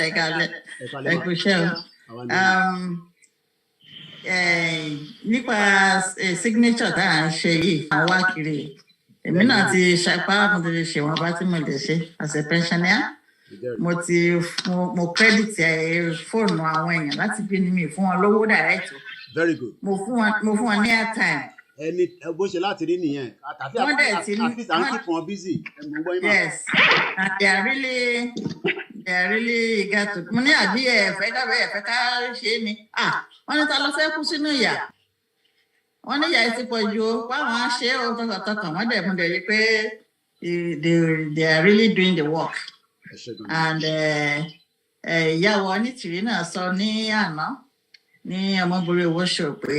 Ẹ kálẹ́ ẹ kú iṣẹ́ o. Nípa signature tá à ń ṣe yìí àwọn wá kiri èmi náà ti ṣapá mo ti ṣe wọn bá tí mo lè ṣe as a pensioner mo credit fóònù àwọn èèyàn láti bí ní mi fún wọn lówó direct. Very good. mo fún wọn ní airtime. Ẹni bó ṣe láti rí nìyẹn àtàfi àfi keep wọn busy. Yes, and they are really eager to. Mo ní àbí ẹ̀fẹ́ ká ṣe ni. Wọ́n ní ta ló fẹ́ kú sínú ìyà. Wọ́n ní ìyà ti pọ̀ ju báwọn á ṣe ó tọkàntọkàn wọ́n dẹ̀ mú dẹ̀ rí pé they are really doing the work. And ìyàwó onítìrí náà sọ ní àná ní ọmọbìnrin owó ṣò pé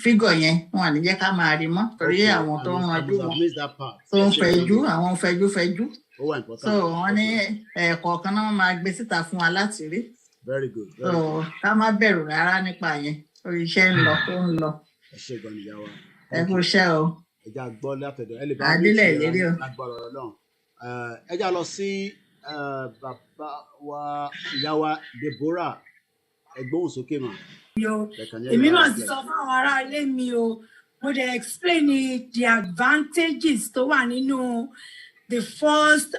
fígọ̀ yẹn wọn à ní jẹ́ ká máa rí mọ́ torí àwọn tó ń ranjú wọn tó ń fẹjú àwọn fẹjú. So wọ́n ní ẹ̀kọ̀ọ̀kan náà máa gbé síta fún wa láti rí. Very good. So ká má bẹ̀rù rárá nípa yẹn orí iṣẹ́ ń lọ tó ń lọ. Ẹ ṣé gan ni ìyá wa. Ẹ kú iṣẹ́ o. Ẹja gbọ́ látọ̀dọ̀ ẹ lè bá Adílẹ̀ ìlérí o. Agbára Ọlọ́run. Ẹja lọ sí bàbá wa ìyá wa Deborah ẹgbóhùn sókè mà. Èmi náà ti sọ fún àwọn ará ilé mi o mo dey explain the advantages tó wà nínú the first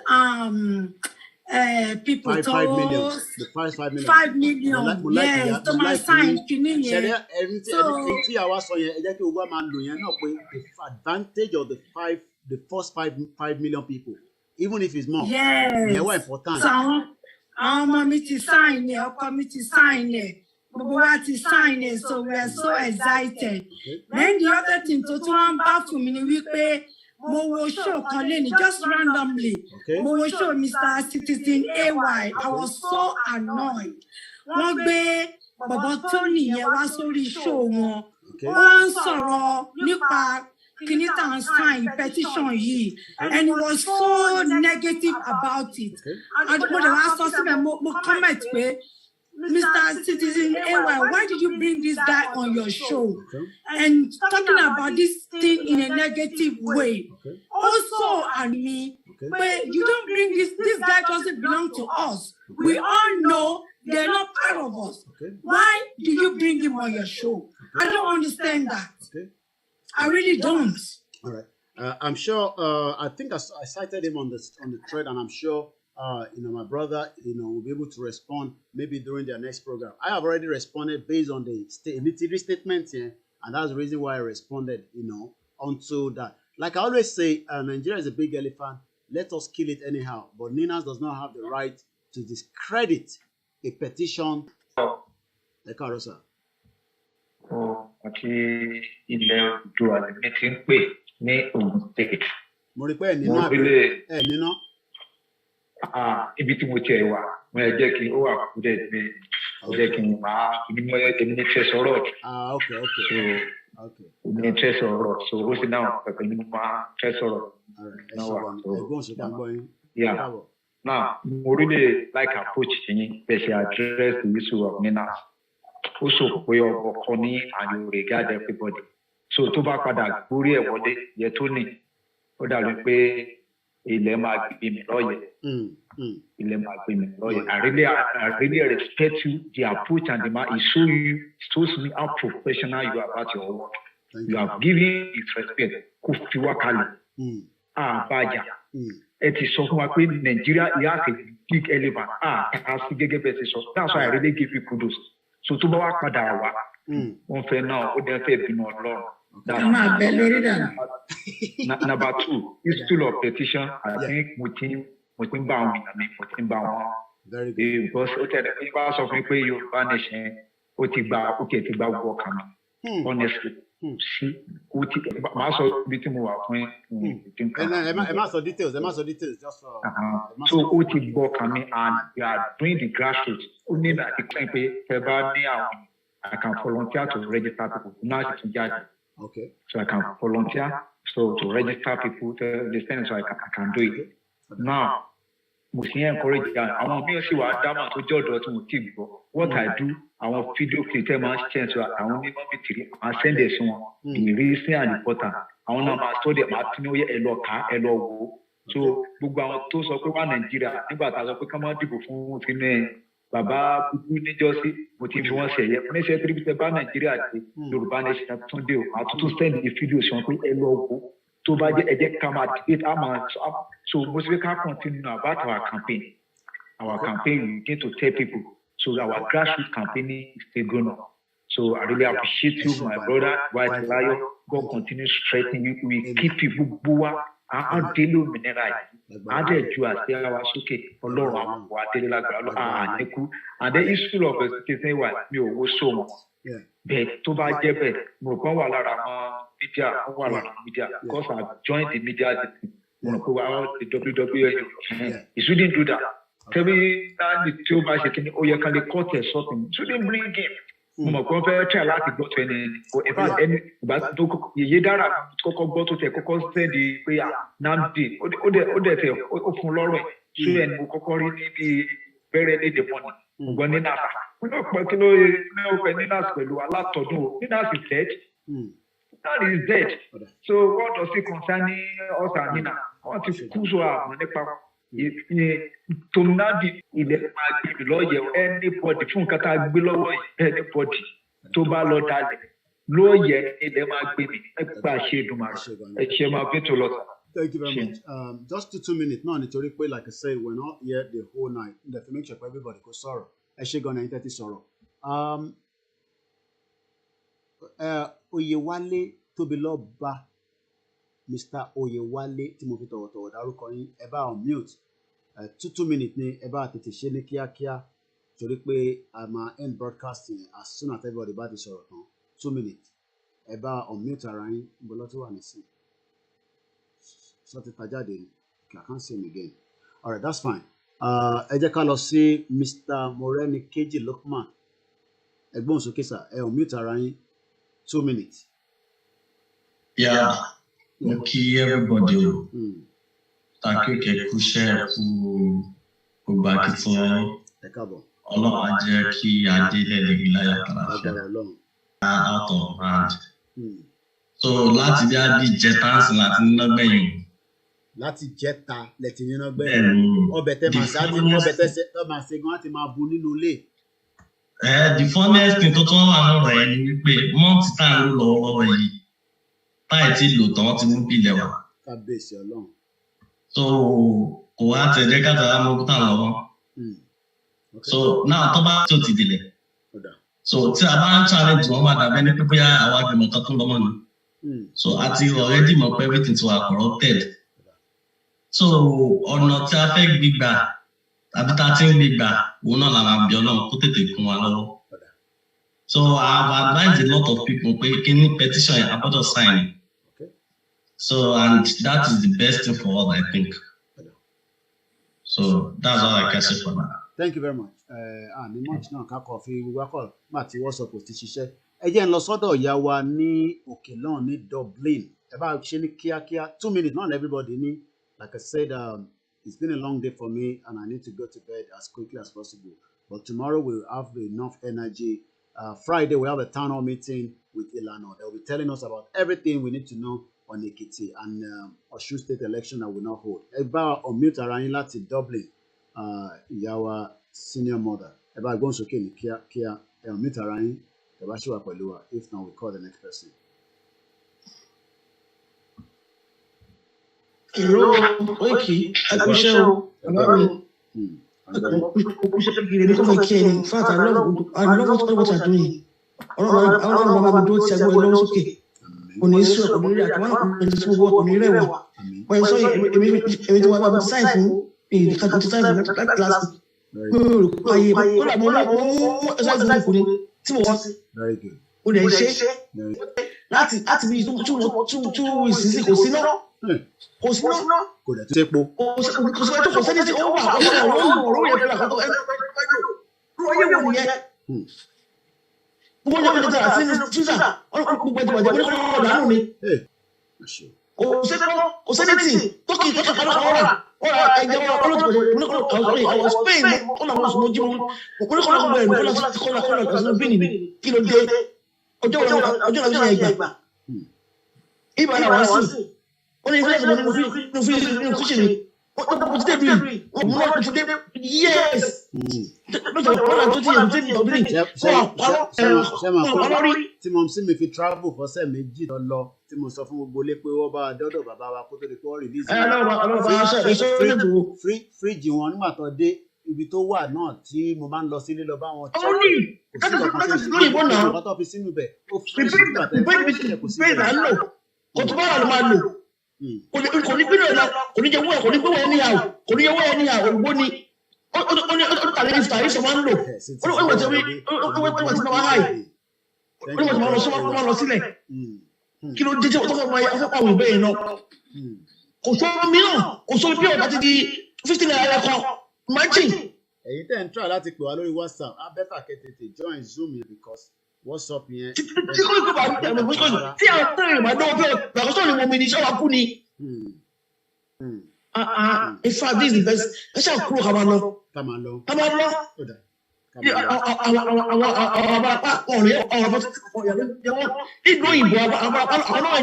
people to 5 million. The first 5 million. 5 million. Yes, to my sign kìíní yẹn. Ṣẹlẹ̀ ẹni tí àwa sọ yẹn ẹ jẹ́ kí owó máa lò yẹn náà pé the advantage of the first 5 million people even if it's more. Yes. Ìyẹn wà important. So àwọn ọmọ mi ti sign ẹ̀ ọkọ mi ti sign ẹ̀. Gbogbo wa ti sign it, so we are so excited. Then the other thing tó tún wá ń bá fún mi ni wípé mo wo show kan lẹ́ni just randomly. Mo wo show Mr. Citizen AY. I was so annoyed. Wọ́n gbé bọ̀bọ̀ Tony yẹn wá sórí show wọn. Wọ́n ń sọ̀rọ̀ nípa kíní tá à ń sign petition yìí and he was so negative about it. Mo dẹ̀ wá sọ síbẹ̀ mo comment pé Mr. Citizen AY, why did you bring this guy on your show and talking about this thing in a negative way? Also, and me, but you don't bring this guy doesn't belong to us. We all know they're not part of us. Why do you bring him on your show? I don't understand that. I really don't. All right. I'm sure, I think I cited him on the thread, and I'm sure my brother, will be able to respond maybe during their next program. I have already responded based on the immediate statement here, and that's the reason why I responded, onto that. Like I always say, Nigeria is a big elephant. Let us kill it anyhow. But Ninas does not have the right to discredit a petition. Ekarosa. Àti ilẹ̀ Oòduà ní ti ń pè ní Ogun State. Mo rí pé ẹ̀ níná. Ibi tí mo tiẹ̀ wà mo ẹ jẹ́ kí ó wà kúrẹ́ mi ó jẹ́ kí n máa èmi ní tẹ̀sọ̀rọ̀. Okay. Èmi ní tẹ̀sọ̀rọ̀ so ó sì náà pẹ̀pẹ̀ ní mo máa tẹ̀sọ̀rọ̀. Now mo really like approach yín bẹ́ẹ̀ ṣe address the issue of Ninas. Ó sọ pé ọkọ ní and you regard everybody. So tó bá padà gbórí ẹ̀ wọlé yẹ tó ní ó dàbí pé ilẹ̀ máa gbé mi lọ́yẹ̀. Ilẹ̀ máa gbé mi lọ́yẹ̀. I really respect you, the approach and the man. It shows me how professional you are about your work. You have given it respect. Kò fi wá kalẹ̀. Àbájá. Ẹ ti sọ fún wa pé Nigeria has a big elephant. Ká sí gẹ́gẹ́ bẹ́ẹ̀ ti sọ. That's why I really give you kudos. So tó bá wá padà wá, wọ́n fẹ́ náà ó dẹ́ fẹ́ bínú Ọlọ́run. Number 2, issue of petition. I think mo ti ń bá àwọn èèyàn mi, mo ti ń bá wọn. Because ó tẹ̀lé pé bá sọ fún mi pé Yorùbá nation ó ti gba gbogbo ọkàn mi. Honestly, màá sọ ibi tí mo wà fún ẹ. Ẹ má sọ details, just for. So ó ti gbọ́ ọkàn mi and we are doing the grassroots. Ó ní láti pín pé ẹ bá ní àwọn I can volunteer to register people. Now it's judge. Okay. So I can volunteer to register people to understand so I can do it. Now, mo sì encourage that. Àwọn mi ò sì wá dámà tó jẹ́ ọ̀dọ́ tí mo ti gbọ́. What I do, àwọn video clip tẹ́ máa ń ṣe so àwọn onímọ̀ mi tìrí, I send it to wọn. The reason and important, àwọn náà máa sọ de máa tún ní ẹ lọ ká ẹ lọ wò ó so gbogbo àwọn tó sọ pé wà Nàìjíríà nígbà tá a sọ pé ká má dìbò fún Tinubu bàbá kúkú níjọ́sí mo ti fi wọ́n ṣẹ̀yẹ fún iṣẹ́ tíríbítẹ́ bá Nàìjíríà dé Yorùbá nation tún dé o àtúntò sẹ́ndì fídíò sí wọn pé ẹ lọ wò ó tó bá jẹ́ ẹ jẹ́ ká máa debate á máa so mo ti fi ká continue about our campaign we need to tell people so our grassroots campaigning is still going on. So I really appreciate you, my brother, White Lion. God continue strengthening you. We keep you bua. Our daily mineral. I did you as they are okay. Lord, what they like. And the issue of the citizen was you was so much. But to buy Jebet, Mokowalara media, because I've joined the media. The WWE. He shouldn't do that. Tell me that the two guys can oh you can cut or something. Shouldn't bring him. Mo ko fẹ́ try láti gbọ́ tó ẹni in fact ẹni ìgbà tó yeye dára kọ́kọ́ gbọ́ tó tẹ̀ kọ́kọ́ sẹ́ndì pé NNAMDI ó dẹ̀ tẹ̀ ó fún lọ́rọ̀ ẹ̀ so ẹni mo kọ́kọ́ rí níbi bẹ̀rẹ̀ ní the morning gbọ́ ní nasa mo náà pẹ́ kí ló ní ó pẹ́ ní nasa pẹ̀lú alátọ́dún o ní nasa is dead that is dead so what does it concern us and Nina wọ́n ti kú so àmọ́ nípa NNAMDI ilẹ̀ máa gbé lọ́yẹ̀ anybody fún nǹkan tá a gbé lọ́wọ́ anybody tó bá lọ dalẹ̀ lọ́yẹ̀ ilẹ̀ máa gbé mi ẹgbà ṣe ìdùnmọ̀ ẹ ṣe máa bí tó lọ. Thank you very much. Just 2 minutes náà nítorí pé like I said we're not here the whole night to make sure everybody kò sọ̀rọ̀ ẹ ṣe gan-an ẹ̀yin tẹ́tí sọ̀rọ̀. Oyèwálé Tóbilọ́ba Mr. Oyèwálé tí mo fi tọ̀wọ̀tọ̀wọ̀ dárúkọ yín ẹ bá on mute 2 minutes ni ẹ bá tètè ṣe ní kíákíá torí pé a máa end broadcasting as soon as everybody bá ti sọ̀rọ̀ tán 2 minutes ẹ bá on mute ara yín bọ́lá tó wà nísìn sọ ti tajáde ni I can't see him again alright that's fine ẹ jẹ́ ká lọ sí Mr. Morenikeji Lukman ẹgbọ́n sókè sà ẹ on mute ara yín 2 minutes. Yeah. Okay, everybody. Thank you, Kekushe, for Bakitian. Ọlọ́run á jẹ́ kí adé lẹ́lẹ̀ ìláyà kàlàfíà. Out of hand. So láti bí a bí jẹta ń sìn láti níná gbẹ̀yìn. Láti jẹta lẹ́tì níná gbẹ̀yìn. Ọbẹ̀ tẹ́ máa ṣáájú ọbẹ̀ tẹ́ máa ṣe gan láti máa bu nínú ilé. The funniest thing tó tún wà lọ́rọ̀ ẹ̀ ni wípé mọ́ǹtì tá à ń lò lọ́wọ́ yìí. Táì tí lò tán ti mú bílẹ̀ wá. Kábíyèsí Ọlọ́run. So kò wá tẹ̀jẹ́ káta amókú tà lọ́wọ́. So now tó bá tó ti délẹ̀. So tí a bá ń challenge wọn máa dàbẹ́ ní pípẹ́ àwọn agbèmọ̀ kan tó lọ́mọ ni. So a ti already mọ̀ pé everything ti wà corrupted. So ọ̀nà tí a fẹ́ gbígbà tàbí tá a ti ń gbígbà òun náà làwọn àbí Ọlọ́run kó tètè kún wa lọ́wọ́. So I have advised a lot of people pé kí ní petition yẹn abọ́dọ̀ sign. So and that is the best thing for all I think. So that's all I can say for now. Thank you very much. Ní much náà kákọ̀ fi wákọ̀ má ti WhatsApp ti ṣiṣẹ́. Ẹ jẹ́ ń lọ sọ́dọ̀ ìyá wa ní òkè náà ní Dublin. Ẹ bá ṣe ní kíákíá 2 minutes náà everybody ní. Like I said, it's been a long day for me and I need to go to bed as quickly as possible. But tomorrow we'll have enough energy. Friday we have a town hall meeting with Ilana. They'll be telling us about everything we need to know on Ekiti and Osun State election that will not hold. Ẹ bá unmute ara yín láti Dublin, ìyá wa senior mother. Ẹ bá gbóhùn sókè ní kíá ẹ unmute ara yín. Ẹ bá ṣe wà pẹ̀lú wa. If not, we call the next person. Hello, Oiki, Akushe o, Abami. Akushe kiri ní kọ́fẹ́ kí ẹni. In fact, I love what you are doing. Ọlọ́run bàbá mi dúró ti ẹgbẹ́ ìlọ́wọ́ sókè. Kò ní sí ọ̀pọ̀ lórí àtàwọn ọkùnrin tí wọ́n kò ní rẹ̀wà. Wọ́n sọ èmi tí wọ́n bá sáì fún ìdíkàtà tí sáì fún láti kíláàsì. Mi ò rò pé ayé ó dà mọ́ sáì fún ìkùnrin tí mo wọ́n sí. Ó lè ṣe láti bí two weeks sí kò sí náà. Kò sí náà. Kò dẹ̀ tó ṣe po. Kò sẹ́ni tí ó wà ọ̀rọ̀ yẹn fún àkọ́kọ́ ẹ̀rọ yẹn yẹn. Wọ́n yọ ọ̀dọ̀ àti tíṣà gbogbo ẹ̀jẹ̀ wàjẹ́ wọ́n dànù ni. Kò sẹ́ni tí tókì padà ọ̀rà ẹ̀jẹ̀ wọn ọlọ́tìpẹ̀jẹ̀ àwọn Spain ọ̀nà àwọn oṣù mojú oníkọ̀ọ́lá gbogbo ẹ̀rù kọ́lá sí kọ́lá ọ̀sán bíi nìyí kí ló dé ọjọ́ ìlànà ìṣẹ̀yẹ̀ ìgbà. ìbára wá sí ó ní ìfẹ́ ìṣòro nínú fíṣì mi ó ti dé bí ó mú ọ́ ti dé yes lọ́jọ́ ọ̀la tó ti yẹ kó ti ọ̀bí kó rí. tí mo sì mi fi travel fọ́sẹ̀ méjì lọ tí mo sọ fún gbogbo ilé pé wọ́n bá dọ́dọ̀ bàbá wa kó tó di pé wọ́n release fíríjì wọn nígbà tó dé ibi tó wà náà tí mo máa ń lọ sílé lọ bá wọn tí kò tó fi sínú bẹ̀ ó fíríjì nígbà tó kò sí bẹ́ẹ̀ lò kò tó bá wà ló máa lò kò ní gbé lọ kò ní jẹ wọ́n kò ní gbé wọ́n ní àwò kò ní yẹ wọ́n ní àwò ògbó ni ó tàlẹ́ ní sàrí sọ máa ń lò ó wọ́n ti máa háì ó wọ́n ti máa lọ sílẹ̀ kí ló dé tí wọ́n fẹ́ pàwọn ìbéèrè náà kò sọ mìíràn kò sọ bí ọ̀dà ti di 15 naira kan imagine. èyí tẹ̀ ń try láti pè wá lórí WhatsApp abẹ́fà kẹ́tẹ̀tẹ̀ join Zoom yẹn because WhatsApp yẹn. tí kò ní kó bá tí àwọn tó rìn máa dánwó bẹ́ẹ̀ gbàgbọ́sọ̀ ni mo mi ní sọ́wọ́ kú ni. In fact this is the best ẹ ṣáà kúrò ká máa lọ. àwọn abarapá ọ̀rẹ́ nínú ìbò àwọn náà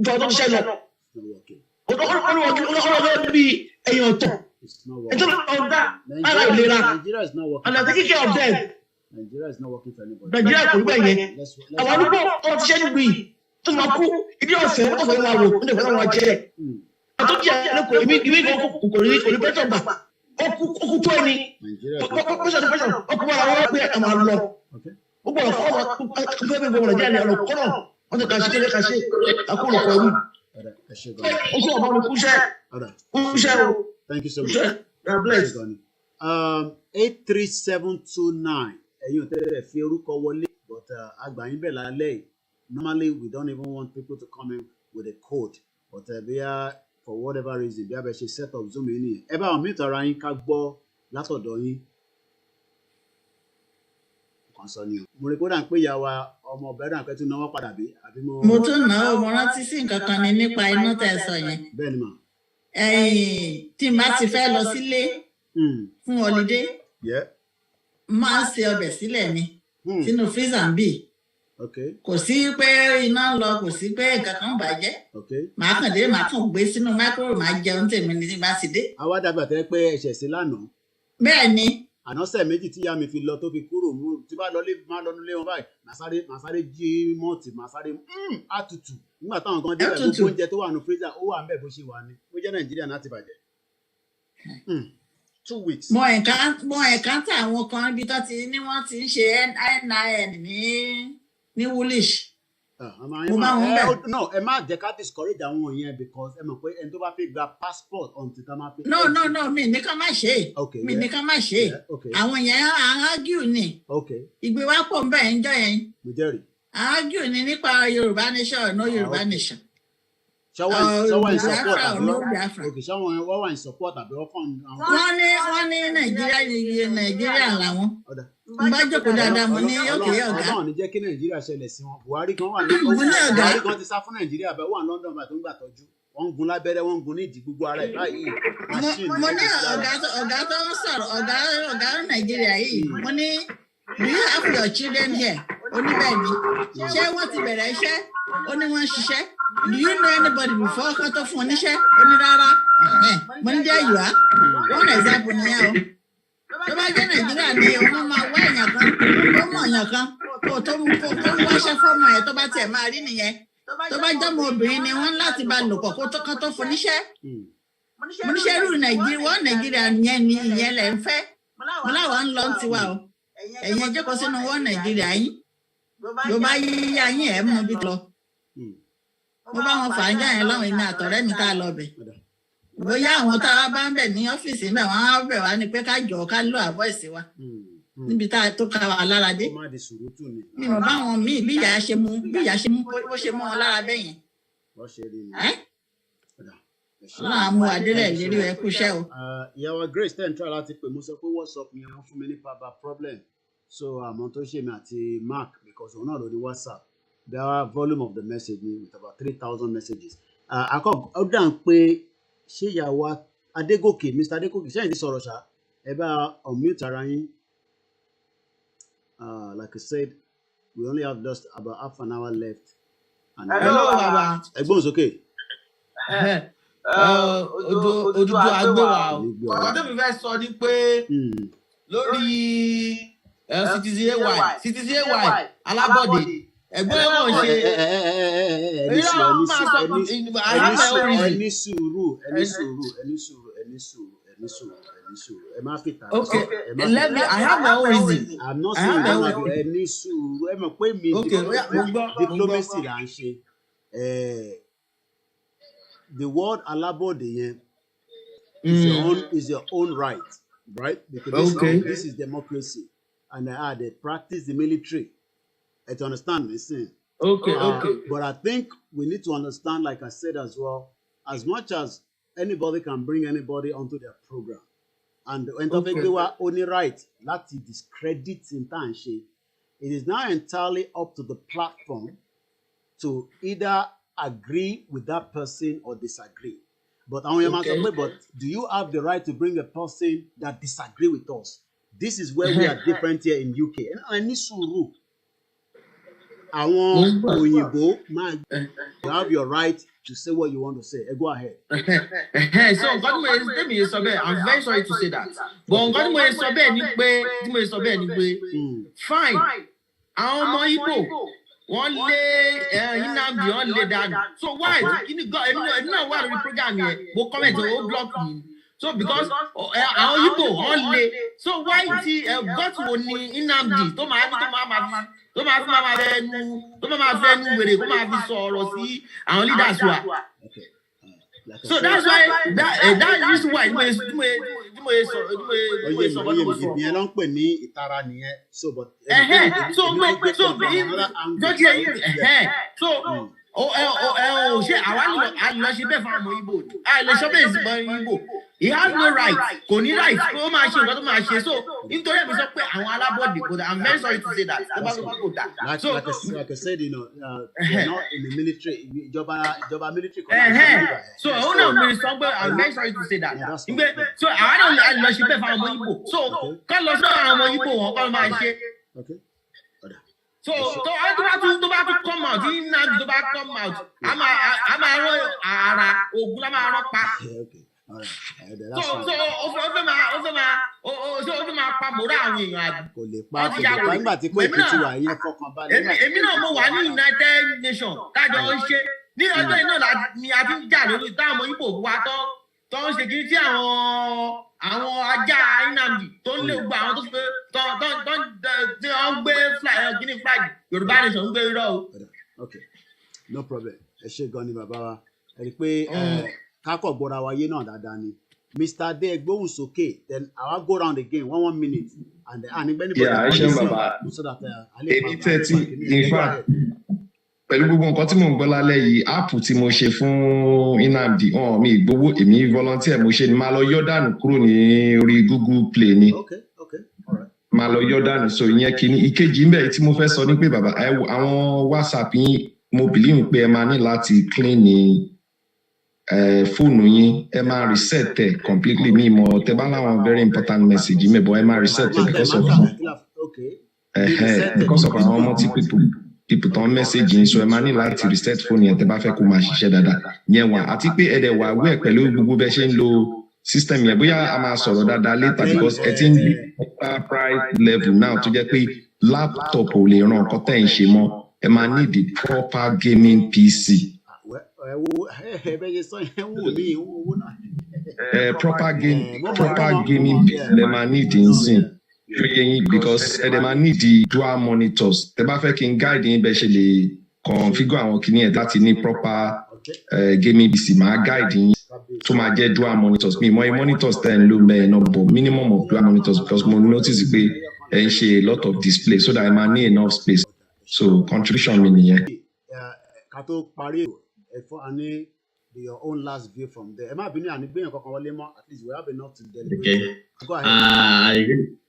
jọ ọdún ṣẹ́ lọ. ọlọ́wọ́ bí ẹ̀yìn ọ̀tọ̀ ẹjọ́ ọ̀dà ara ìlera and I'm taking care of them. Nigeria is not working for anybody. Nigeria kò gbẹ yẹn àwọn àdúgbò ọmọ ti ṣe níbi yìí tó máa kú ibi ọ̀fẹ́ ọ̀fẹ́ máa wò ó lè fẹ́ wọn jẹ́ àtúntì ẹ̀kọ́ ìmí kan kò ní pẹ́tọ̀ gbà ó kú tó ẹni pẹ́sọ̀ ó kú bára wọn pé ẹ̀ máa lọ ó gbọ́dọ̀ kọ́ ọmọ fẹ́ bí gbọ́dọ̀ Nàìjíríà ní ọ̀rọ̀ kọ́nà wọ́n ti kà sí kéde kà sí àkóòrò pẹ̀lú ó sọ ọ̀bọ̀n kúṣẹ́ o. Thank you so much. God bless. 83729 ẹ̀yin ò tẹ́lẹ̀ fi orúkọ wọlé but àgbàyìn bẹ̀ lálẹ́ yìí normally we don't even want people to come in with a code but for whatever reason bí a bẹ ṣe set up Zoom yìí nìyẹn ẹ bá wọn mìíràn ara yín ká gbọ́ látọ̀dọ̀ yín kan sọ ni o mo rí kódà pé ìyá wa ọmọ ọbẹ̀ dà pé tún náwó padà bí àbí mo. mo tún náwó mo rántí sí nǹkan kan ní nípa iná tẹ́ sọ yẹn. bẹ́ẹ̀ ni mà. tí n bá ti fẹ́ lọ sílé fún holiday máa ń ṣe ọbẹ̀ sílẹ̀ ni sínú freezer ń bì kò sí pé iná ń lọ kò sí pé nǹkan kan bàjẹ́ màá kàn dé màá kàn gbé sínú microwave màá jẹun tèmi ní tí bá ti dé. àwa dàgbà tẹ́ pé ẹ̀ṣẹ̀ sí lánàá. bẹ́ẹ̀ ni. ànọ́sẹ̀ méjì tí ìyá mi fi lọ tó fi kúrò mú tí bá lọ nílé wọn báyìí màá sáré jí mọ́ọ̀tì màá sáré àtùtù nígbà táwọn kan débẹ̀ gbogbo oúnjẹ tó wà nù freezer ó wà ń bẹ̀ bó ṣe wà ní ó jẹ́ Nàìjíríà láti bàjẹ́. 2 weeks. mo ẹ̀ka ń tà àwọn kan ibi tó ti ní wọ́n ti ń ṣe NIN ní Woolwich. mo bá wọn bẹ̀. no ẹ má jẹ́ ká discourage àwọn yẹn because ẹ mọ̀ pé ẹni tó bá fẹ́ gba passport until tá máa fi. no mi ní ká má ṣe mi ní ká má ṣe àwọn yẹn argue ni ìgbé wa pọ̀ ń bẹ̀ ń jọ yẹn. mo jẹ́rìí. argue ni nípa Yorùbá nation or no Yorùbá nation. Someone in support okay someone wọ́n in support àbí ọkàn. wọ́n ní Nàìjíríà làwọn n bá jókòó dáadáa mo ní òkè ọ̀gá. Ọlọ́run ní jẹ́ kí Nàìjíríà ṣẹlẹ̀ sí wọn Buhari kan wà ní Buhari kan ti sá fún Nàìjíríà bẹ́ẹ̀ wà London bá tó ń gbà tọ́jú wọ́n ń gun lábẹ́rẹ́ wọ́n ń gun ní ìdí gbogbo ara ẹ̀ báyìí. mo ní ọ̀gá tó ń sọ̀rọ̀ ọ̀gá Nàìjíríà yìí mo ní do you have your children here oníbẹ̀ẹ̀ni ṣé wọ́n ti bẹ̀rẹ̀ iṣẹ́ ó ní wọ́n ń ṣiṣẹ́ do you know anybody before kan tó fún oníṣẹ́ ó ní rárá mo ní jẹ́ ìwà one example nìyẹn o tó bá jẹ́ Nàìjíríà ni wọ́n máa wá èèyàn kan tó mọ̀ èèyàn kan tó ń wáṣẹ́ fọ́ọ̀mù ẹ̀ tó bá tiẹ̀ máa rí nìyẹn tó bá jọ́mọ obìnrin ni wọ́n láti bá lò pọ̀ kan tó fún oníṣẹ́ mo níṣẹ́ rú Nàìjíríà yẹn ni ìyẹn lẹ̀ ń fẹ́ mo láwa ń lọ tiwa o ẹ̀yin ẹjọ́ kan sínú wọ́n Nàìjíríà yín ló bá yíyá yín ẹ̀ mú bí lọ mo bá wọn fàájà yẹn láwọn èmi àtọ̀rẹ́ mi tá a lọ bẹ̀ bóyá àwọn tá a bá ń bẹ̀ ní ọ́fíìsì náà wọ́n á bẹ̀ wá ní pé ká jọ ká lọ àbọ̀ ìsìn wa níbi tá a tó ká wa lára dé mi mọ̀ báwọn míì bí ìyá ṣe mú bó ṣe mú wọn lára bẹ́yẹn náà mú adélẹ̀ lérí ẹ kú iṣẹ́ o. ìyàwó Grace ten try láti pè mo sọ pé WhatsApp mi wọ́n fún mi ní power problem so àmọ́ tó ṣe mi àti Mark because òun náà ló ní WhatsApp there are volume of the message with about 3,000 messages. Ó dà ń pé ṣé ìyàwó Adégòkè Mr. Adégòkè ṣẹ́yìn ti sọ̀rọ̀ ṣá ẹ bá unmute ara yín. Like I said we only have just about half an hour left Hello, Baba. Ẹ̀gbọ́n sókè. Ojú àgbéwà o. Ọdún mi fẹ́ sọ ní pé lórí Citizen AY alábọ̀dé ẹgbẹ́ wọn ṣe ẹni sùúrù ẹ má fi tà. Okay, let me. I have my own reason. I'm not saying ẹni sùúrù ẹ mọ̀ pé mi diplomacy là ń ṣe. The word alábọ̀dé yẹn is your own right, because this is democracy, and they practice the military. To understand me, see. Okay. But I think we need to understand, like I said as well, as much as anybody can bring anybody onto their program, and when they were only right, that's discredit in Tanshi. It is now entirely up to the platform to either agree with that person or disagree. But do you have the right to bring a person that disagree with us? This is where we are different here in UK. And I need to you have your right to say what you want to say. Go ahead. So I'm very sorry to say that. But fine. One lay NNAMDI, one lay that. So why? You know what the program here? We'll comment or block me. So because one lay. So why is he got to NNAMDI? Don't that's why. So that's why that is why he has no right. So I'm very sorry to say that. Like I said, we're not in the military. Military. So I'm very sorry to say that. So I don't So So I don't come out. United Nations. Ní ọjọ́ iná ni a ti ń jà lórí táwọn Ìgbò wa tó ń ṣe kí tí àwọn ajá NNAMDI tó ń lé gbogbo àwọn tó ń gbé flag Yorùbá nation ń gbé irọ́ o. Okay, no problem. Ẹ ṣé gan ni bàbá wa. Ẹ rí pé kákọ̀ gbọ́ra wáyé náà dáadáa ni. Mr. Ade gbóhùn sókè, then I will go round again 1 minute and anybody. Yeah, ẹ ṣé bàbá. So that èmi tẹ́tí in fact. Pẹ̀lú gbogbo nǹkan tí mò ń gbọ́ lálẹ́ yìí, áàpù tí mo ṣe fún NNAMDI, mi ìgbowó èmi volunteer mo ṣe ni máa lọ yọ dànù kúrò ní orí Google Play ni. Okay, alright. Máa lọ yọ dànù so ìyẹn kìíní. Ìkejì ń bẹ tí mo fẹ́ sọ ní pé bàbá àwọn WhatsApp yín mo believe pé ẹ máa ní láti clean ní fóònù yín, ẹ máa reset ẹ completely ní ìmọ̀ tẹ bá láwọn very important message mẹ́bọ̀ ẹ máa reset ẹ because of àwọn multi people ton message yín so ẹ máa ní láti reset phone yẹn tẹ́ bá fẹ́ kó máa ṣiṣẹ́ dáadáa yẹn wà àti pé ẹ dẹ̀ wà wẹ̀ pẹ̀lú gbogbo bẹ́ ṣe ń lo system yẹn bóyá a máa sọ̀rọ̀ dáadáa later because ẹ ti ń di enterprise level now tó jẹ́ pé laptop ò lè ran nǹkan tẹ́ ń ṣe mọ́ ẹ máa need the proper gaming PC. Proper gaming PC lẹ máa need nsìn. Because they might need the dual monitors. They might fẹ́ kí n guide yín bẹ́ẹ̀ ṣe lè configure àwọn kìíní ẹ̀ láti ní proper gaming PC máa guide yín tó máa jẹ́ dual monitors. Mi mọ monitors tẹ́ ń lò mẹ́ẹ̀ náà but minimum of dual monitors because mo notice pé ẹ̀ ń ṣe a lot of display so that I might need enough space. So contribution mi nìyẹn. Ká tó parí ẹ̀fọ́ àní your own last view from there. At least we have enough to deliver. Okay. Go ahead. I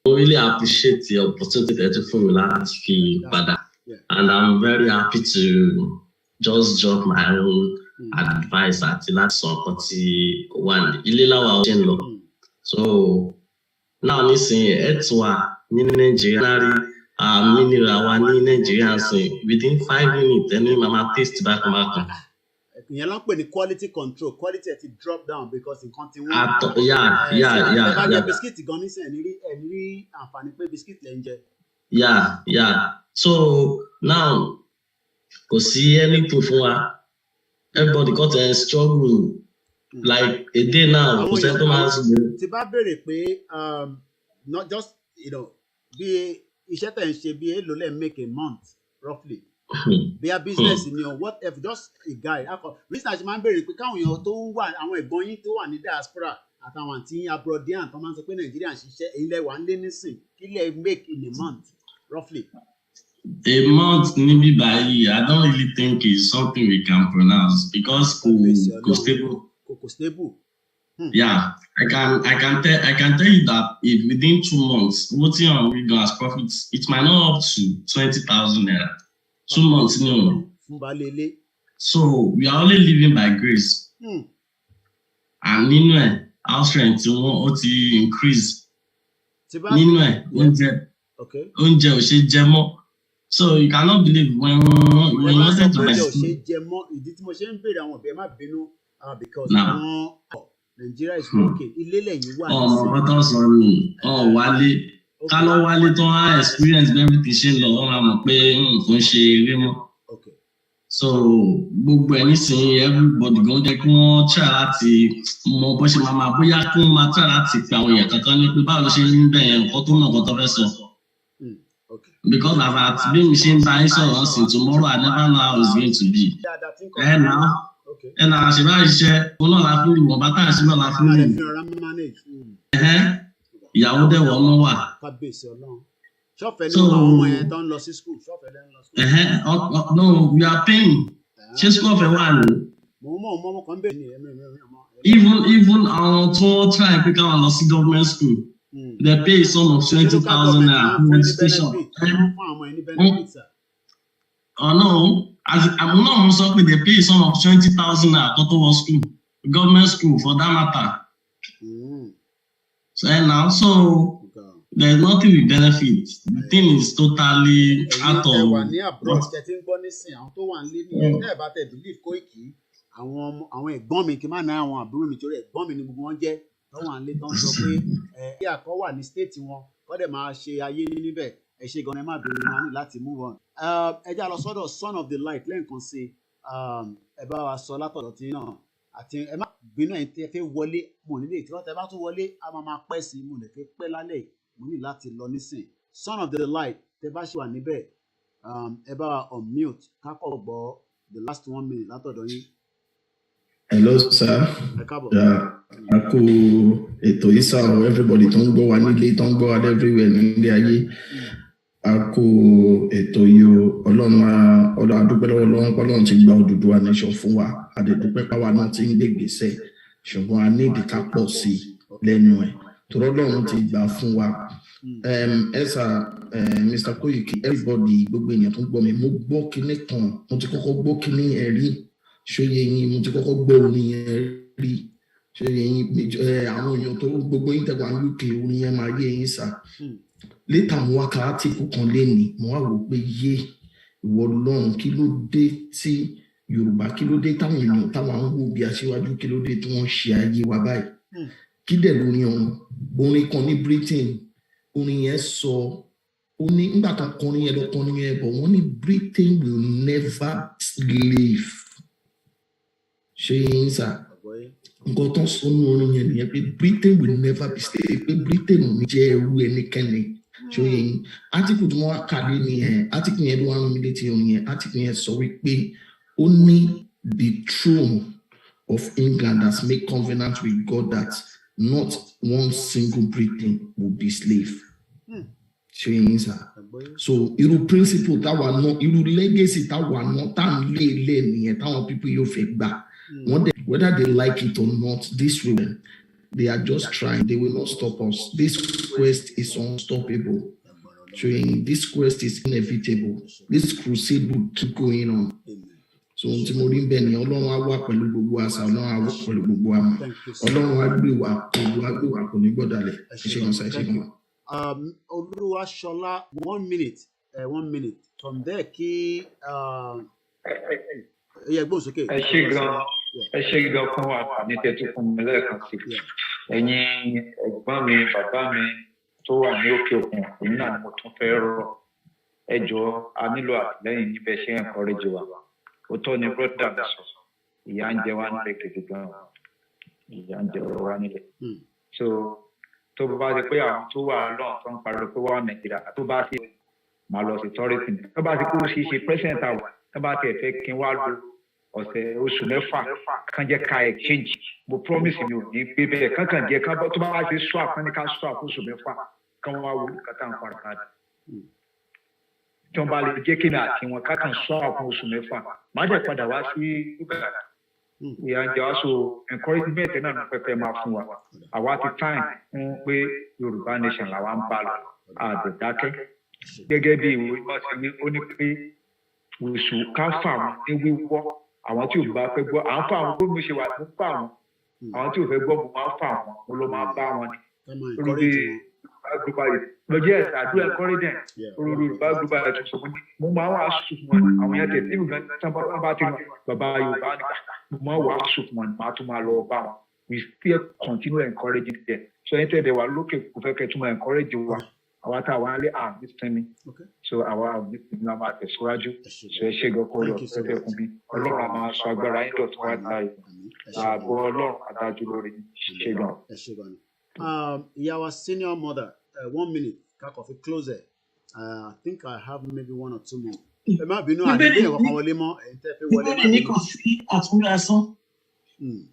really appreciate the opportunity for me last few and I'm very happy to just drop my own advice at last one. So now listen, it's in Nigeria Ominira wa ní Nigeria sìn within 5 minutes ẹni mama taste bákan. ìyẹn ló ń pè ní quality control, quality ẹ̀ ti drop down because nǹkan ti wọ́n. Yeah. bá jẹ bisikíìtì gan nísìnyí ẹni rí àǹfààní pé bisikíìtì lẹ́ ń jẹ. Yeah. So now kò sí anything fún wa. Everybody got a struggle like a day now. Kò sẹ́ni tó máa ń sùn. Tí bá béèrè pé not just bí iṣẹ́ tẹ̀ ń ṣe bí èlò lẹ́ make a month roughly. Bí a business ni o whatever just a guide. Research máa ń béèrè pé káwọn èèyàn tó ń wà àwọn ẹ̀gbọ́n yín tó wà ní diaspora àtàwọn àti abroadian tó máa ń sọ pé Nàìjíríà ń ṣiṣẹ́ èyí lẹ wà ń lé nísìn kí lẹ make in a month roughly. A month níbí báyìí, I don't really think it's something we can pronounce because kò stable. Yeah, I can tell you that if within 2 months, what you are going as profits, it might not up to 20,000 naira. 2 months, no. So we are only living by grace. And nínú ẹ̀, house rent ó ti increase. Nínú ẹ̀, oúnjẹ ò ṣe jẹ mọ́. So you cannot believe when you wanted to buy school. Ìdí tí mo ṣe ń béèrè àwọn ọ̀bẹ má bínú because àwọn Nigeria is working. Ilé lẹ́yìn wà. Ọmọ tó sọ ni wálé ká lọ wálé tó wá experience bí everything ṣe ń lọ wọn máa mọ̀ pé kò ń ṣe eré mọ́. So gbogbo ẹ̀ nísìnyí everybody gan jẹ́ kí wọ́n try láti mọ bó ṣe máa bóyá kí wọ́n máa try láti pe àwọn èèyàn kankan ní pé báwo ló ṣe ń bẹ̀ yẹn nǹkan tó mọ̀ nǹkan tó fẹ́ sọ. Because I've had been machine buying so tomorrow I never know how it's going to be. And now she buy share, we not laughing anymore, but I not laughing anymore. Ìyàwó dẹ̀ wọ̀ ọmọ wà. No, we are paying. Ṣé school fẹ́ wà ní? Even àwọn tó try pick out lọ sí government school. They pay a sum of 20,000 naira for registration. Oh no, I'm not sure they pay a sum of 20,000 naira to school, government school for that matter. So now, there's nothing with benefit. The thing is totally out of. Àwọn ẹ̀gbọ́n mi kí n má ná àwọn àbúrò mi torí ẹ̀gbọ́n mi ni gbogbo wọn jẹ́ lọ́wọ́ àlẹ́ tó ń sọ pé kí àkọ́ wà ní stéètì wọn kọ́ dẹ̀ máa ṣe ayé níbẹ̀ ẹ ṣe gan-an ẹ má bèrè wọn ní láti move on. Ẹ já lọ sọ́dọ̀ son of the light lẹ́ǹkan sí ẹ bá wa sọ látọ̀dọ̀ tí náà àti ẹ má bínú ẹ̀ tẹ́ fẹ́ wọlé mo nílé ìtura tẹ́ bá tún wọlé a máa pẹ́ sí mo lè fẹ́ pẹ́ lálẹ́ mo ní láti lọ nísìn son of the light tẹ́ bá ṣe wà níbẹ̀ ẹ bá wa unmute kákọ̀ gbọ́ the last 1 minute látọ̀dọ̀ yín. Hello, sir. A kú ètò yìí sá o, everybody tó ń gbọ́ wa nílé tó ń gbọ́ wa everywhere nílé ayé. A kú ètò yìí o, Ọlọ́run adúpẹ́ lọ́wọ́ Ọlọ́run ti gba Odùduwà nation fún wa. A dẹ̀ dúpẹ́ páwa náà ti ń gbé ìgbésẹ̀ ṣùgbọ́n a ní ìdí ká pọ̀ sí lẹ́nu ẹ̀. Torí Ọlọ́run ti gbà fún wa. Mr. Koiki, everybody gbogbo èèyàn tó ń gbọ́ mi, mo gbọ́ kinní kan, mo ti kọ́kọ́ gbọ́ kinní ẹ̀rí. Ṣóyè yín mo ti kọ́kọ́ gbọ́ orin yẹn rí ṣóyè yín àwọn èèyàn tó gbogbo yín tẹ̀wá UK orin yẹn máa yé yín sá létà mo wá ka átíkù kan lénìí mo wá wò pé yé ìwọ Ọlọ́run kí ló dé tí Yorùbá kí ló dé táwọn èèyàn táwọn ń wò bí aṣíwájú kí ló dé tí wọ́n ṣe ayé wa báyìí kí dẹ̀ lórí orin kan ní Britain orin yẹn sọ ó ní nígbà kan kọrin yẹn lọ kọrin yẹn bọ̀ wọ́n ní Britain will never leave. Ṣé yín sá nǹkan tó ń sọ ní orin yẹn nìyẹn pé Britain will never be slave pé Britain ò ní jẹ́ ẹrú ẹnikẹ́ni ṣé yín átíkù tí wọ́n kà lé nìyẹn átíkù yẹn ló wà nínú ilé tí orin yẹn átíkù yẹn sọ wípé ó ní the throne of England has made covenant with God that not one single Britain will be slave. Ṣé yín sá so irú principle táwa náà irú legacy táwa náà tá à ń lé nìyẹn táwọn people yóò fẹ́ gbà. Whether they like it or not, this will they are just trying. They will not stop us. This quest is unstoppable. Showing this quest is inevitable. This crusade will keep going on. So Timothy Benny, Ọlọ́run á wà pẹ̀lú gbogbo àṣà, Ọlọ́run á wà pẹ̀lú gbogbo àmọ́. Ọlọ́run á gbé wa kò ní gbọ́dọ̀ lẹ̀. Oluwashola, 1 minute. 1 minute. From there, kí gbóhùn sókè. ẹ ṣé gan fún àǹfààní tẹ́ tún fún mi lẹ́ẹ̀kan sí ẹ̀yin ẹ̀gbọ́n mi bàbá mi tó wà ní òkè òkun èyí náà ni mo tún fẹ́ rọ̀ ẹ jọ̀ọ́ a nílò àtìlẹ́yìn níbẹ̀ ṣe encourage wa òótọ́ ni brother mi sọ ìyà ń jẹ wá nílé gidi gan ìyà ń jẹ wá nílé so tó bá ti pé àwọn tó wà lọ́n tó ń pariwo pé wọ́n Nàìjíríà tó bá ti máa lọ sí tourism tó bá ti kó ṣe president àwọn tó bá ti ẹ̀fẹ́ kí n wá lo ọ̀sẹ̀ oṣù mẹ́fà kan jẹ́ ká exchange mo promise mi ò ní gbé bẹ́ẹ̀ kankan jẹ́ ká tó bá wá sí swap kan ní ká swap oṣù mẹ́fà kan wá wo kàtà ń fara káàdì tí wọ́n bá lè jẹ́ kí ni àti wọn kákan swap oṣù mẹ́fà má jẹ́ padà wá sí Uganda ìyá ń jẹ́ wá so encouragement náà ní pẹ́pẹ́ máa fún wa àwa ti time fún pé Yorùbá nation làwa ń bá lọ àdẹ̀dákẹ́ gẹ́gẹ́ bí ìwé wọn ti ní ó ní pé oṣù ká fà wọn ní wíwọ́ àwọn tí ò bá fẹ́ gbọ́ à ń fà wọn gómìnà ṣe wà ní fà wọn àwọn tí ò fẹ́ gbọ́ mo máa ń fà wọn mo ló máa bá wọn ní lórí gbogbo ayé lọ́jọ́ ẹ̀sà àdúrà encouragement lórí Yorùbá gbogbo ayé tó sọ fún mi mo máa wà á sùn wọn àwọn yẹn tẹ̀ tí ìgbà sábà bá ti wọn bàbá Yorùbá nígbà mo máa wà á sùn wọn máa tún máa lọ bá wọn we still continue encouraging them so ẹni tẹ̀ dẹ̀ wà lókè kò fẹ́ kẹ́ tún máa encourage wa àwa tá àwọn alẹ́ àmì sinmi so àwa àmì sinmi náà máa tẹ̀síwájú so ẹ ṣe gọ́kọ́ lọ fẹ́fẹ́ fún mi Ọlọ́run a máa sọ agbára yín dọ̀tún wá láàyè ààbò Ọlọ́run adájú lórí ṣe gan. Ìyá wa senior mother 1 minute kakọ̀ fi close it I think I have maybe 1 or 2 more. ẹ má bínú àdéhùn ẹ̀kọ́ kan wọlé mọ́ ẹ̀yin tẹ́ fẹ́ wọlé. ìbéèrè ní kò sí àtúnlásán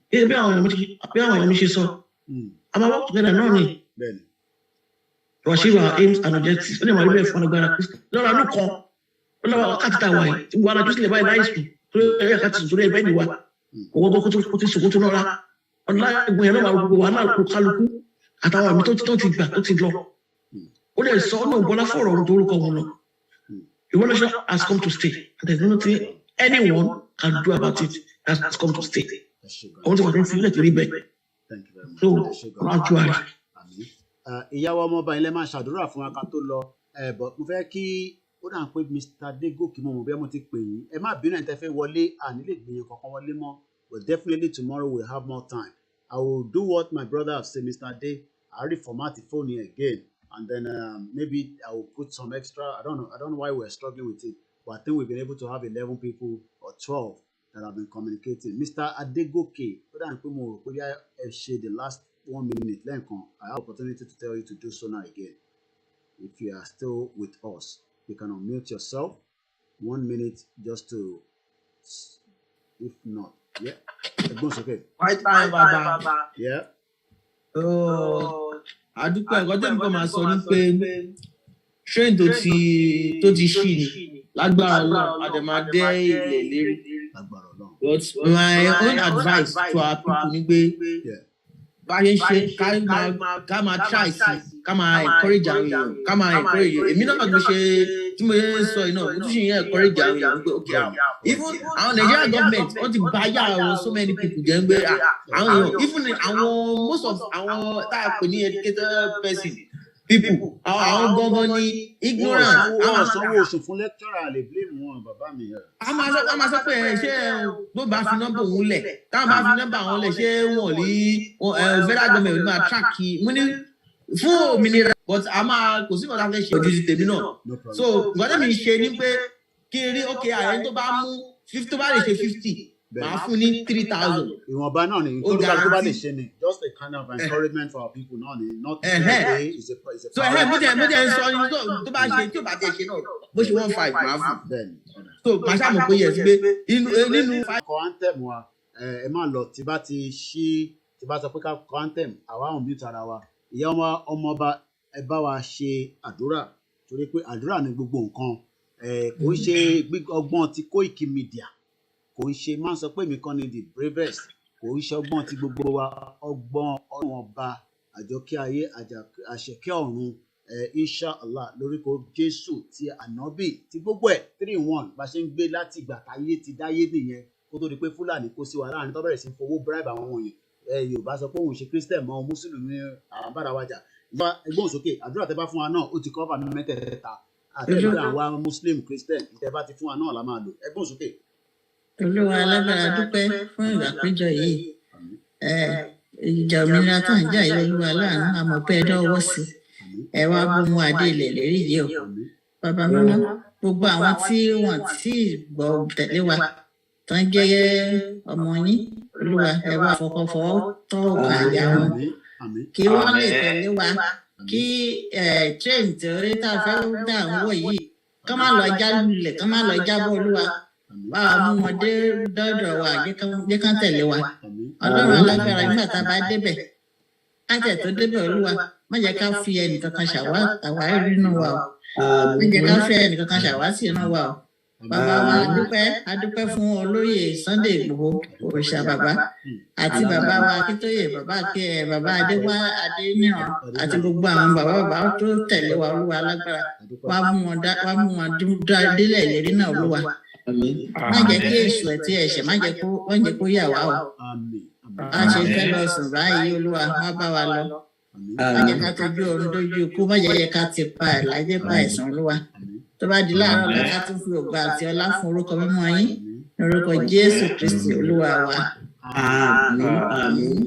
bí àwọn èèyàn mi ṣe sọ a máa work together náà ni. To achieve our aims and objectives. Ó lè máa rí bẹ́ẹ̀ fún agbára Kristi. Lọ́ra ló kan, ó lọ́wọ́ wákàtí tá a wà yìí, tí wọ́n alájú sílẹ̀ báyìí láìsùn, tó yẹ ẹ̀ka ti sùn lórí ẹ̀bẹ́ ìwà. Owó gbọ́ kó ti sòkó tó lọ́ra. Ọ̀la ìgbọ̀n yẹn náà máa gbogbo wa náà kó kálukú àtàwọn àmì tó ti gbà tó ti lọ. Ó lè sọ ọ́nà ìbọlá fọ̀rọ̀ ohun tó orúkọ wọn lọ. The revolution has come to stay and there is nothing anyone can do about it. It has come to stay. Àwọn tí wọ́n ti fi ilẹ̀ torí bẹ́ẹ̀. So, wọ́n á ju àrà. Ìyàwó ọmọọba ilẹ̀ máa ṣàdúrà fún wa ká tó lọ but mo fẹ́ kí ó dà pé Mr. Adegoke mo mọ̀ bí mo ti pè yín ẹ má bínú ẹ̀ tẹ́ fẹ́ wọlé àní lè gbìyànjú kankan wọlé mọ́ but definitely tomorrow we'll have more time. I will do what my brother have said, Mr. Ade. I reformat the phone here again and then maybe I will put some extra. I don't know why we're struggling with it but I think we've been able to have 11 people or 12 that have been communicating. Mr. Adegoke ó dà pé mo rò pé ẹ ṣe the last 1 minute lẹ́ẹ̀kan I have opportunity to tell you to do so now again if you are still with us you can unmute yourself 1 minute just to if not ẹ̀gbọ́n sókè. White time bàbá. Àdúpẹ́ ẹ̀kọ́ tẹ́lẹ̀ kọ́ máa sọ ní pé train tó ti ṣì ní lágbára Ọlọ́run àdèmàdé ilẹ̀ lérí but my own advice to our people ni pé bá ṣe ń ṣe ká máa try sí ká máa encourage àwọn èèyàn ká máa encourage èmi náà tó ṣe tí mo ṣe ń sọ iná mo tún ṣe yẹn encourage àwọn èèyàn wípé okay even àwọn Nigeria government wọ́n ti bá yà àwọn so many people jẹ́ ń gbé àwọn èèyàn even àwọn most of àwọn tá a pè ní educated person people àwọn gangan ní ignorant àwọn sanwó oṣù fún lecturer lè blame wọn bàbá mi. a máa sọ pé ṣé ló bá fi nọ́mbà òun lẹ̀ táwọn bá fi nọ́mbà àwọn lẹ̀ ṣé wọ́n rí federal government máa track mo ní fún òmìnira but a máa kò sí nǹkan tá a fẹ́ ṣe ojú ti tèmi náà so nǹkan tẹ́mi ṣe ni pé kí n rí okay àyẹ̀ni tó bá mú 50 tó bá lè ṣe 50 màá fún ní 3,000. ìwọ̀nba náà ni tó bá lè ṣe ni just a kind of encouragement for our people náà ni not today is a so mo jẹ́ ń sọ ní tó bá ṣe tí ò bá jẹ́ ṣe náà bó ṣe 1.5 màá fún so màá ṣàmù pé yẹ sí pé nínú. kọ anthem wa ẹ má lọ tí bá sọ pé ká kọ anthem àwa ò mute ara wa ìyá ọmọọba ẹ bá wa ṣe àdúrà torí pé àdúrà ni gbogbo nǹkan kò ń ṣe ọgbọ́n ti KOIKIMEDIA kò ń ṣe máa ń sọ pé mi kan ni the bravest kò ń ṣe ọgbọ́n ti gbogbo wa ọgbọ́n ọlọ́run ọba àjọkẹ́ ayé àṣẹkẹ́ ọ̀run inshallah lórúkọ Jésù ti ànábì ti gbogbo ẹ̀ 3-in-1 bá ṣe ń gbé láti ìgbà táyé ti dáyé nìyẹn kó tó di pé Fúlàní kó sí wa láàrin tó bẹ̀rẹ̀ sí fowó bribe àwọn wọ̀nyí Yorùbá sọ pé òun ṣe Christian mọ́ mùsùlùmí àwọn bára wájà ẹgbọ́n sókè àdúrà tẹ́ bá fún wa náà ó ti cover ní mẹ́tẹ̀ẹ̀ta àtẹ̀gbẹ́ àwọn muslim christian tẹ́ bá ti fún wa náà la máa lò ẹgbọ́n sókè. Olúwa alágbára dúpẹ́ fún ìgbàpéjọ yìí ìjà òmìnira tá à ń jà yìí Olúwa láàánú àmọ́ pé ẹ dọ́wọ́ sí ẹ wá gbóhùn adé ilẹ̀ lérí yìí o bàbá mímọ́ gbogbo àwọn tí wọ́n ti gbọ́ tẹ̀lé wa tán jẹ́ ọmọ yín Olúwa ẹ wá fọkànfọ́ tọ́ àyà wọn kí wọ́n lè tẹ̀lé wa kí train tí orí tá a fẹ́ dà ń wọ̀ yìí kán má lọ já lulẹ̀ kán má lọ jábọ́ Olúwa bá a mú wọn dé dọ́dọ̀ wa jẹ́ kán tẹ̀lé wa Ọlọ́run alágbára nígbà tá a bá débẹ̀ kájẹ̀ tó débẹ̀ Olúwa má jẹ́ ká fi ẹnìkankan ṣàwárí nínú wa o má jẹ́ ká fi ẹnìkankan ṣàwásí nínú wa o bàbá wa adúpẹ́ fún olóyè Sunday Igboho òrìṣà bàbá àti bàbá wa Akíntóyè bàbá Adéwà Adéníran àti gbogbo àwọn bàbá tó tẹ̀lé wa Olúwa alágbára wá mú wọn délẹ̀ ìlérí náà Olúwa má jẹ́ kí èṣù ẹ̀tí ẹ̀ṣẹ̀ má jẹ́ kó yà wá o a ṣe fẹ́ lọ sùn báyìí Olúwa má bá wa lọ má jẹ́ ká tójú oorun dójú ikú má jẹ́ ká ti pa ẹ̀ lájẹ́ pa ẹ̀sán Olúwa tó bá di láàárọ̀ lọ́ká tó fi ògbà àti ọlá fún orúkọ mímọ́ yín lórúkọ Jésù Kristi Olúwa wa. Àmín.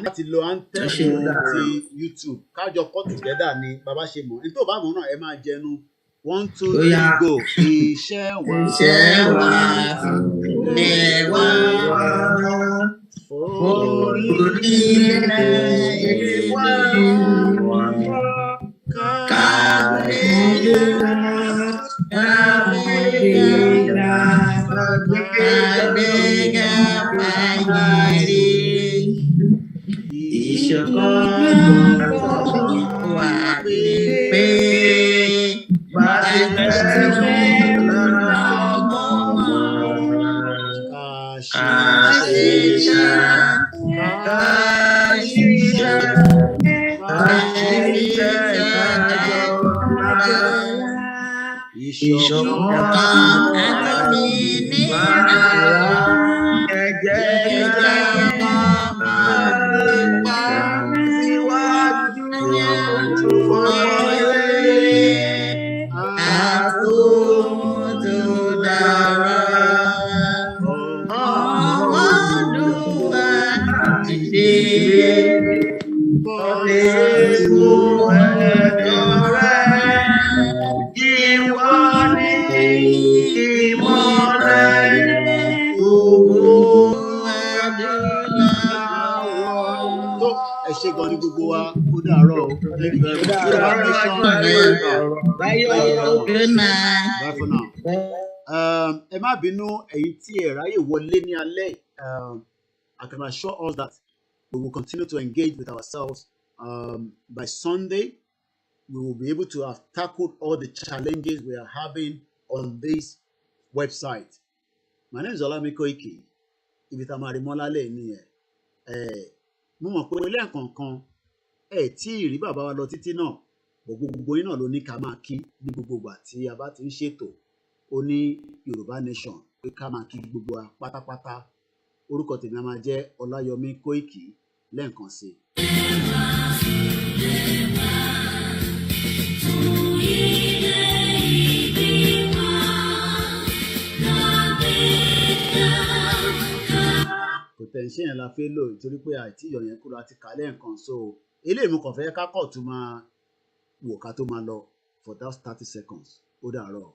láti lo anthem àti YouTube kájọ kọ́ together ni bàbá ṣe mọ̀ nítorí bá mọ̀ náà ẹ máa jẹnu 1 2 3 go. Iṣẹ́ wa lẹ́wà orílẹ̀-èdè wa. ẹ má bínú ẹ̀yin tí ẹ ráyè wọlé ní alẹ́ I can assure us that we will continue to engage with ourselves by Sunday we will be able to have tackled all the challenges we are having on this website. My name is Olamilekan ibi tá a máa rí mọ́ lálẹ́ nìyẹn mo mọ̀ pé ilé ẹ̀kọ̀ọ̀kan tí ì rí bàbá wa lọ títí náà gbogbo yín náà ló ní ká máa kí ní gbogbo ìgbà tí a bá ti ń ṣètò ó ní Yorùbá nation pé ká máa kí gbogbo wa pátápátá orúkọ tèmi a máa jẹ́ Ọláyọmí Kóìkì lẹ́ẹ̀kan sí potential yẹn la fẹ́ lò nítorí pé àìtí ìyọ̀ yẹn kúrò àti kàlẹ́ nǹkan so eléyìí mo kàn fẹ́ ká kọ̀ tún máa wò ká tó máa lọ for that 30 seconds ó dàárọ̀.